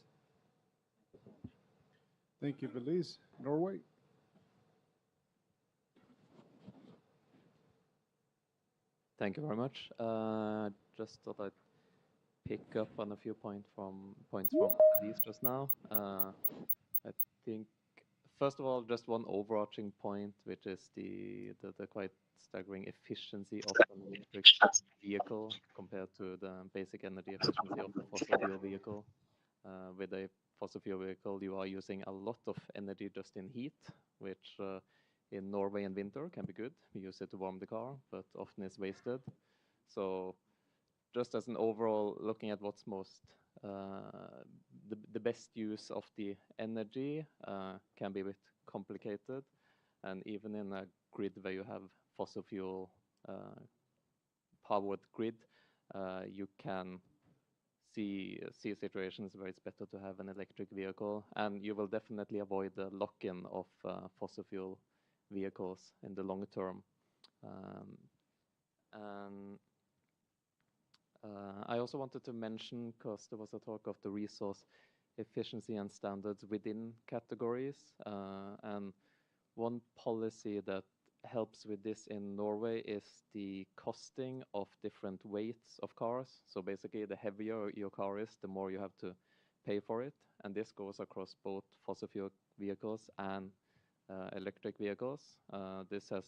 [SPEAKER 13] Thank you, Belize. Norway.
[SPEAKER 3] Thank you very much. Just thought I'd pick up on a few points from Belize just now. I think, first of all, just one overarching point, which is the quite staggering efficiency of an electric vehicle compared to the basic energy efficiency of a fossil fuel vehicle. With a fossil fuel vehicle, you are using a lot of energy just in heat, which in Norway in winter can be good. We use it to warm the car, but often it's wasted. So just as an overall, looking at what's most, the best use of the energy can be a bit complicated. And even in a grid where you have fossil fuel powered grid, you can see situations where it's better to have an electric vehicle, and you will definitely avoid the lock-in of fossil fuel vehicles in the long term. And I also wanted to mention, because there was a talk of the resource efficiency and standards within categories, and one policy that helps with this in Norway is the costing of different weights of cars. So basically, the heavier your car is, the more you have to pay for it. And this goes across both fossil fuel vehicles and electric vehicles. This has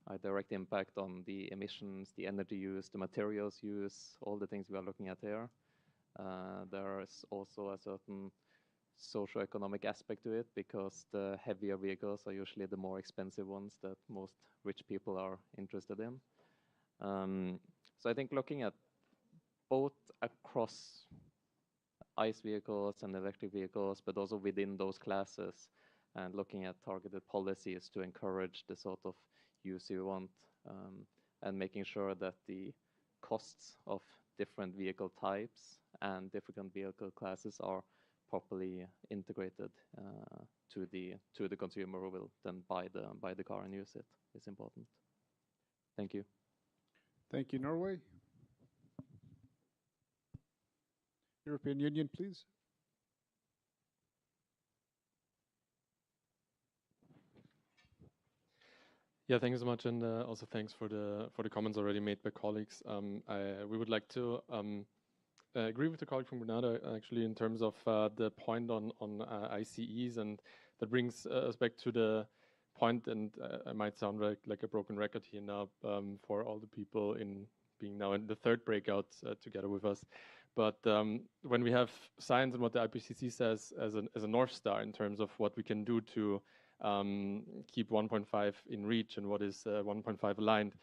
[SPEAKER 3] a direct impact on the emissions, the energy use, the materials use, all the things we are looking at here. There is also a certain socio-economic aspect to it, because the heavier vehicles are usually the more expensive ones that most rich people are interested in. So I think looking at both across ICE vehicles and electric vehicles, but also within those classes, and looking at targeted policies to encourage the sort of use you want, and making sure that the costs of different vehicle types and different vehicle classes are properly integrated to the consumer who will then buy the car and use it is important. Thank you.
[SPEAKER 13] Thank you, Norway. European Union, please.
[SPEAKER 6] Yeah, thank you so much, and also thanks for the comments already made by colleagues. We would like to agree with the colleague from Grenada, actually, in terms of the point on ICEs, and that brings us back to the point, and I might sound like a broken record here now for all the people in being now in the third breakout together with us. But when we have science and what the IPCC says as a North Star in terms of what we can do to keep 1.5 in reach and what is 1.5 aligned,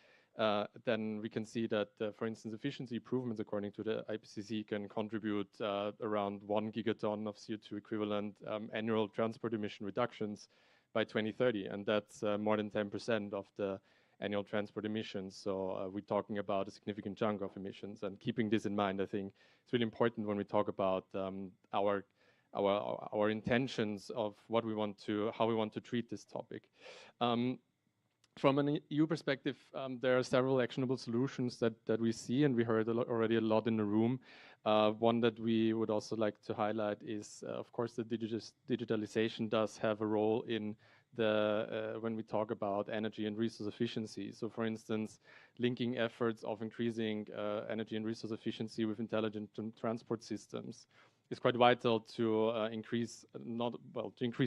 [SPEAKER 6] then we can see that, for instance, efficiency improvements according to the IPCC can contribute around 1 gigaton of CO2 equivalent annual transport emission reductions by 2030, and that's more than 10% of the annual transport emissions. So we're talking about a significant chunk of emissions, and keeping this in mind, I think it's really important when we talk about our intentions of what we want to, how we want to treat this topic. From an EU perspective, there are several actionable solutions that we see, and we heard already a lot in the room. One that we would also like to highlight is, of course, the digitalization does have a role in the when we talk about energy and resource efficiency. So, for instance, linking efforts of increasing energy and resource efficiency with intelligent transport systems is quite vital to increase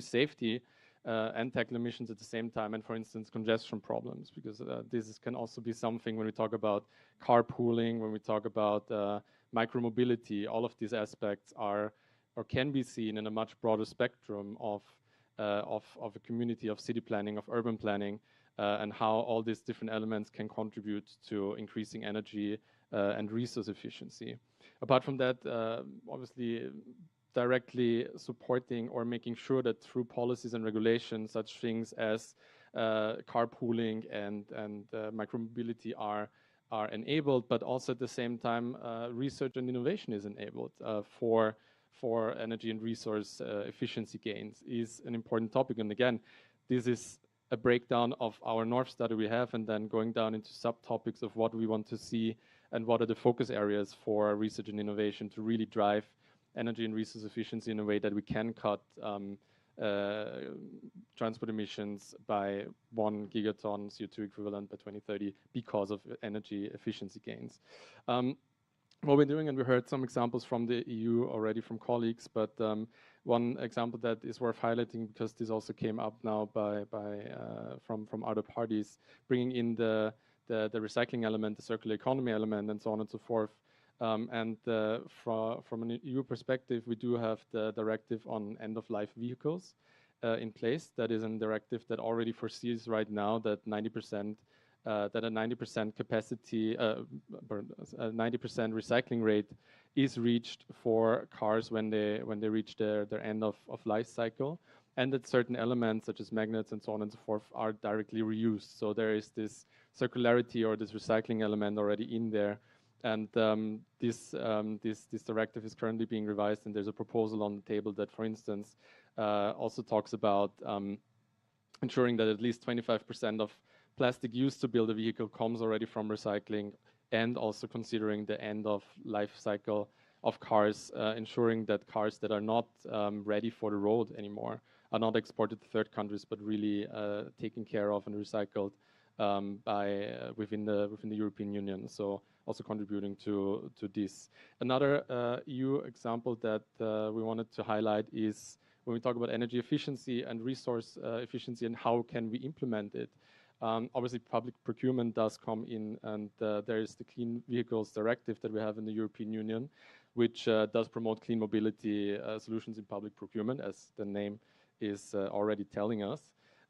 [SPEAKER 6] safety and tackle emissions at the same time, and for instance congestion problems, because this can also be something when we talk about carpooling, when we talk about micromobility. All of these aspects are or can be seen in a much broader spectrum of a community, of city planning, of urban planning, and how all these different elements can contribute to increasing energy and resource efficiency. Apart from that, obviously directly supporting or making sure that through policies and regulations, such things as carpooling and micromobility are enabled, but also at the same time research and innovation is enabled for energy and resource efficiency gains is an important topic. And again, this is a breakdown of our North Star that we have, and then going down into subtopics of what we want to see and what are the focus areas for research and innovation to really drive energy and resource efficiency in a way that we can cut transport emissions by 1 gigaton CO2 equivalent by 2030 because of energy efficiency gains. What we're doing, and we heard some examples from the EU already from colleagues, but one example that is worth highlighting, because this also came up now from other parties, bringing in the recycling element, the circular economy element, and so on and so forth. From an EU perspective, we do have the directive on end-of-life vehicles in place. That is a directive that already foresees right now that 90% that a 90% capacity, 90% recycling rate is reached for cars when they reach their end of life cycle. and that certain elements such as magnets and so on and so forth are directly reused. So there is this circularity or this recycling element already in there. And this directive is currently being revised, and there's a proposal on the table that, for instance, also talks about ensuring that at least 25% of plastic used to build a vehicle comes already from recycling, and also considering the end of life cycle of cars, ensuring that cars that are not ready for the road anymore are not exported to third countries, but really taken care of and recycled within the European Union. So also contributing to this. Another EU example that we wanted to highlight is when we talk about energy efficiency and resource efficiency and how can we implement it. Obviously, public procurement does come in, and there is the Clean Vehicles Directive that we have in the European Union, which does promote clean mobility solutions in public procurement, as the name is already telling us.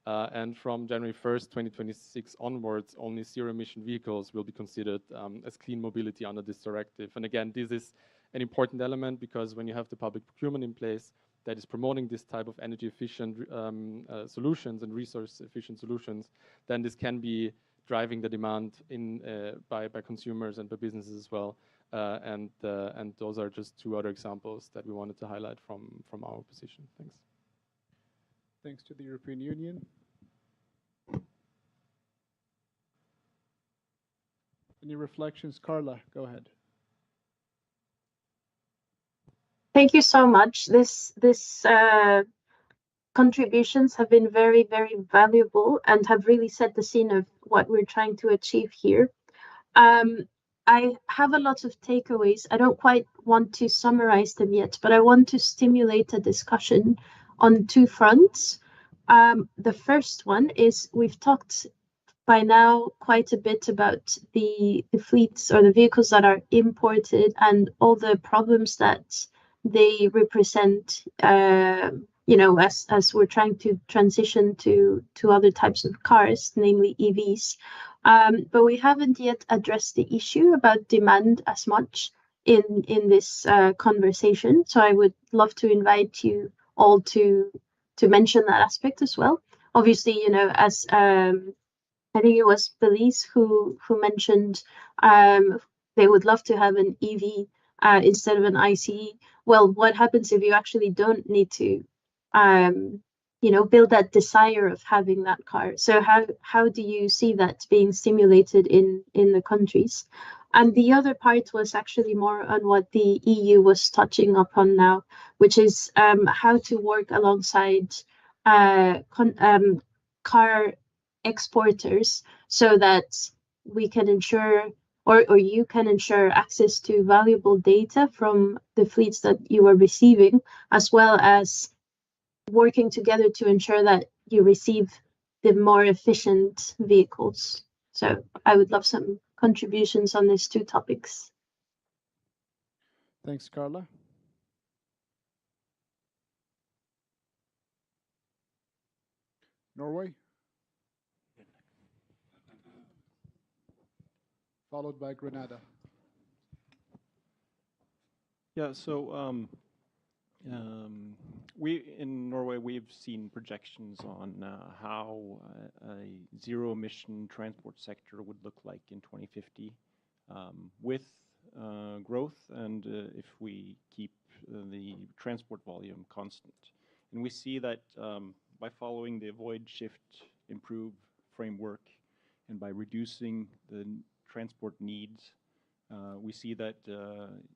[SPEAKER 6] And from January 1st, 2026 onwards, only zero-emission vehicles will be considered as clean mobility under this directive. And again, this is an important element because when you have the public procurement in place that is promoting this type of energy-efficient solutions and resource-efficient solutions, then this can be driving the demand by consumers and by businesses as well. And those are just two other examples that we wanted to highlight from our position. Thanks.
[SPEAKER 13] Thanks to the European Union. Any reflections? Carla, go ahead.
[SPEAKER 24] Thank you so much. This contributions have been very, very valuable and have really set the scene of what we're trying to achieve here. I have a lot of takeaways. I don't quite want to summarize them yet, but I want to stimulate a discussion on two fronts. The first one is we've talked by now quite a bit about the fleets or the vehicles that are imported and all the problems that they represent, as we're trying to transition to other types of cars, namely EVs. But we haven't yet addressed the issue about demand as much in this conversation. So I would love to invite you all to mention that aspect as well. Obviously, as I think it was Belize who mentioned they would love to have an EV instead of an ICE. Well, what happens if you actually don't need to, build that desire of having that car? So how do you see that being stimulated in the countries? And the other part was actually more on what the EU was touching upon now, which is how to work alongside car exporters so that we can ensure or you can ensure access to valuable data from the fleets that you are receiving, as well as working together to ensure that you receive the more efficient vehicles. So I would love some contributions on these two topics.
[SPEAKER 13] Thanks, Carla. Norway? Followed by Grenada.
[SPEAKER 10] Yeah, so we in Norway, we've seen projections on how a zero-emission transport sector would look like in 2050 with growth and if we keep the transport volume constant. And we see that by following the avoid, shift, improve framework and by reducing the transport needs, we see that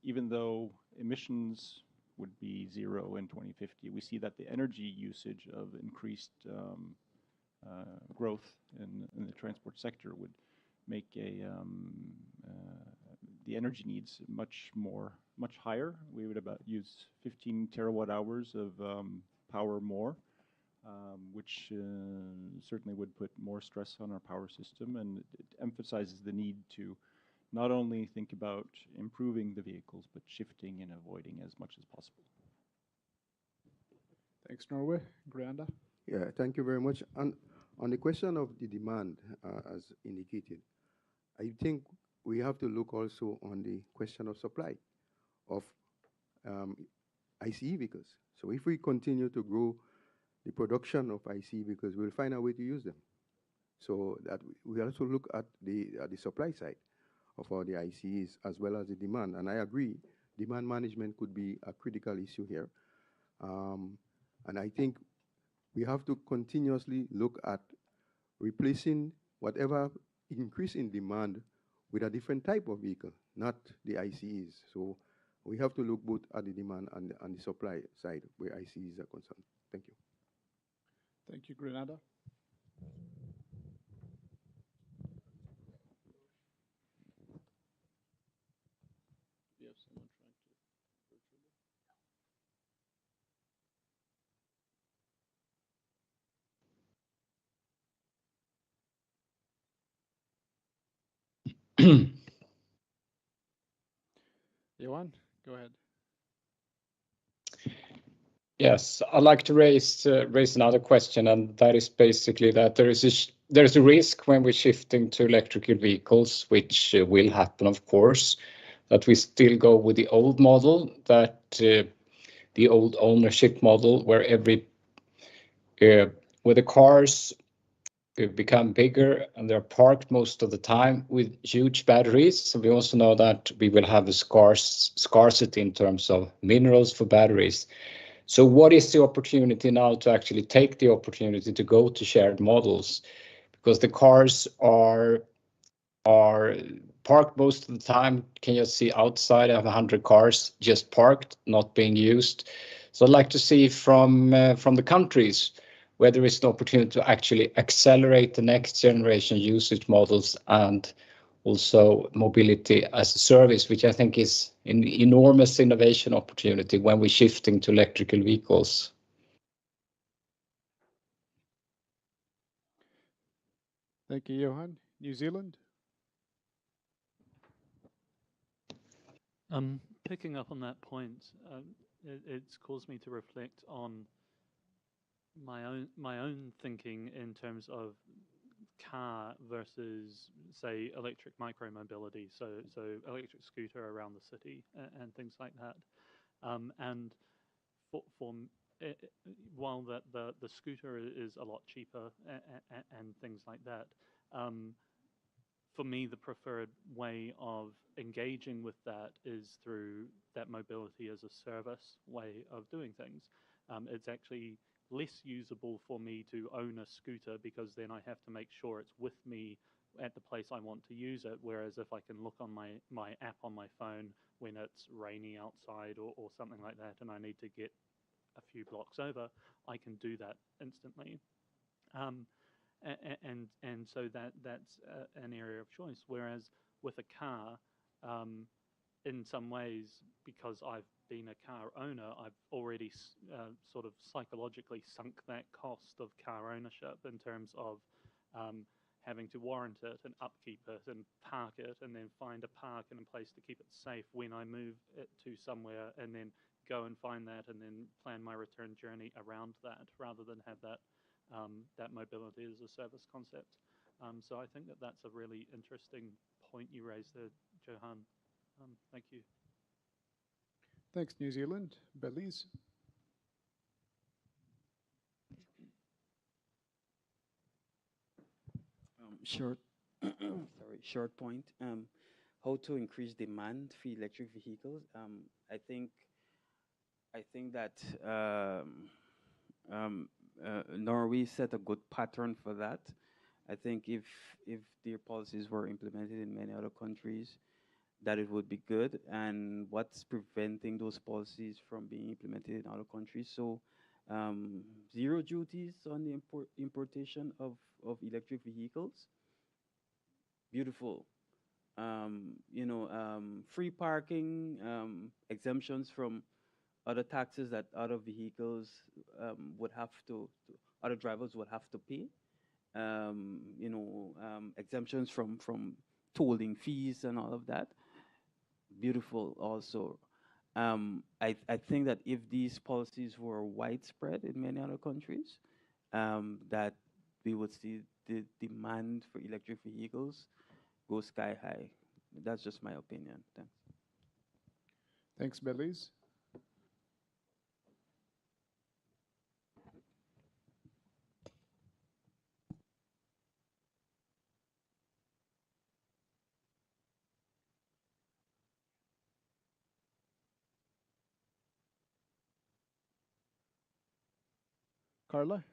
[SPEAKER 10] even though emissions would be zero in 2050, we see that the energy usage of increased growth in the transport sector would make the energy needs much higher. We would about use 15 terawatt hours of power more, which certainly would put more stress on our power system, and it emphasizes the need to not only think about improving the vehicles, but shifting and avoiding as much as possible.
[SPEAKER 13] Thanks, Norway. Granda?
[SPEAKER 12] Yeah, thank you very much. And on the question of the demand, as indicated, I think we have to look also on the question of supply of ICE vehicles. So if we continue to grow the production of IC because we'll find a way to use them. So that we also look at the supply side of all the ICs as well as the demand. And I agree, demand management could be a critical issue here. And I think we have to continuously look at replacing whatever increase in demand with a different type of vehicle, not the ICEs. So we have to look both at the demand and the supply side where ICEs are concerned. Thank you.
[SPEAKER 13] Thank you, Grenada.
[SPEAKER 10] You have someone trying to virtually?
[SPEAKER 13] Johan, go ahead.
[SPEAKER 25] Yes, I'd like to raise another question, and that is basically that there is a risk when we're shifting to electrical vehicles, which will happen, of course, that we still go with the old model, that the old ownership model, where where the cars become bigger and they're parked most of the time with huge batteries. So we also know that we will have a scarcity in terms of minerals for batteries. So what is the opportunity now to actually take the opportunity to go to shared models? Because the cars are parked most of the time. Can you see outside of 100 cars just parked, not being used? So I'd like to see from the countries where there is an opportunity to actually accelerate the next generation usage models and also mobility as a service, which I think is an enormous innovation opportunity when we're shifting to electrical vehicles.
[SPEAKER 13] Thank you, Johan. New Zealand?
[SPEAKER 1] Picking up on that point, it's caused me to reflect on my own thinking in terms of car versus, say, electric micromobility, so electric scooter around the city and things like that. And while the scooter is a lot cheaper and things like that, for me, the preferred way of engaging with that is through that mobility as a service way of doing things. It's actually less usable for me to own a scooter because then I have to make sure it's with me at the place I want to use it. Whereas if I can look on my app on my phone when it's rainy outside or something like that and I need to get a few blocks over, I can do that instantly. And so that's an area of choice. Whereas with a car, in some ways, because I've been a car owner, I've already sort of psychologically sunk that cost of car ownership in terms of having to warrant it and upkeep it and park it and then find a park and a place to keep it safe when I move it to somewhere and then go and find that and then plan my return journey around that rather than have that that mobility as a service concept. So I think that's a really interesting point you raised there, Johan. Thank you.
[SPEAKER 13] Thanks, New Zealand. Belize?
[SPEAKER 5] Short point. How to increase demand for electric vehicles? I think that Norway set a good pattern for that. I think if their policies were implemented in many other countries, that it would be good. And what's preventing those policies from being implemented in other countries? So zero duties on the importation of electric vehicles. Beautiful. Free parking, exemptions from other taxes that other vehicles other drivers would have to pay. Exemptions from tolling fees and all of that. Beautiful also. I think that if these policies were widespread in many other countries, that we would see the demand for electric vehicles go sky high. That's just my opinion. Thanks.
[SPEAKER 13] Thanks, Belize. Carla?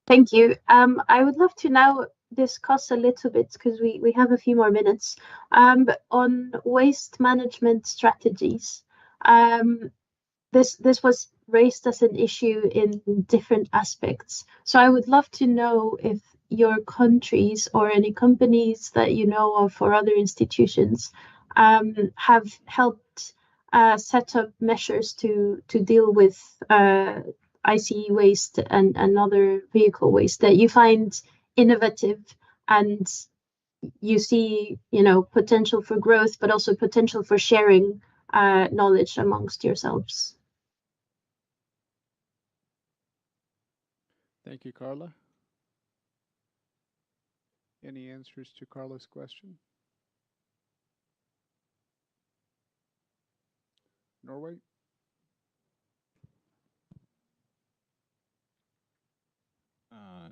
[SPEAKER 24] Thank you. I would love to now discuss a little bit, because we have a few more minutes, on waste management strategies. This was raised as an issue in different aspects. So I would love to know if your countries or any companies that you know of or other institutions have helped set up measures to deal with ICE waste and other vehicle waste that you find innovative and you see, potential for growth, but also potential for sharing knowledge amongst yourselves.
[SPEAKER 13] Thank you, Carla. Any answers to Carla's question? Norway?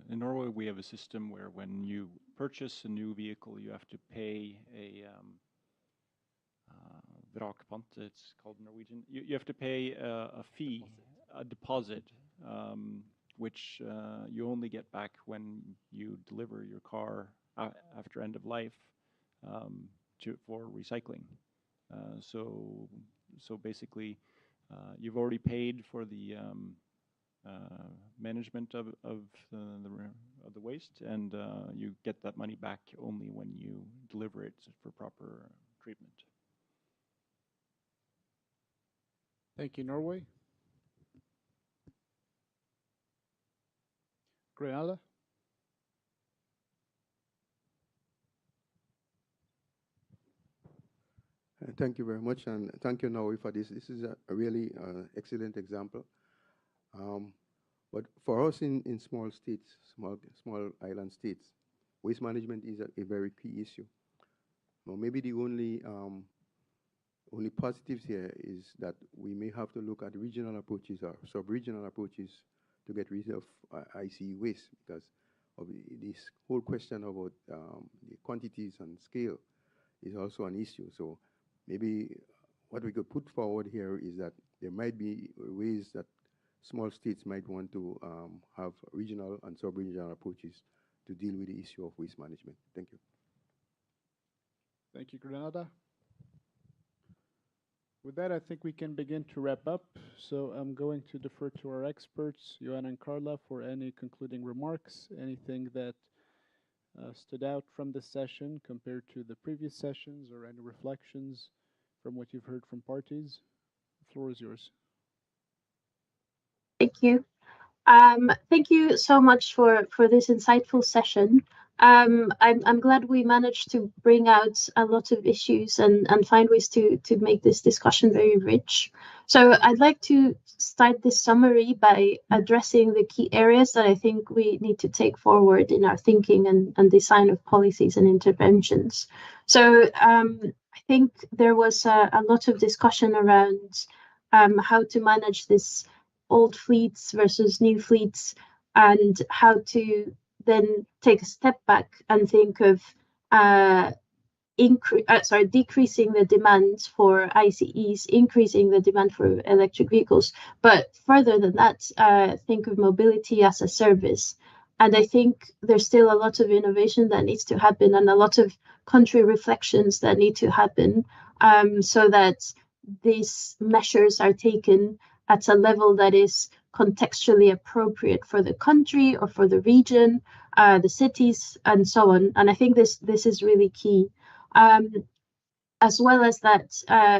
[SPEAKER 10] In Norway, we have a system where when you purchase a new vehicle, you have to pay a vrakpant, it's called in Norwegian. You have to pay a fee, a deposit, which you only get back when you deliver your car after end of life for recycling. So basically, you've already paid for the management of the waste, and you get that money back only when you deliver it for proper treatment.
[SPEAKER 13] Thank you, Norway. Grenada?
[SPEAKER 12] Thank you very much, and thank you, Norway, for this. This is a really excellent example. But for us in small states, small island states, waste management is a very key issue. Well, maybe the only positives here is that we may have to look at regional approaches or sub-regional approaches to get rid of ICE waste, because of this whole question about the quantities and scale is also an issue. So maybe what we could put forward here is that there might be ways that small states might want to have regional and sub-regional approaches to deal with the issue of waste management. Thank you.
[SPEAKER 13] Thank you, Grenada. With that, I think we can begin to wrap up. So I'm going to defer to our experts, Joanna and Carla, for any concluding remarks, anything that stood out from this session compared to the previous sessions, or any reflections from what you've heard from parties. The floor is yours.
[SPEAKER 24] Thank you. Thank you so much for this insightful session. I'm glad we managed to bring out a lot of issues and find ways to make this discussion very rich. So I'd like to start this summary by addressing the key areas that I think we need to take forward in our thinking and design of policies and interventions. So I think there was a lot of discussion around how to manage this old fleets versus new fleets, and how to then take a step back and think of decreasing the demand for ICEs, increasing the demand for electric vehicles. But further than that, think of mobility as a service. And I think there's still a lot of innovation that needs to happen, and a lot of country reflections that need to happen, so that these measures are taken at a level that is contextually appropriate for the country or for the region, the cities, and so on. And I think this is really key. As well as that,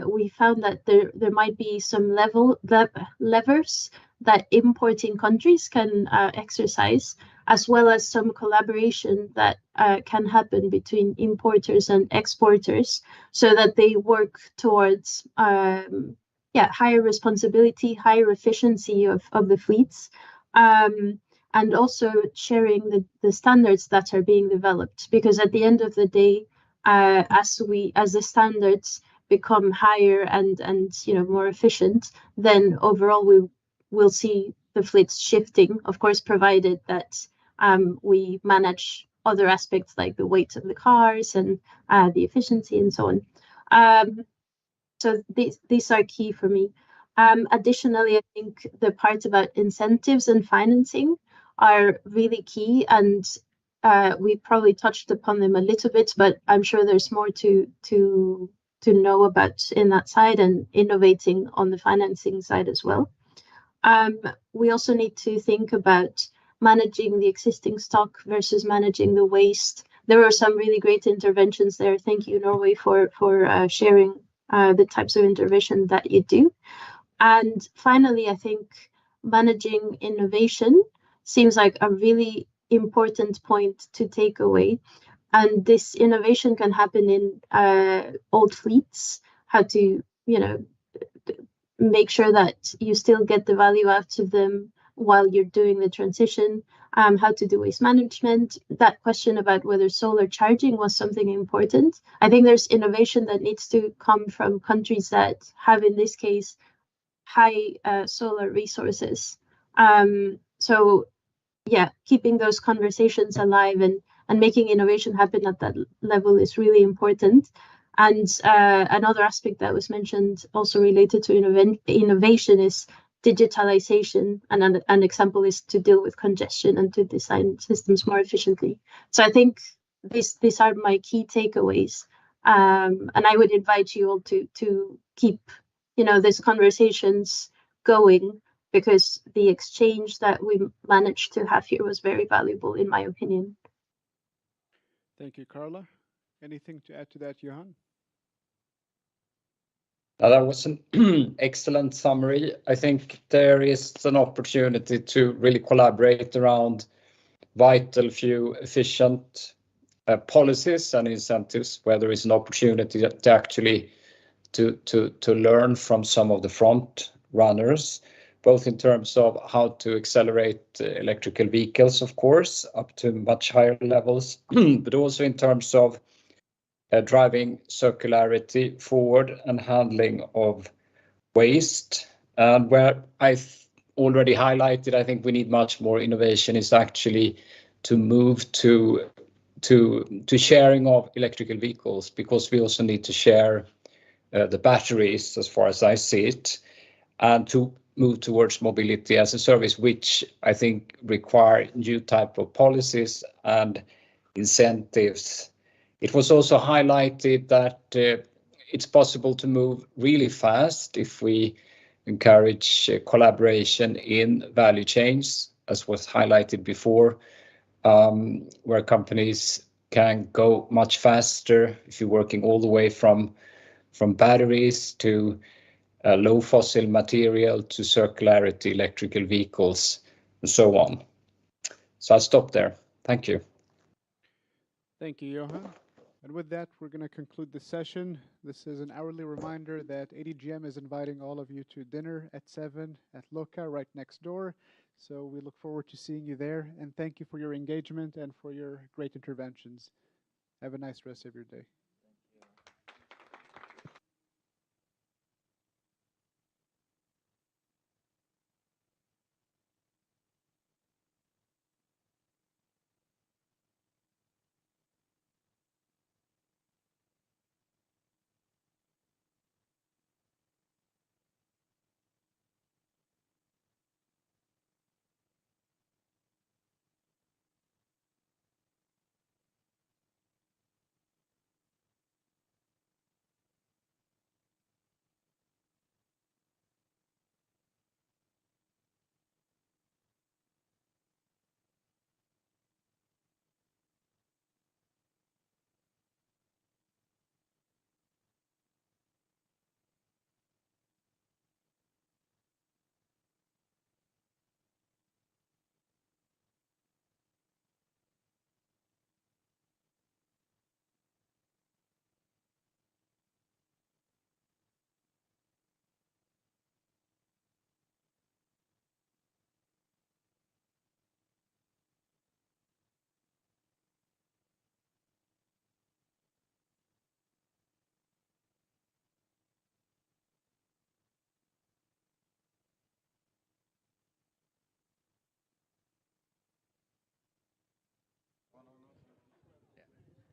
[SPEAKER 24] we found that there might be some levers that importing countries can exercise, as well as some collaboration that can happen between importers and exporters, so that they work towards higher responsibility, higher efficiency of the fleets, and also sharing the standards that are being developed. Because at the end of the day, as the standards become higher and more efficient, then overall we will see the fleets shifting, of course, provided that we manage other aspects like the weight of the cars and the efficiency and so on. So these are key for me. Additionally, I think the parts about incentives and financing are really key, and we probably touched upon them a little bit, but I'm sure there's more to know about in that side and innovating on the financing side as well. We also need to think about managing the existing stock versus managing the waste. There are some really great interventions there. Thank you, Norway, for sharing the types of intervention that you do. And finally, I think managing innovation seems like a really important point to take away. And this innovation can happen in old fleets, how to, make sure that you still get the value out of them while you're doing the transition, how to do waste management. That question about whether solar charging was something important. I think there's innovation that needs to come from countries that have, in this case, high solar resources. So yeah, keeping those conversations alive and making innovation happen at that level is really important. And another aspect that was mentioned also related to innovation is digitalization. And an example is to deal with congestion and to design systems more efficiently. So I think these are my key takeaways. And I would invite you all to keep these conversations going, because the exchange that we managed to have here was very valuable, in my opinion.
[SPEAKER 13] Thank you, Carla. Anything to add to that, Johan?
[SPEAKER 25] That was an excellent summary. I think there is an opportunity to really collaborate around vital few efficient policies and incentives, where there is an opportunity to actually to learn from some of the front runners, both in terms of how to accelerate electrical vehicles, of course, up to much higher levels, but also in terms of driving circularity forward and handling of waste. And where I've already highlighted, I think we need much more innovation is actually to move to sharing of electrical vehicles, because we also need to share the batteries, as far as I see it, and to move towards mobility as a service, which I think require new type of policies and incentives. It was also highlighted that it's possible to move really fast if we encourage collaboration in value chains, as was highlighted before, where companies can go much faster if you're working all the way from batteries to low fossil material to circularity, electrical vehicles, and so on. So I'll stop there. Thank you.
[SPEAKER 13] Thank you, Johan. And with that, we're going to conclude the session. This is an hourly reminder that ADGM is inviting all of you to dinner at 7 at Loca, right next door. So we look forward to seeing you there. And thank you for your engagement and for your great interventions. Have a nice rest of your day.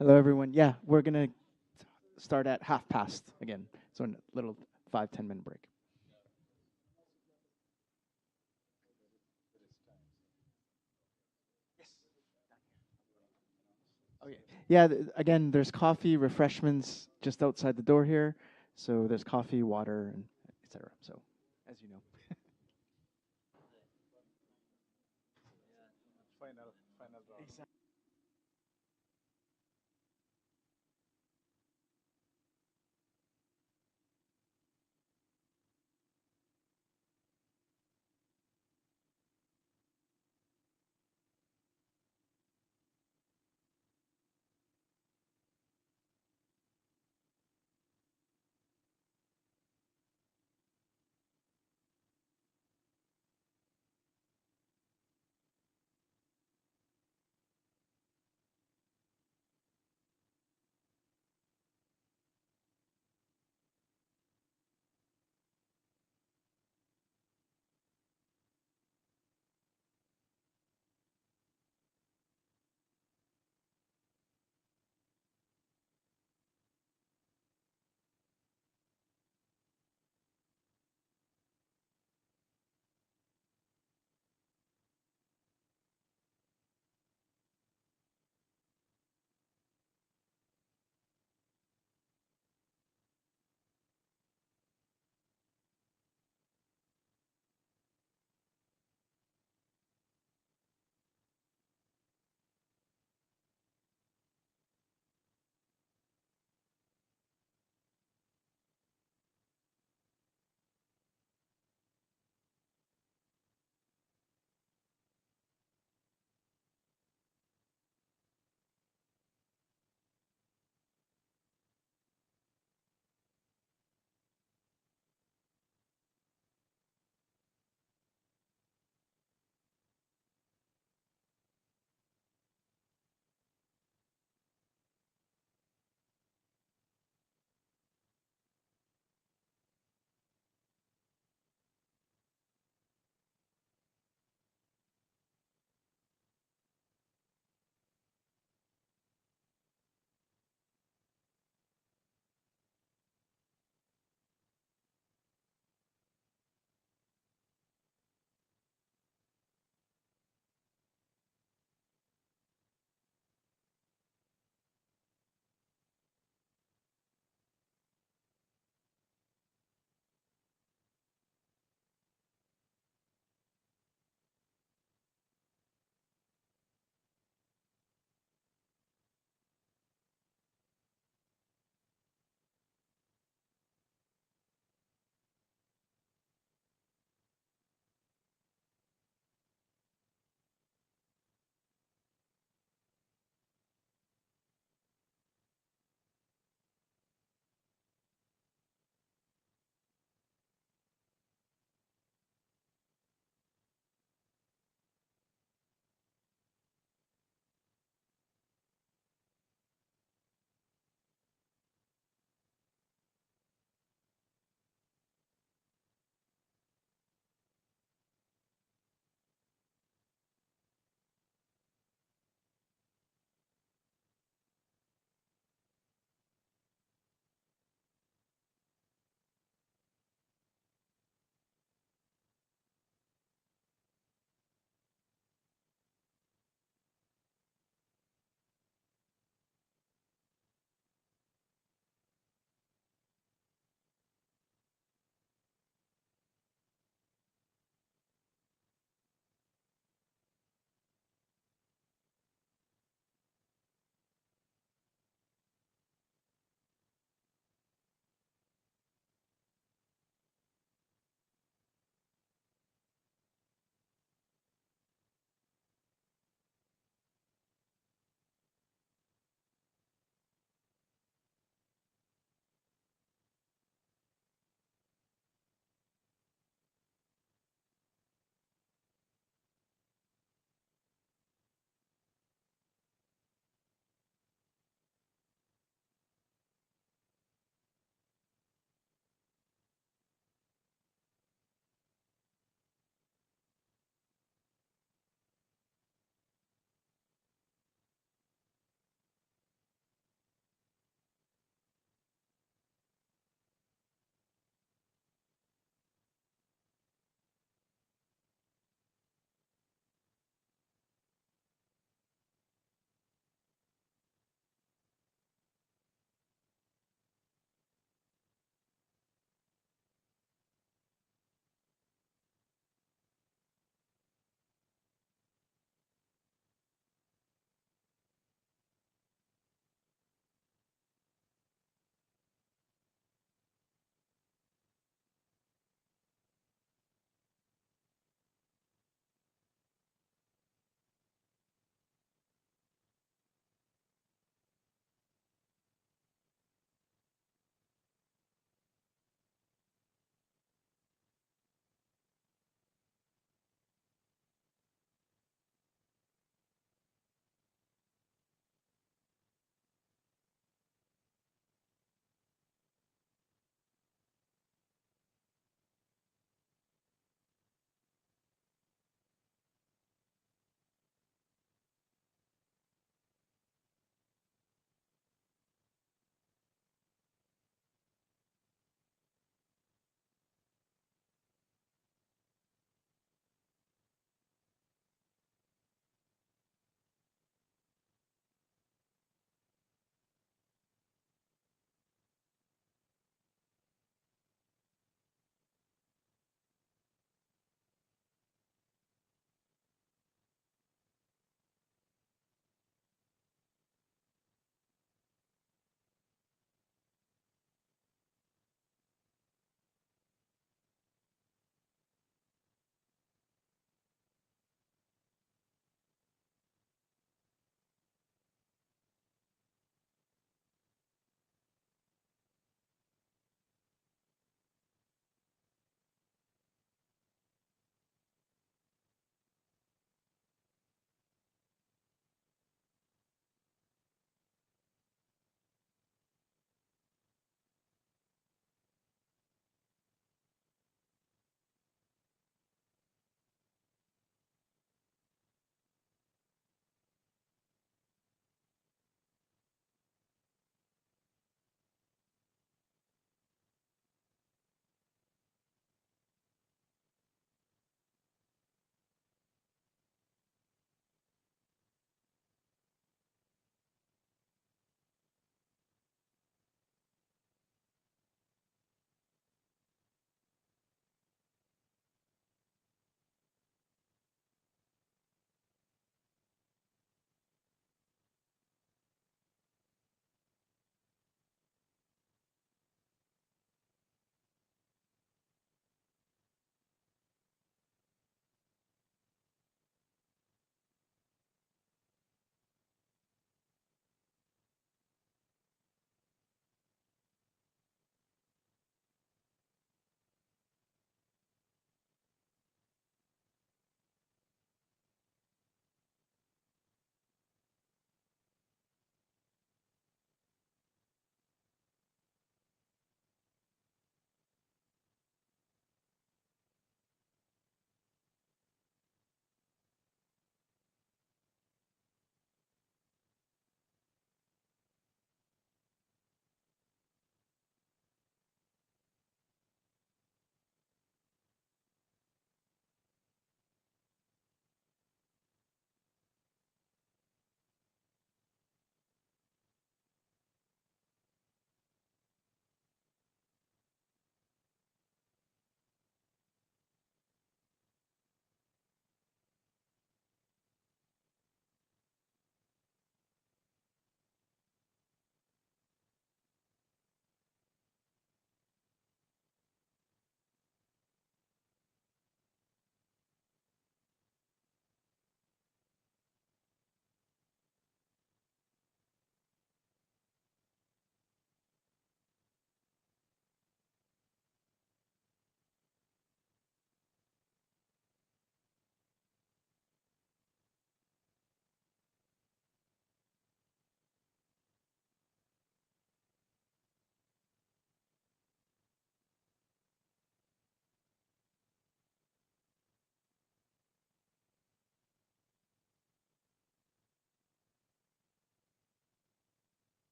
[SPEAKER 23] Hello, everyone. Yeah, we're going to start at past again. So a little 5-10 minute break. Okay. Yeah, again, there's coffee, refreshments just outside the door here. So there's coffee, water, and etc. So, as you know.
[SPEAKER 13] Final
[SPEAKER 23] Exactly.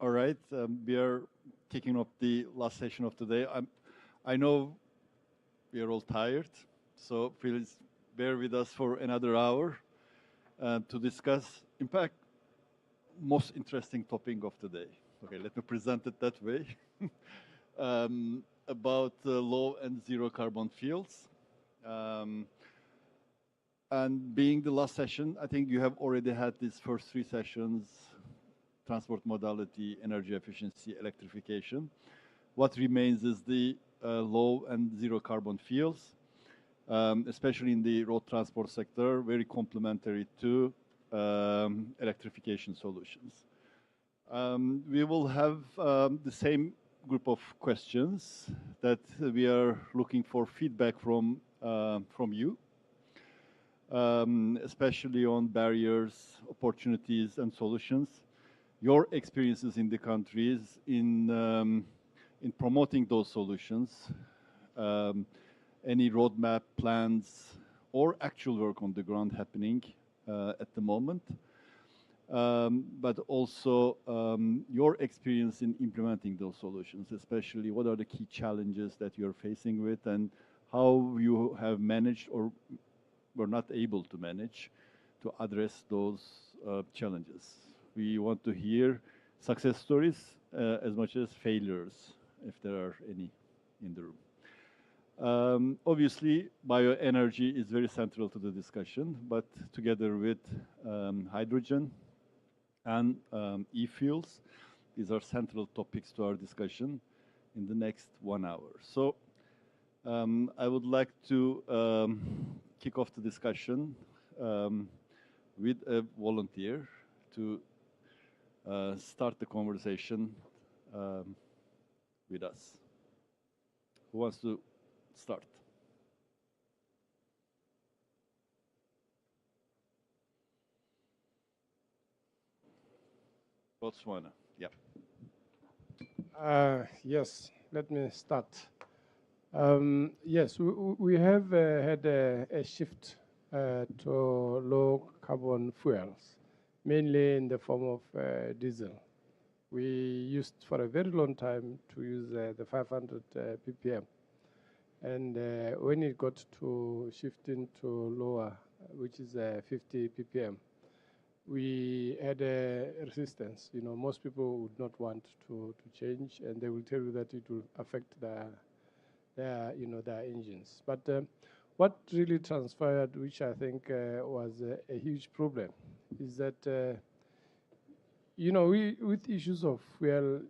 [SPEAKER 14] All right, we are kicking off the last session of today. I know we are all tired, so please bear with us for another hour to discuss, in fact, most interesting topic of today. Okay, let me present it that way. About low and zero carbon fuels. And being the last session, I think you have already had these first three sessions: transport modality, energy efficiency, electrification. What remains is the low and zero carbon fuels, especially in the road transport sector, very complementary to electrification solutions. We will have the same group of questions that we are looking for feedback from you, especially on barriers, opportunities, and solutions. Your experiences in the countries in promoting those solutions, any roadmap plans or actual work on the ground happening at the moment, but also your experience in implementing those solutions, especially what are the key challenges that you're facing with and how you have managed or were not able to manage to address those challenges. We want to hear success stories as much as failures, if there are any in the room. Obviously, bioenergy is very central to the discussion, but together with hydrogen and e-fuels, these are central topics to our discussion in the next 1 hour. So I would like to kick off the discussion with a volunteer to start the conversation with us. Who wants to start? Botswana, yeah.
[SPEAKER 22] Yes, let me start. Yes, we have had a shift to low carbon fuels, mainly in the form of diesel. We used for a very long time to use the 500 ppm. And when it got to shifting to lower, which is 50 ppm, we had a resistance. You know, most people would not want to change, and they will tell you that it will affect their engines. But what really transpired, which I think was a huge problem, is that with issues of fuel,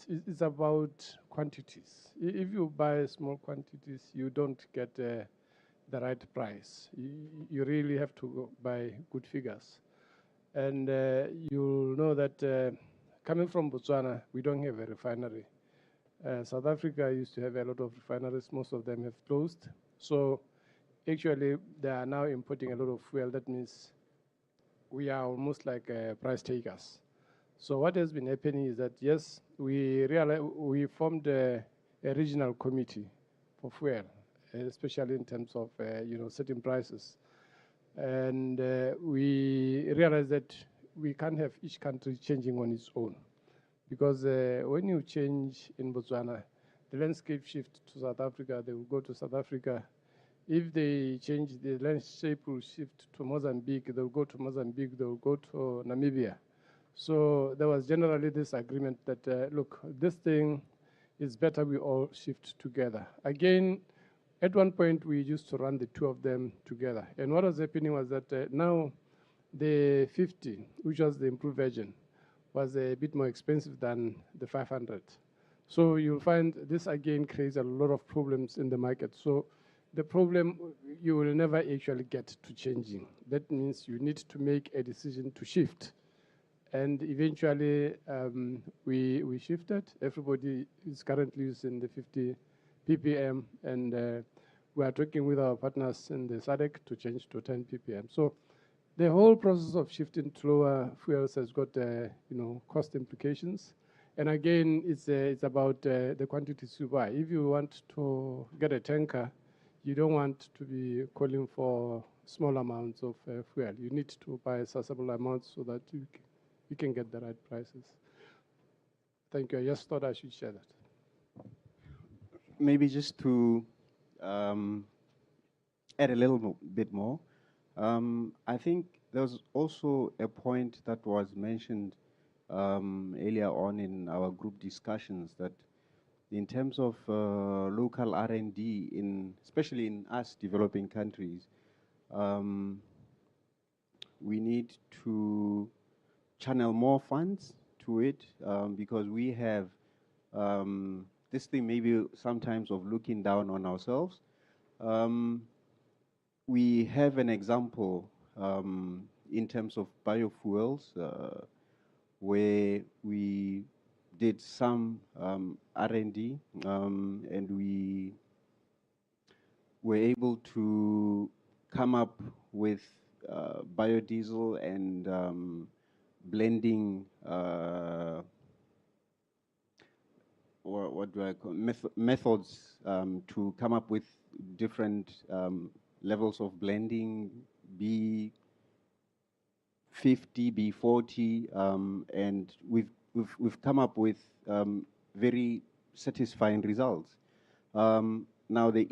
[SPEAKER 22] it's about quantities. If you buy small quantities, you don't get the right price. You really have to buy good figures. And you'll know that coming from Botswana, we don't have a refinery. South Africa used to have a lot of refineries. Most of them have closed. So actually, they are now importing a lot of fuel. That means we are almost like price takers. So what has been happening is that, yes, we formed a regional committee for fuel, especially in terms of setting prices. And we realized that we can't have each country changing on its own. Because when you change in Botswana, the landscape shift to South Africa, they will go to South Africa. If they change, the landscape will shift to Mozambique, they'll go to Mozambique, they'll go to Namibia. So there was generally this agreement that, look, this thing is better we all shift together. Again, at one point, we used to run the two of them together. And what was happening was that now the 50, which was the improved version, was a bit more expensive than the 500. So you'll find this again creates a lot of problems in the market. So the problem, you will never actually get to changing. That means you need to make a decision to shift. And eventually, we shifted. Everybody is currently using the 50 ppm, and we are talking with our partners in the SADC to change to 10 ppm. So the whole process of shifting to lower fuels has got cost implications. And again, it's about the quantities you buy. If you want to get a tanker, you don't want to be calling for small amounts of fuel. You need to buy sizable amounts so that you can get the right prices. Thank you. I just thought I should share that.
[SPEAKER 11] Maybe just to add a little bit more, I think there was also a point that was mentioned earlier on in our group discussions, that in terms of local R&D, especially in us developing countries, we need to channel more funds to it, because we have this thing maybe sometimes of looking down on ourselves. We have an example in terms of biofuels, where we did some R&D, and we were able to come up with biodiesel and blending, or what do I call methods to come up with different levels of blending, B50, B40, and we've come up with very satisfying results. Now the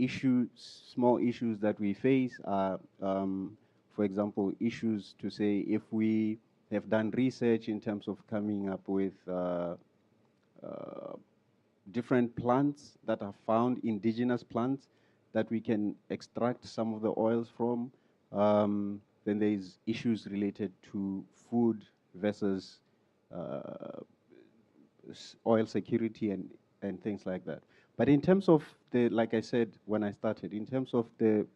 [SPEAKER 11] small issues that we face are, for example, issues to say if we have done research in terms of coming up with different plants that are found, indigenous plants, that we can extract some of the oils from. Then there's issues related to food versus oil security and things like that. But in terms of like I said when I started, in terms of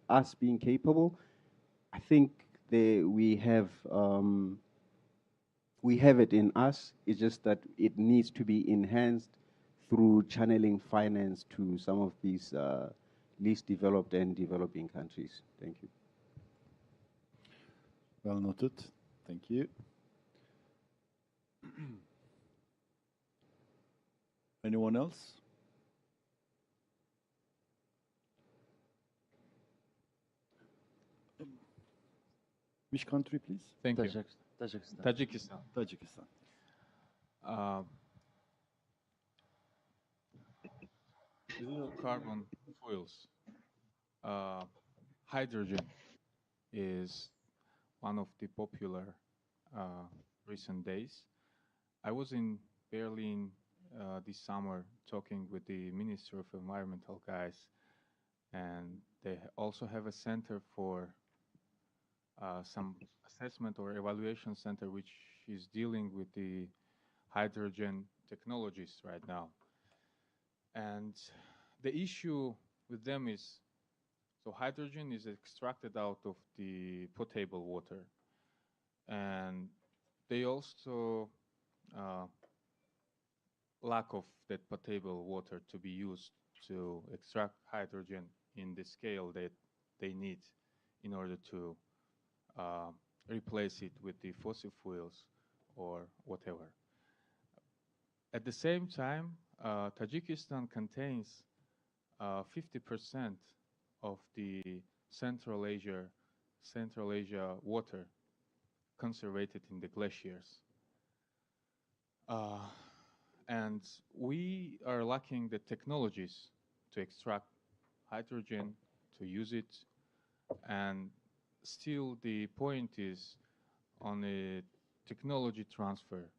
[SPEAKER 11] us being capable, I think we have it in us. It's just that it needs to be enhanced through channeling finance to some of these least developed and developing countries. Thank you.
[SPEAKER 14] Well noted. Thank you. Anyone else? Which country, please?
[SPEAKER 15] Thank you.
[SPEAKER 18] Tajikistan.
[SPEAKER 15] Tajikistan.
[SPEAKER 14] Tajikistan.
[SPEAKER 15] Zero carbon fuels. Hydrogen is one of the popular recent days. I was in Berlin this summer talking with the Minister of Environmental guys, and they also have a center for some assessment or evaluation center which is dealing with the hydrogen technologies right now. And the issue with them is, so hydrogen is extracted out of the potable water, and they also lack of that potable water to be used to extract hydrogen in the scale that they need in order to replace it with the fossil fuels or whatever. At the same time, Tajikistan contains 50% of the Central Asia water conservated in the glaciers. And we are lacking the technologies to extract hydrogen, to use it, and still the point is on a technology transfer,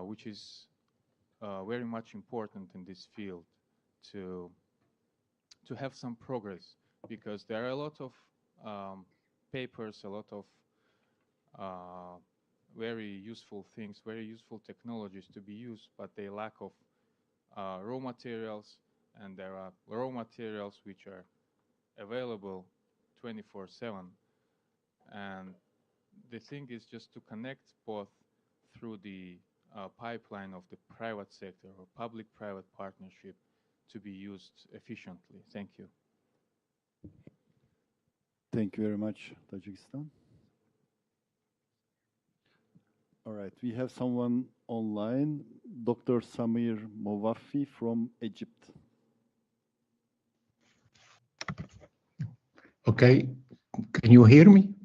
[SPEAKER 15] which is very much important in this field to have some progress, because there are a lot of papers, a lot of very useful things, very useful technologies to be used, but they lack of raw materials, and there are raw materials which are available 24/7. And the thing is just to connect both through the pipeline of the private sector or public-private partnership to be used efficiently. Thank you.
[SPEAKER 14] Thank you very much, Tajikistan. All right, we have someone online, Dr. Samir Mowafi from Egypt.
[SPEAKER 7] Okay, can you hear me?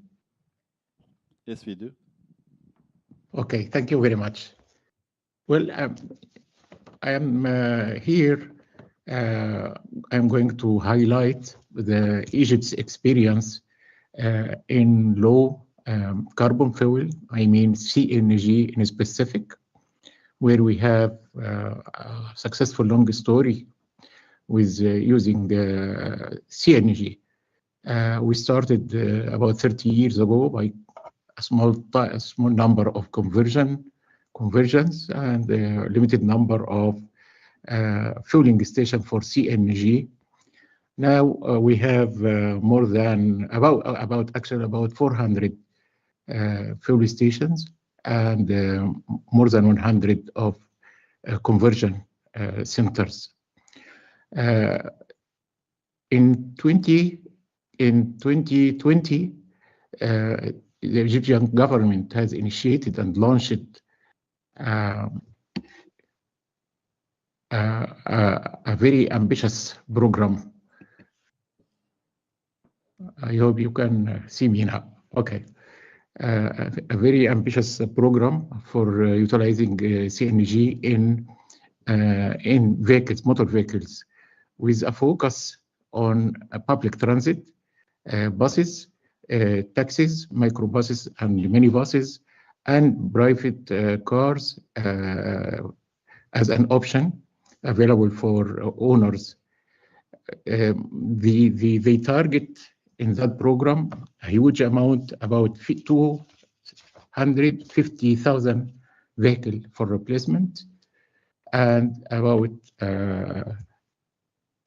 [SPEAKER 14] Yes, we do.
[SPEAKER 7] Okay, thank you very much. Well, I am here. I'm going to highlight the Egypt's experience in low carbon fuel, I mean CNG in specific, where we have a successful long story with using the CNG. We started about 30 years ago by a small number of conversions and a limited number of fueling station for CNG. Now we have more than about 400 fuel stations and more than 100 of conversion centers. In 2020, the Egyptian government has initiated and launched a very ambitious program. I hope you can see me now. Okay. A very ambitious program for utilizing CNG in vehicles, motor vehicles, with a focus on public transit, buses, taxis, microbuses, and minibuses, and private cars as an option available for owners. They target in that program a huge amount, about 250,000 vehicles for replacement and about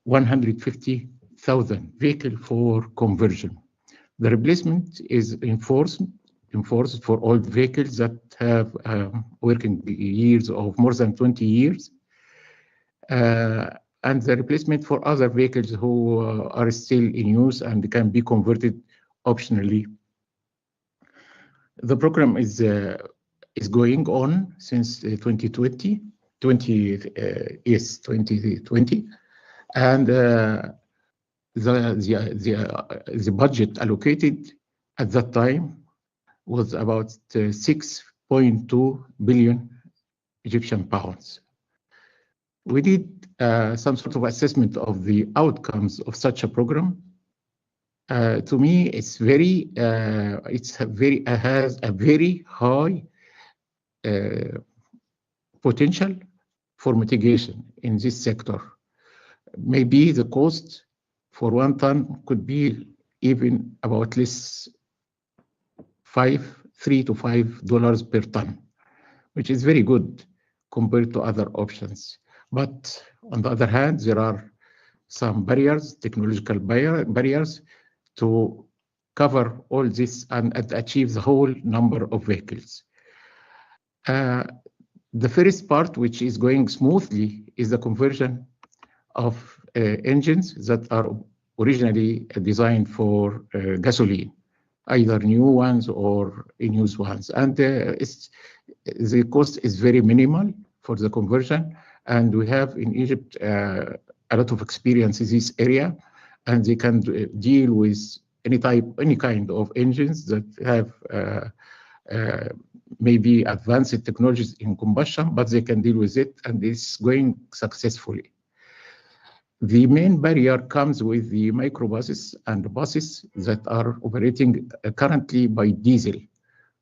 [SPEAKER 7] 150,000 vehicles for conversion. The replacement is enforced for all vehicles that have working years of more than 20 years. And the replacement for other vehicles who are still in use and can be converted optionally. The program is going on since 2020, and the budget allocated at that time was about 6.2 billion Egyptian pounds. We did some sort of assessment of the outcomes of such a program. To me, it has a very high potential for mitigation in this sector. Maybe the cost for 1 ton could be even about less $3 to $5 per ton, which is very good compared to other options. But on the other hand, there are some barriers, technological barriers, to cover all this and achieve the whole number of vehicles. The first part, which is going smoothly, is the conversion of engines that are originally designed for gasoline, either new ones or in-use ones. And the cost is very minimal for the conversion. And we have in Egypt a lot of experience in this area, and they can deal with any kind of engines that have maybe advanced technologies in combustion, but they can deal with it, and it's going successfully. The main barrier comes with the microbuses and the buses that are operating currently by diesel,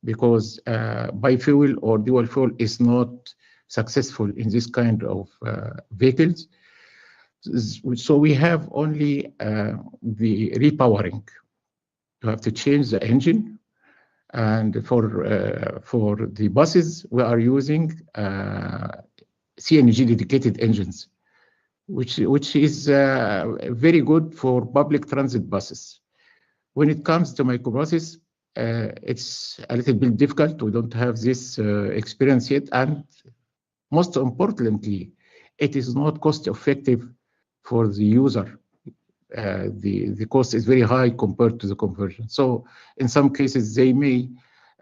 [SPEAKER 7] because bi-fuel or dual fuel is not successful in this kind of vehicles. So we have only the repowering. You have to change the engine. And for the buses, we are using CNG dedicated engines, which is very good for public transit buses. When it comes to microbuses, it's a little bit difficult. We don't have this experience yet. And most importantly, it is not cost effective for the user. The cost is very high compared to the conversion. So in some cases, they may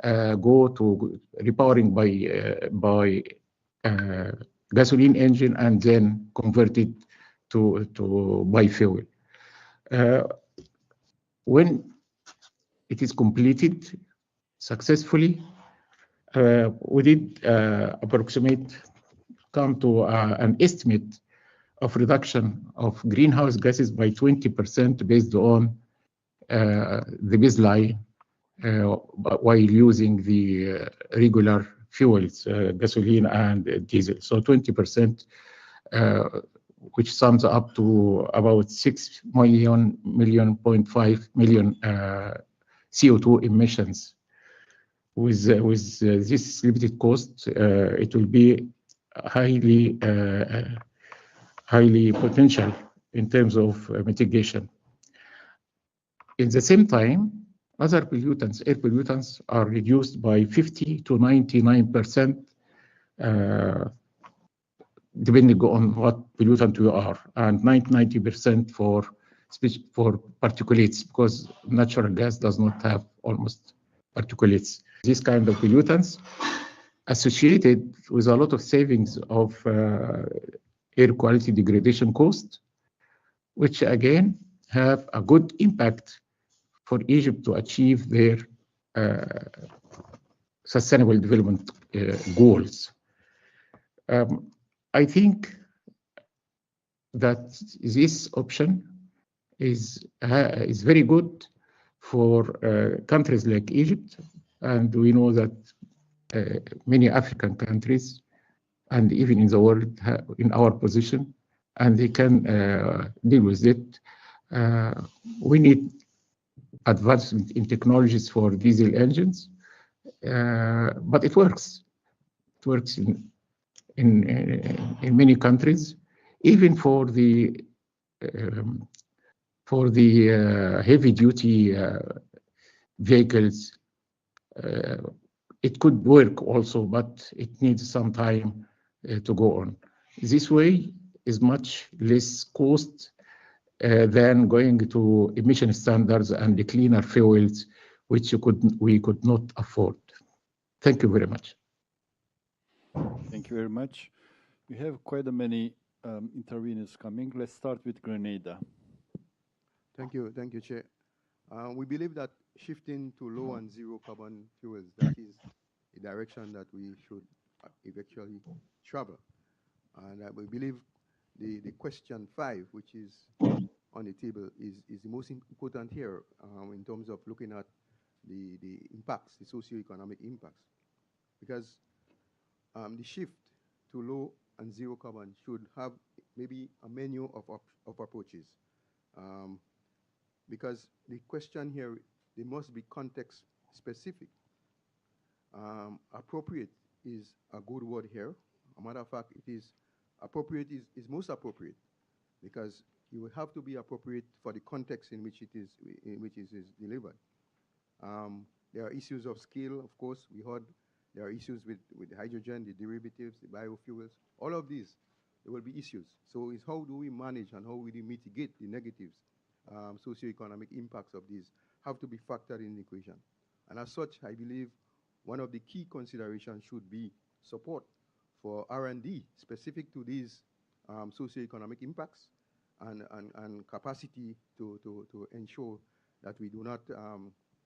[SPEAKER 7] go to repowering by gasoline engine and then convert it to bi-fuel. When it is completed successfully, we did approximate come to an estimate of reduction of greenhouse gases by 20% based on the baseline while using the regular fuels, gasoline and diesel. So 20%, which sums up to about 6 million, 0.5 million CO2 emissions. With this limited cost, it will be highly potential in terms of mitigation. In the same time, other pollutants, air pollutants, are reduced by 50 to 99%, depending on what pollutant you are, and 90% for particulates, because natural gas does not have almost particulates. These kind of pollutants associated with a lot of savings of air quality degradation cost, which again have a good impact for Egypt to achieve their sustainable development goals. I think that this option is very good for countries like Egypt, and we know that many African countries and even in the world in our position, and they can deal with it. We need advancement in technologies for diesel engines, but it works. It works in many countries, even for the heavy duty vehicles. It could work also, but it needs some time to go on. This way is much less cost than going to emission standards and the cleaner fuels, which we could not afford. Thank you very much.
[SPEAKER 14] Thank you very much. We have quite a many interveners coming. Let's start with Grenada.
[SPEAKER 12] Thank you, Chair. We believe that shifting to low and zero carbon fuels, that is the direction that we should eventually travel. And we believe the question 5, which is on the table, is the most important here in terms of looking at the impacts, the socio-economic impacts. Because the shift to low and zero carbon should have maybe a menu of approaches. Because the question here, they must be context specific. Appropriate is a good word here. A matter of fact, it is appropriate is most appropriate, because you will have to be appropriate for the context in which it is delivered. There are issues of scale, of course. We heard there are issues with hydrogen, the derivatives, the biofuels. All of these, there will be issues. So it's how do we manage and how do we mitigate the negatives, socioeconomic impacts of these have to be factored in the equation. And as such, I believe one of the key considerations should be support for R&D specific to these socioeconomic impacts and capacity to ensure that we do not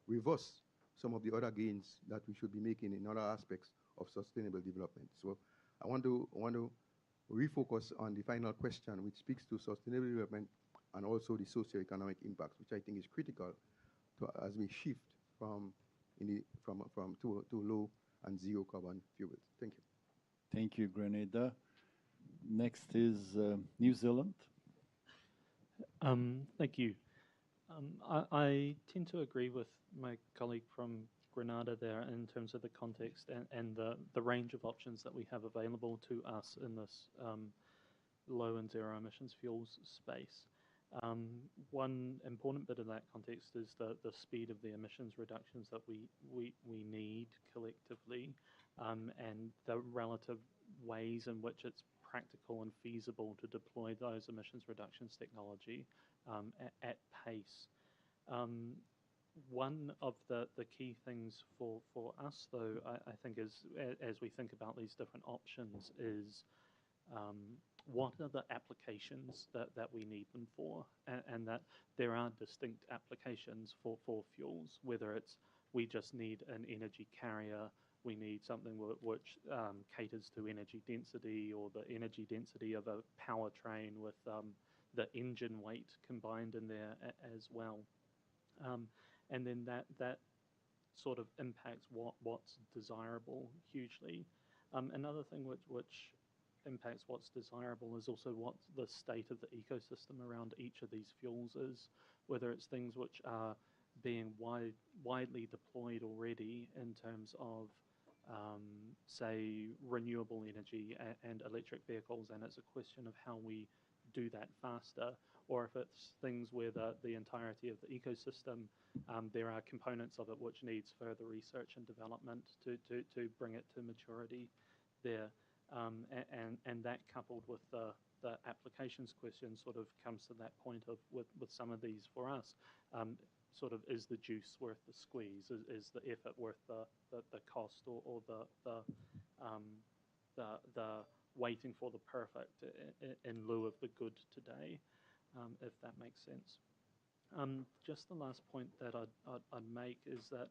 [SPEAKER 12] reverse some of the other gains that we should be making in other aspects of sustainable development. So I want to refocus on the final question, which speaks to sustainable development and also the socioeconomic impacts, which I think is critical as we shift from low and zero carbon fuels. Thank you.
[SPEAKER 14] Thank you, Grenada. Next is New Zealand.
[SPEAKER 1] Thank you. I tend to agree with my colleague from Grenada there in terms of the context and the range of options that we have available to us in this low and zero emissions fuels space. One important bit of that context is the speed of the emissions reductions that we need collectively, and the relative ways in which it's practical and feasible to deploy those emissions reductions technology at pace. One of the key things for us, though, I think is, as we think about these different options, is what are the applications that we need them for, and that there are distinct applications for fuels, whether it's we just need an energy carrier we need something which caters to energy density, or the energy density of a powertrain with the engine weight combined in there as well. And then that sort of impacts what's desirable hugely. Another thing which impacts what's desirable is also what the state of the ecosystem around each of these fuels is, whether it's things which are being widely deployed already in terms of, say, renewable energy and electric vehicles, and it's a question of how we do that faster, or if it's things where the entirety of the ecosystem, there are components of it which needs further research and development to bring it to maturity there. And that, coupled with the applications question, sort of comes to that point of with some of these for us, sort of, is the juice worth the squeeze? Is the effort worth the cost, or the waiting for the perfect in lieu of the good today, if that makes sense. Just the last point that I'd make is that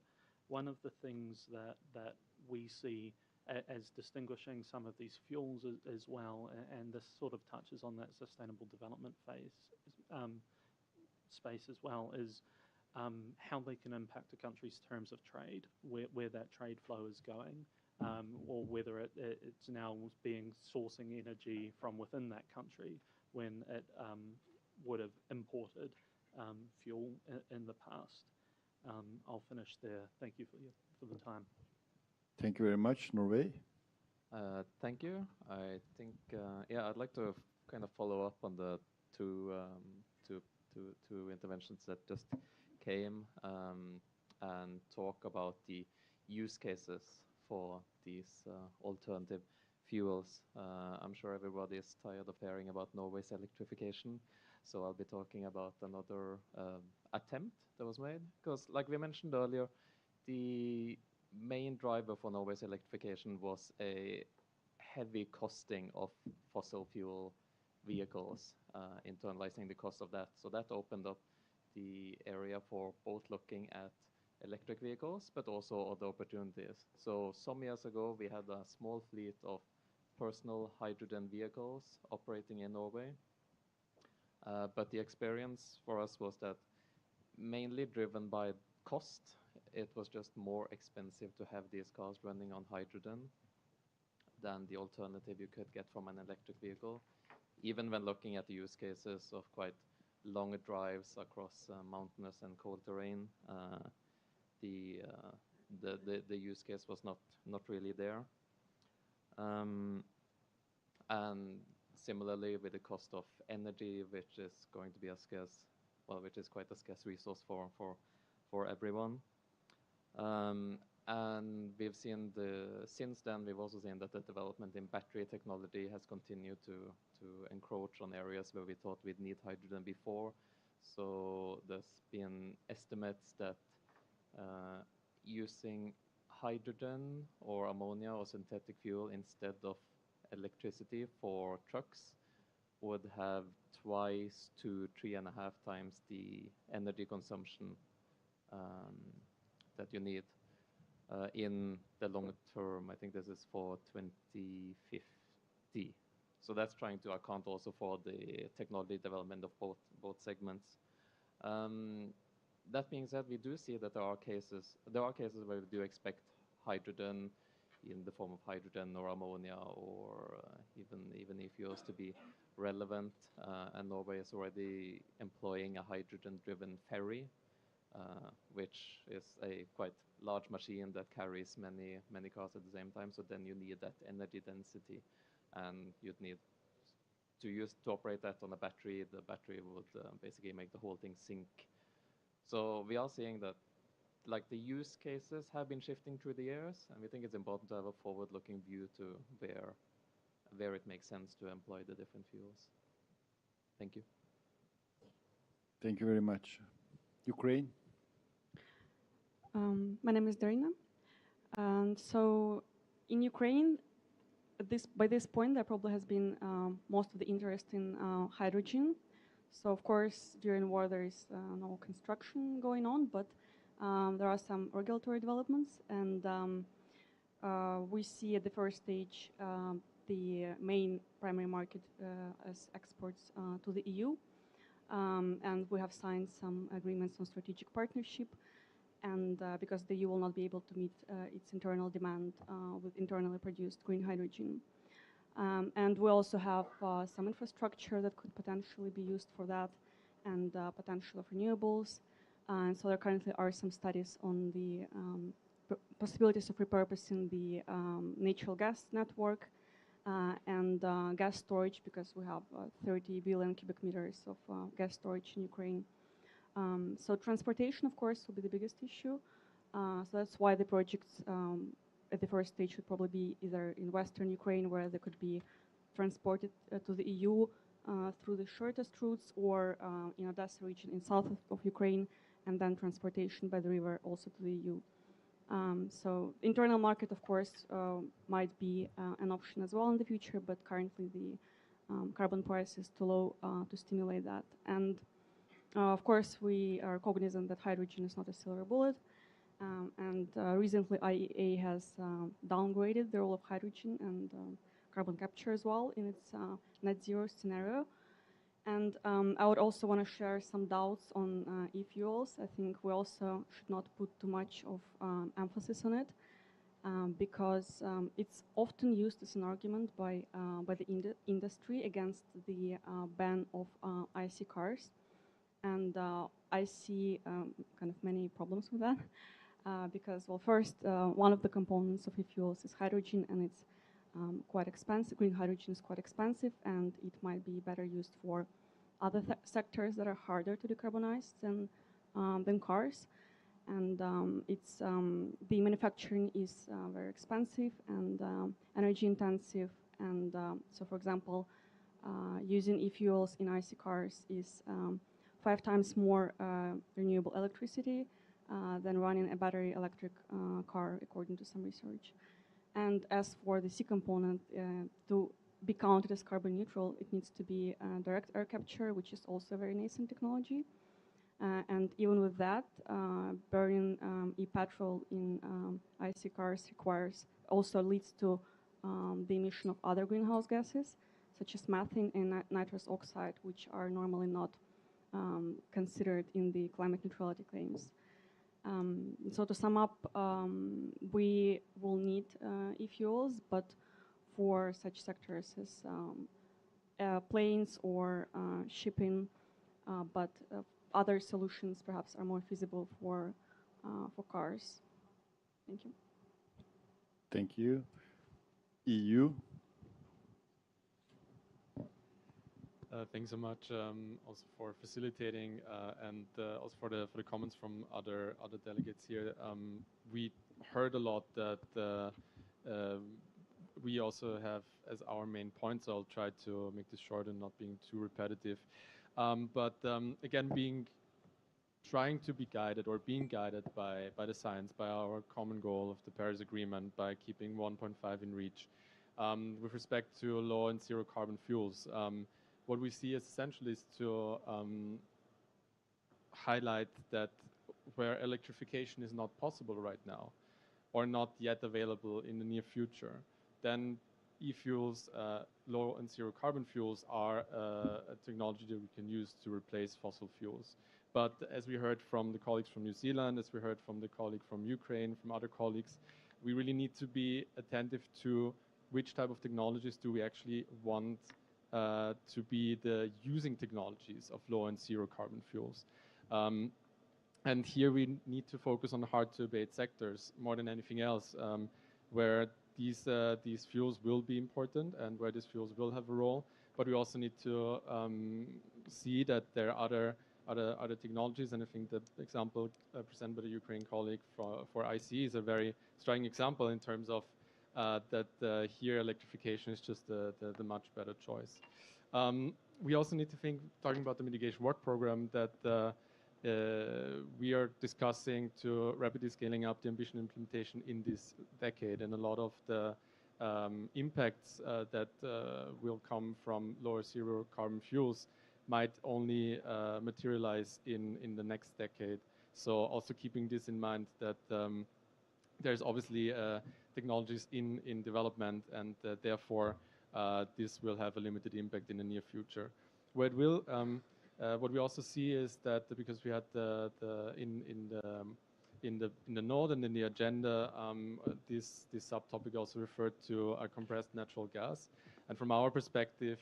[SPEAKER 1] one of the things that we see as distinguishing some of these fuels as well, and this sort of touches on that sustainable development space as well, is how they can impact a country's terms of trade, where that trade flow is going, or whether it's now sourcing energy from within that country when it would have imported fuel in the past. I'll finish there. Thank you for the time.
[SPEAKER 14] Thank you very much. Norway.
[SPEAKER 3] Thank you. I think, yeah, I'd like to kind of follow up on the two interventions that just came, and talk about the use cases for these alternative fuels. I'm sure everybody is tired of hearing about Norway's electrification, so I'll be talking about another attempt that was made. Because, like we mentioned earlier, the main driver for Norway's electrification was a heavy costing of fossil fuel vehicles, internalizing the cost of that. So that opened up the area for both looking at electric vehicles, but also other opportunities. So some years ago, we had a small fleet of personal hydrogen vehicles operating in Norway. But the experience for us was that, mainly driven by cost, it was just more expensive to have these cars running on hydrogen than the alternative you could get from an electric vehicle. Even when looking at the use cases of quite long drives across mountainous and cold terrain, the use case was not really there. And similarly with the cost of energy, which is going to be a scarce, well, which is quite a scarce resource for everyone. And we've seen since then, we've also seen that the development in battery technology has continued to encroach on areas where we thought we'd need hydrogen before. So there's been estimates that using hydrogen or ammonia or synthetic fuel instead of electricity for trucks would have 2 to 3.5 times the energy consumption that you need in the long term. I think this is for 2050. So that's trying to account also for the technology development of both segments. That being said, we do see that there are cases where we do expect hydrogen in the form of hydrogen or ammonia or even e-fuels to be relevant. And Norway is already employing a hydrogen-driven ferry, which is a quite large machine that carries many cars at the same time. So then you need that energy density, and you'd need to operate that on a battery. The battery would basically make the whole thing sink. So we are seeing that, like, the use cases have been shifting through the years, and we think it's important to have a forward-looking view to where it makes sense to employ the different fuels. Thank you.
[SPEAKER 14] Thank you very much. Ukraine.
[SPEAKER 8] My name is Darina. So in Ukraine, by this point, there probably has been most of the interest in hydrogen. So of course, during war, there is no construction going on, but there are some regulatory developments. And we see at the first stage the main primary market as exports to the EU. And we have signed some agreements on strategic partnership, and because the EU will not be able to meet its internal demand with internally produced green hydrogen. And we also have some infrastructure that could potentially be used for that, and potential of renewables. And so there currently are some studies on the possibilities of repurposing the natural gas network and gas storage, because we have 30 billion cubic meters of gas storage in Ukraine. So transportation, of course, will be the biggest issue. So that's why the projects at the first stage should probably be either in Western Ukraine, where they could be transported to the EU through the shortest routes, or in Odessa region in south of Ukraine, and then transportation by the river also to the EU. So internal market, of course, might be an option as well in the future, but currently the carbon price is too low to stimulate that. And of course, we are cognizant that hydrogen is not a silver bullet. And recently, IEA has downgraded the role of hydrogen and carbon capture as well in its net zero scenario. And I would also want to share some doubts on e-fuels. I think we also should not put too much of emphasis on it, because it's often used as an argument by the industry against the ban of IC cars. And I see kind of many problems with that, because, well, first, one of the components of e-fuels is hydrogen, and it's quite expensive. Green hydrogen is quite expensive, and it might be better used for other sectors that are harder to decarbonize than cars. And the manufacturing is very expensive and energy intensive. And so, for example, using e-fuels in IC cars is 5 times more renewable electricity than running a battery electric car, according to some research. And as for the C component, to be counted as carbon neutral, it needs to be direct air capture, which is also a very nascent technology. And even with that, burning e-petrol in IC cars also leads to the emission of other greenhouse gases, such as methane and nitrous oxide, which are normally not considered in the climate neutrality claims. So to sum up, we will need e-fuels, but for such sectors as planes or shipping, but other solutions perhaps are more feasible for cars. Thank you.
[SPEAKER 14] Thank you. EU.
[SPEAKER 6] Thanks so much also for facilitating and also for the comments from other delegates here. We heard a lot that we also have as our main points. I'll try to make this short and not being too repetitive. But again, trying to be guided or being guided by the science, by our common goal of the Paris Agreement, by keeping 1.5 in reach. With respect to low and zero carbon fuels, what we see is essentially is to highlight that where electrification is not possible right now, or not yet available in the near future, then e-fuels, low and zero carbon fuels are a technology that we can use to replace fossil fuels. But as we heard from the colleagues from New Zealand, as we heard from the colleague from Ukraine, from other colleagues, we really need to be attentive to which type of technologies do we actually want to be the using technologies of low and zero carbon fuels. And here we need to focus on the hard to abate sectors more than anything else, where these fuels will be important and where these fuels will have a role. But we also need to see that there are other technologies, and I think the example presented by the Ukraine colleague for ICE is a very striking example in terms of that here electrification is just the much better choice. We also need to think, talking about the mitigation work program, that we are discussing to rapidly scaling up the ambition implementation in this decade, and a lot of the impacts that will come from lower zero carbon fuels might only materialize in the next decade. So also keeping this in mind, that there's obviously technologies in development, and therefore this will have a limited impact in the near future. Where it will, what we also see is that because we had in the note and in the agenda, this subtopic also referred to compressed natural gas. And from our perspective,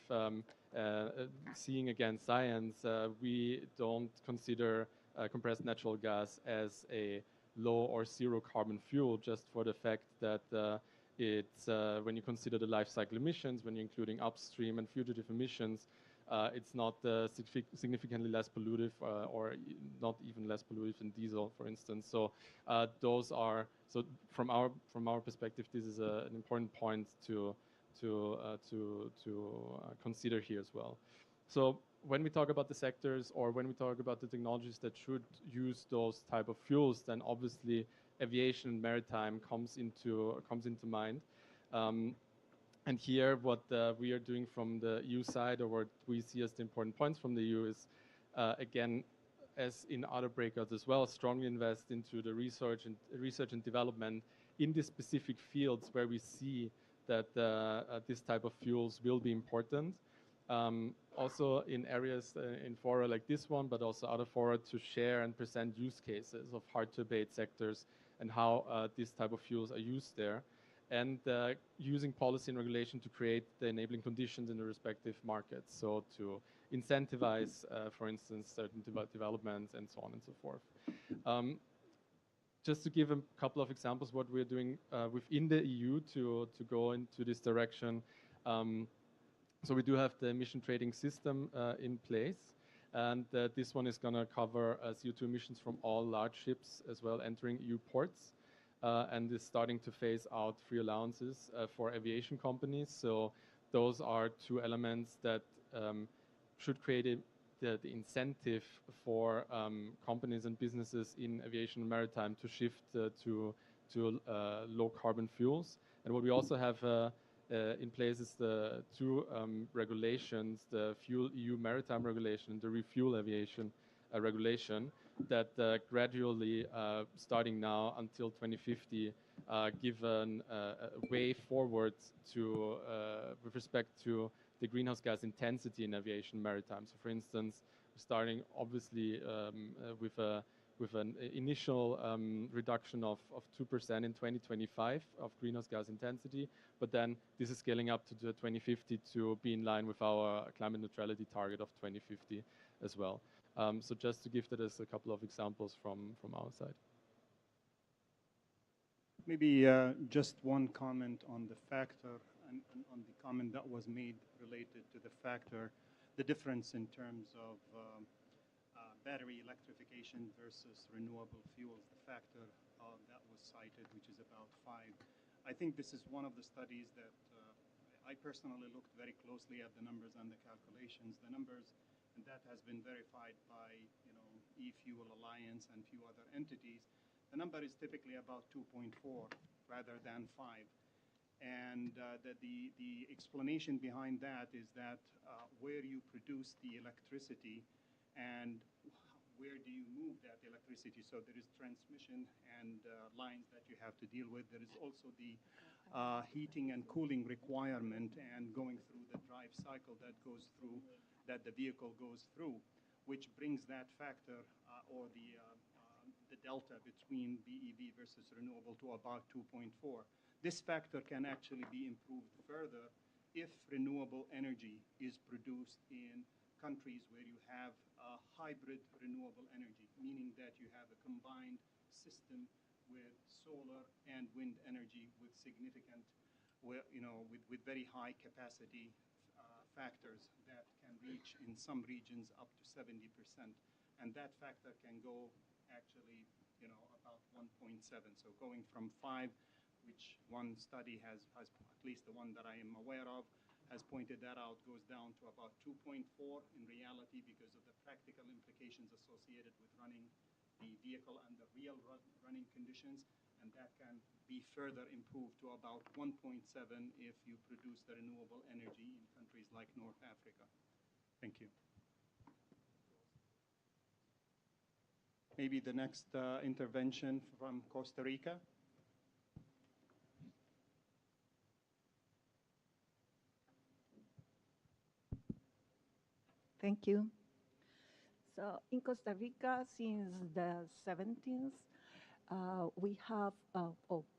[SPEAKER 6] seeing again science, we don't consider compressed natural gas as a low or zero carbon fuel, just for the fact that it's when you consider the life cycle emissions, when you're including upstream and fugitive emissions, it's not significantly less pollutive or not even less pollutive than diesel, for instance. So those are, so from our perspective, this is an important point to consider here as well. So when we talk about the sectors or when we talk about the technologies that should use those type of fuels, then obviously aviation and maritime comes into mind. And here, what we are doing from the EU side, or what we see as the important points from the EU, is again, as in other breakouts as well, strongly invest into the research and development in the specific fields where we see that this type of fuels will be important. Also in areas in fora like this one, but also other fora, to share and present use cases of hard to abate sectors and how these type of fuels are used there, and using policy and regulation to create the enabling conditions in the respective markets. So to incentivize, for instance, certain developments and so on and so forth. Just to give a couple of examples what we're doing within the EU to go into this direction. So we do have the emission trading system in place, and this one is going to cover CO2 emissions from all large ships as well entering EU ports, and is starting to phase out free allowances for aviation companies. So those are two elements that should create the incentive for companies and businesses in aviation and maritime to shift to low carbon fuels. And what we also have in place is the two regulations, the Fuel EU Maritime Regulation and the Refuel Aviation Regulation, that gradually, starting now until 2050, give a way forward to with respect to the greenhouse gas intensity in aviation and maritime. So, for instance, starting obviously with an initial reduction of 2% in 2025 of greenhouse gas intensity, but then this is scaling up to 2050 to be in line with our climate neutrality target of 2050 as well. So just to give that as a couple of examples from our side.
[SPEAKER 16] Maybe just one comment on the factor and on the comment that was made related to the factor, the difference in terms of battery electrification versus renewable fuels, the factor that was cited, which is about 5. I think this is one of the studies that I personally looked very closely at the numbers and the calculations. The numbers, and that has been verified by, eFuel Alliance and few other entities. The number is typically about 2.4 rather than 5. And the explanation behind that is that where you produce the electricity and where do you move that electricity? So there is transmission and lines that you have to deal with. There is also the heating and cooling requirement and going through the drive cycle that goes through, that the vehicle goes through, which brings that factor or the delta between BEV versus renewable to about 2.4. This factor can actually be improved further if renewable energy is produced in countries where you have hybrid renewable energy, meaning that you have a combined system with solar and wind energy with significant, with very high capacity factors that can reach in some regions up to 70%. And that factor can go actually, about 1.7. So going from 5, which one study has at least the one that I am aware of, has pointed that out, goes down to about 2.4 in reality because of the practical implications associated with running the vehicle under real running conditions, and that can be further improved to about 1.7 if you produce the renewable energy in countries like North Africa. Thank you. Maybe the next intervention from Costa Rica.
[SPEAKER 2] Thank you. So in Costa Rica, since the 70s, we have,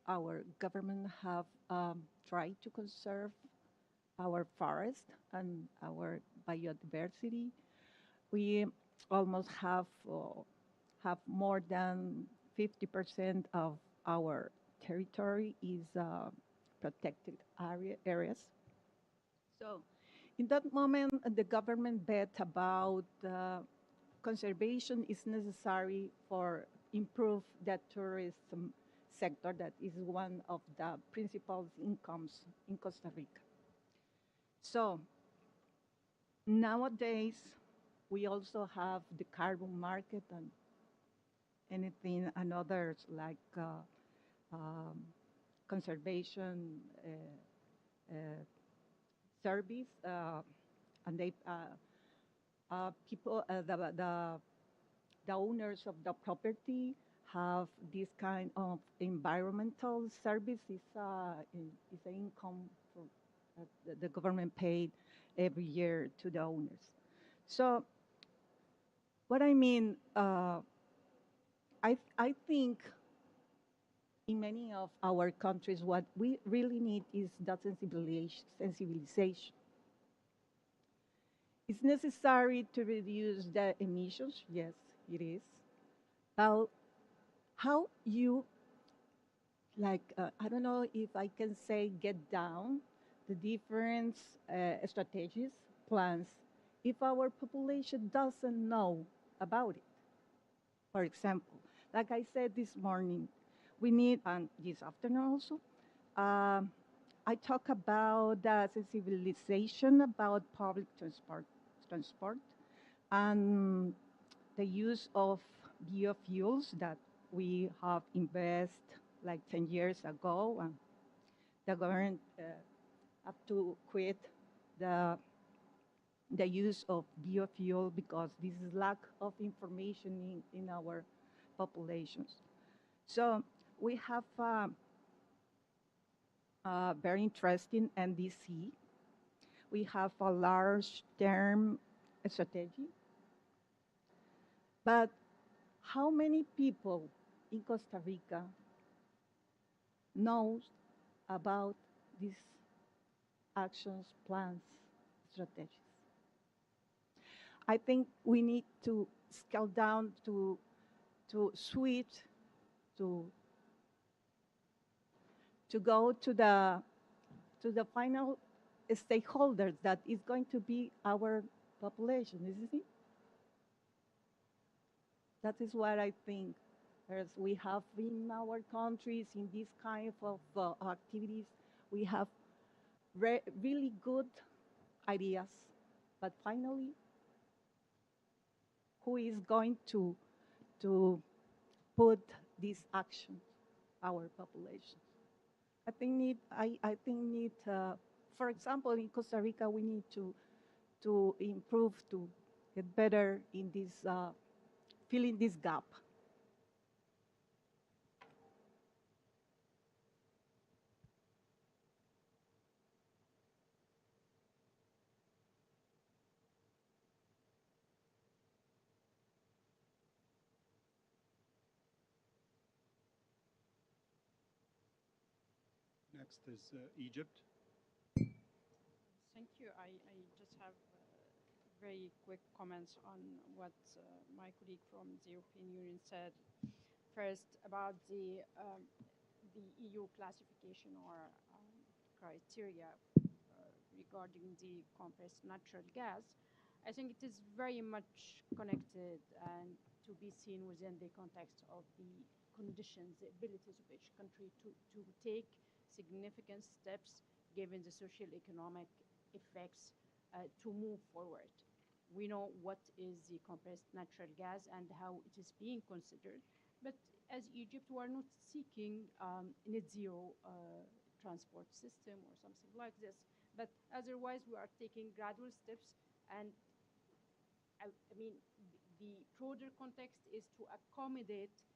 [SPEAKER 2] our government have tried to conserve our forest and our biodiversity. We almost have more than 50% of our territory is protected areas. So in that moment, the government bet about conservation is necessary for improve the tourism sector that is one of the principal incomes in Costa Rica. So nowadays, we also have the carbon market and anything and others like conservation service, and they people the owners of the property have this kind of environmental service is an income for, the government paid every year to the owners. So what I mean, I think in many of our countries, what we really need is that sensibilization. It's necessary to reduce the emissions, yes, it is. But how you, like, I don't know if I can say get down the different strategies, plans, if our population doesn't know about it. For example, like I said this morning, we need, and this afternoon also, I talk about the sensibilization about public transport and the use of biofuels that we have invested like 10 years ago, and the government have to quit the use of biofuel because this is lack of information in our populations. So we have very interesting NDC. We have a large term strategy. But how many people in Costa Rica knows about these actions, plans, strategies? I think we need to scale down to switch to go to the final stakeholders that is going to be our population, isn't it? That is what I think. As we have in our countries in this kind of activities, we have really good ideas, but finally, who is going to put this action? Our population. I think for example, in Costa Rica, we need to improve, to get better in this, filling this gap.
[SPEAKER 16] Next is Egypt.
[SPEAKER 18] Thank you. I just have very quick comments on what my colleague from the European Union said. First, about the EU classification or criteria regarding the compressed natural gas. I think it is very much connected and to be seen within the context of the conditions, the abilities of each country to take significant steps given the social economic effects to move forward. We know what is the compressed natural gas and how it is being considered, but as Egypt, we are not seeking net zero transport system or something like this, but otherwise we are taking gradual steps, and I mean, the broader context is to accommodate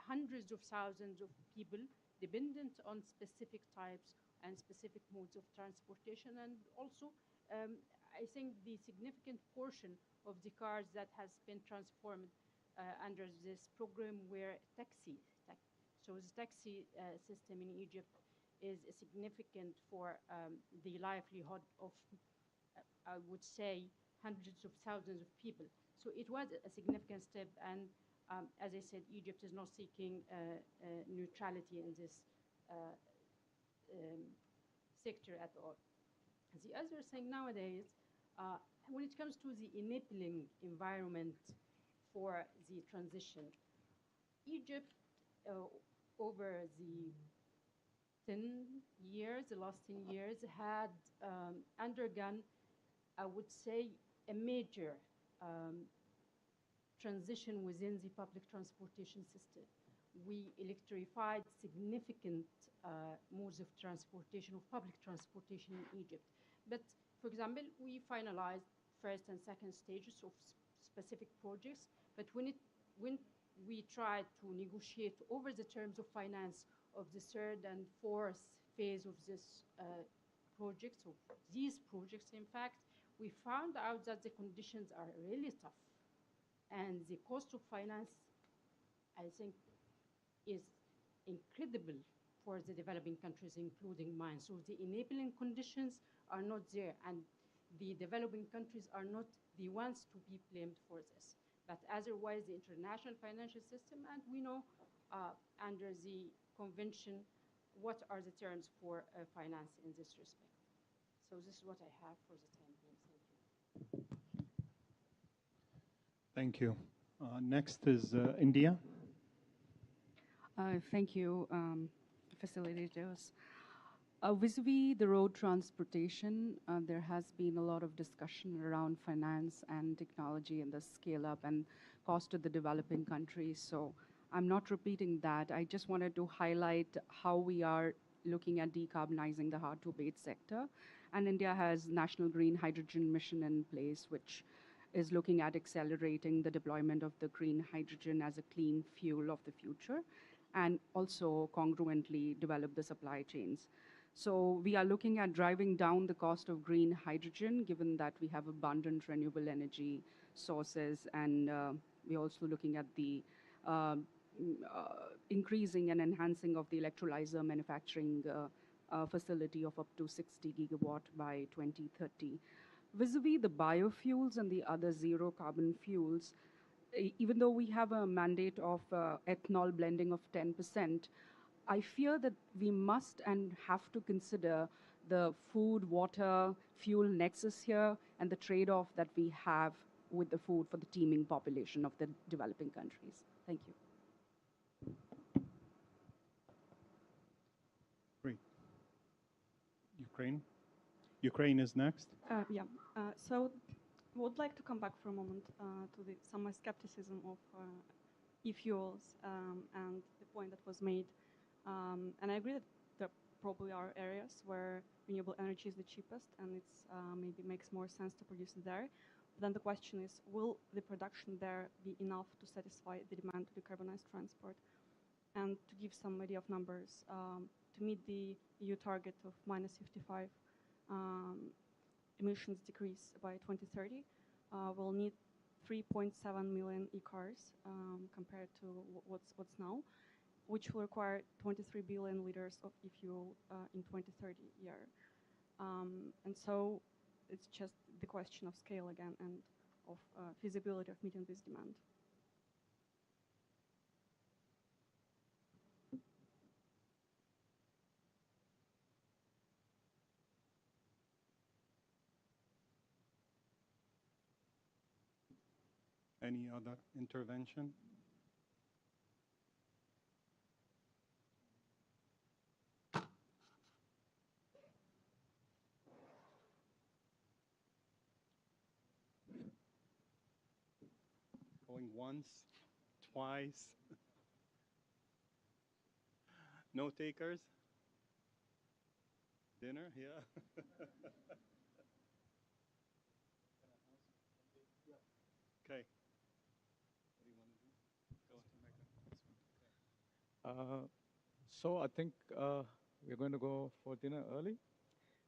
[SPEAKER 18] hundreds of thousands of people dependent on specific types and specific modes of transportation, and also I think the significant portion of the cars that has been transformed under this program were taxi. So the taxi system in Egypt is significant for the livelihood of, I would say, hundreds of thousands of people. So it was a significant step, and as I said, Egypt is not seeking neutrality in this sector at all. The other thing nowadays, when it comes to the enabling environment for the transition, Egypt, over the 10 years, the last 10 years, had undergone, I would say, a major transition within the public transportation system. We electrified significant modes of transportation, of public transportation in Egypt. But, for example, we finalized first and second stages of specific projects, but when we tried to negotiate over the terms of finance of the third and fourth phase of this projects, of these projects, in fact, we found out that the conditions are really tough. And the cost of finance, I think, is incredible for the developing countries, including mine. So the enabling conditions are not there, and the developing countries are not the ones to be blamed for this. But otherwise, the international financial system, and we know under the convention what are the terms for finance in this respect. So this is what I have for the time being. Thank you.
[SPEAKER 16] Thank you. Next is India.
[SPEAKER 9] Thank you, facilitators. Vis-a-vis the road transportation, there has been a lot of discussion around finance and technology and the scale-up and cost to the developing countries. So I'm not repeating that. I just wanted to highlight how we are looking at decarbonizing the hard-to-abate sector. And India has National Green Hydrogen Mission in place, which is looking at accelerating the deployment of the green hydrogen as a clean fuel of the future, and also congruently develop the supply chains. So we are looking at driving down the cost of green hydrogen, given that we have abundant renewable energy sources, and we're also looking at the increasing and enhancing of the electrolyzer manufacturing facility of up to 60 gigawatt by 2030. Vis-a-vis the biofuels and the other zero carbon fuels, even though we have a mandate of ethanol blending of 10%, I fear that we must and have to consider the food, water, fuel nexus here and the trade-off that we have with the food for the teeming population of the developing countries. Thank you.
[SPEAKER 16] Great. Ukraine. Ukraine is next.
[SPEAKER 8] So I would like to come back for a moment to some skepticism of e-fuels and the point that was made. And I agree that there probably are areas where renewable energy is the cheapest and it's maybe makes more sense to produce it there. But then the question is, will the production there be enough to satisfy the demand to decarbonize transport? And to give some idea of numbers, to meet the EU target of minus 55 emissions decrease by 2030, we'll need 3.7 million e-cars compared to what's now, which will require 23 billion liters of e-fuel in 2030 year. And so it's just the question of scale again and of feasibility of meeting this demand.
[SPEAKER 16] Any other intervention? Going once, twice. No takers? Dinner? Yeah. Okay. What do you want to do?
[SPEAKER 17] So I think we're going to go for dinner early.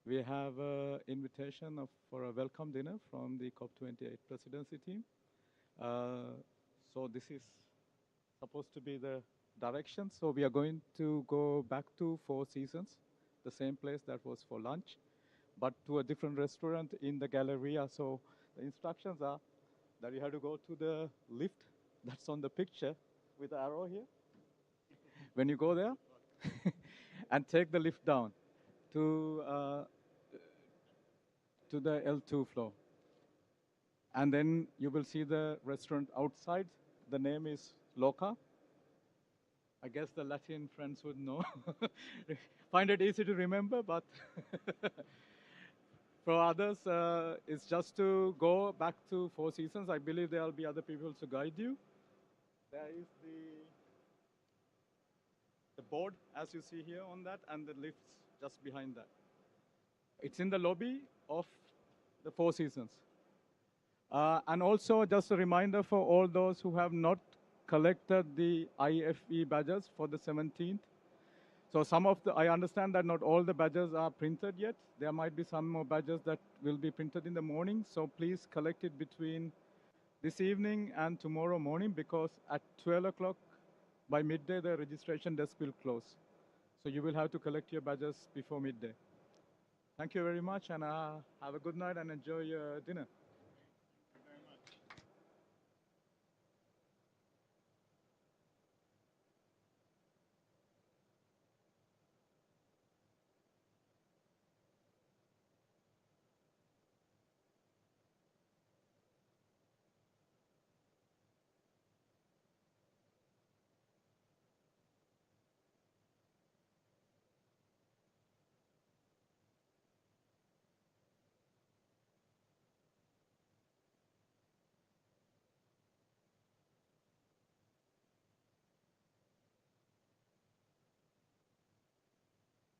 [SPEAKER 4] We have an invitation for a welcome dinner from the COP28 presidency team. So this is supposed to be the direction. So we are going to go back to Four Seasons, the same place that was for lunch, but to a different restaurant in the Galleria. So the instructions are that you have to go to the lift that's on the picture with the arrow here. When you go there, and take the lift down to the L2 floor. And then you will see the restaurant outside. The name is Loca. I guess the Latin friends would know. Find it easy to remember, but for others, it's just to go back to Four Seasons. I believe there will be other people to guide you. There is the board, as you see here on that, and the lifts just behind that. It's in the lobby of the Four Seasons. And also, just a reminder for all those who have not collected the IFE badges for the 17th. So I understand that not all the badges are printed yet. There might be some more badges that will be printed in the morning. So please collect it between this evening and tomorrow morning, because at 12 o'clock by midday, the registration desk will close. So you will have to collect your badges before midday. Thank you very much, and have a good night and enjoy your dinner.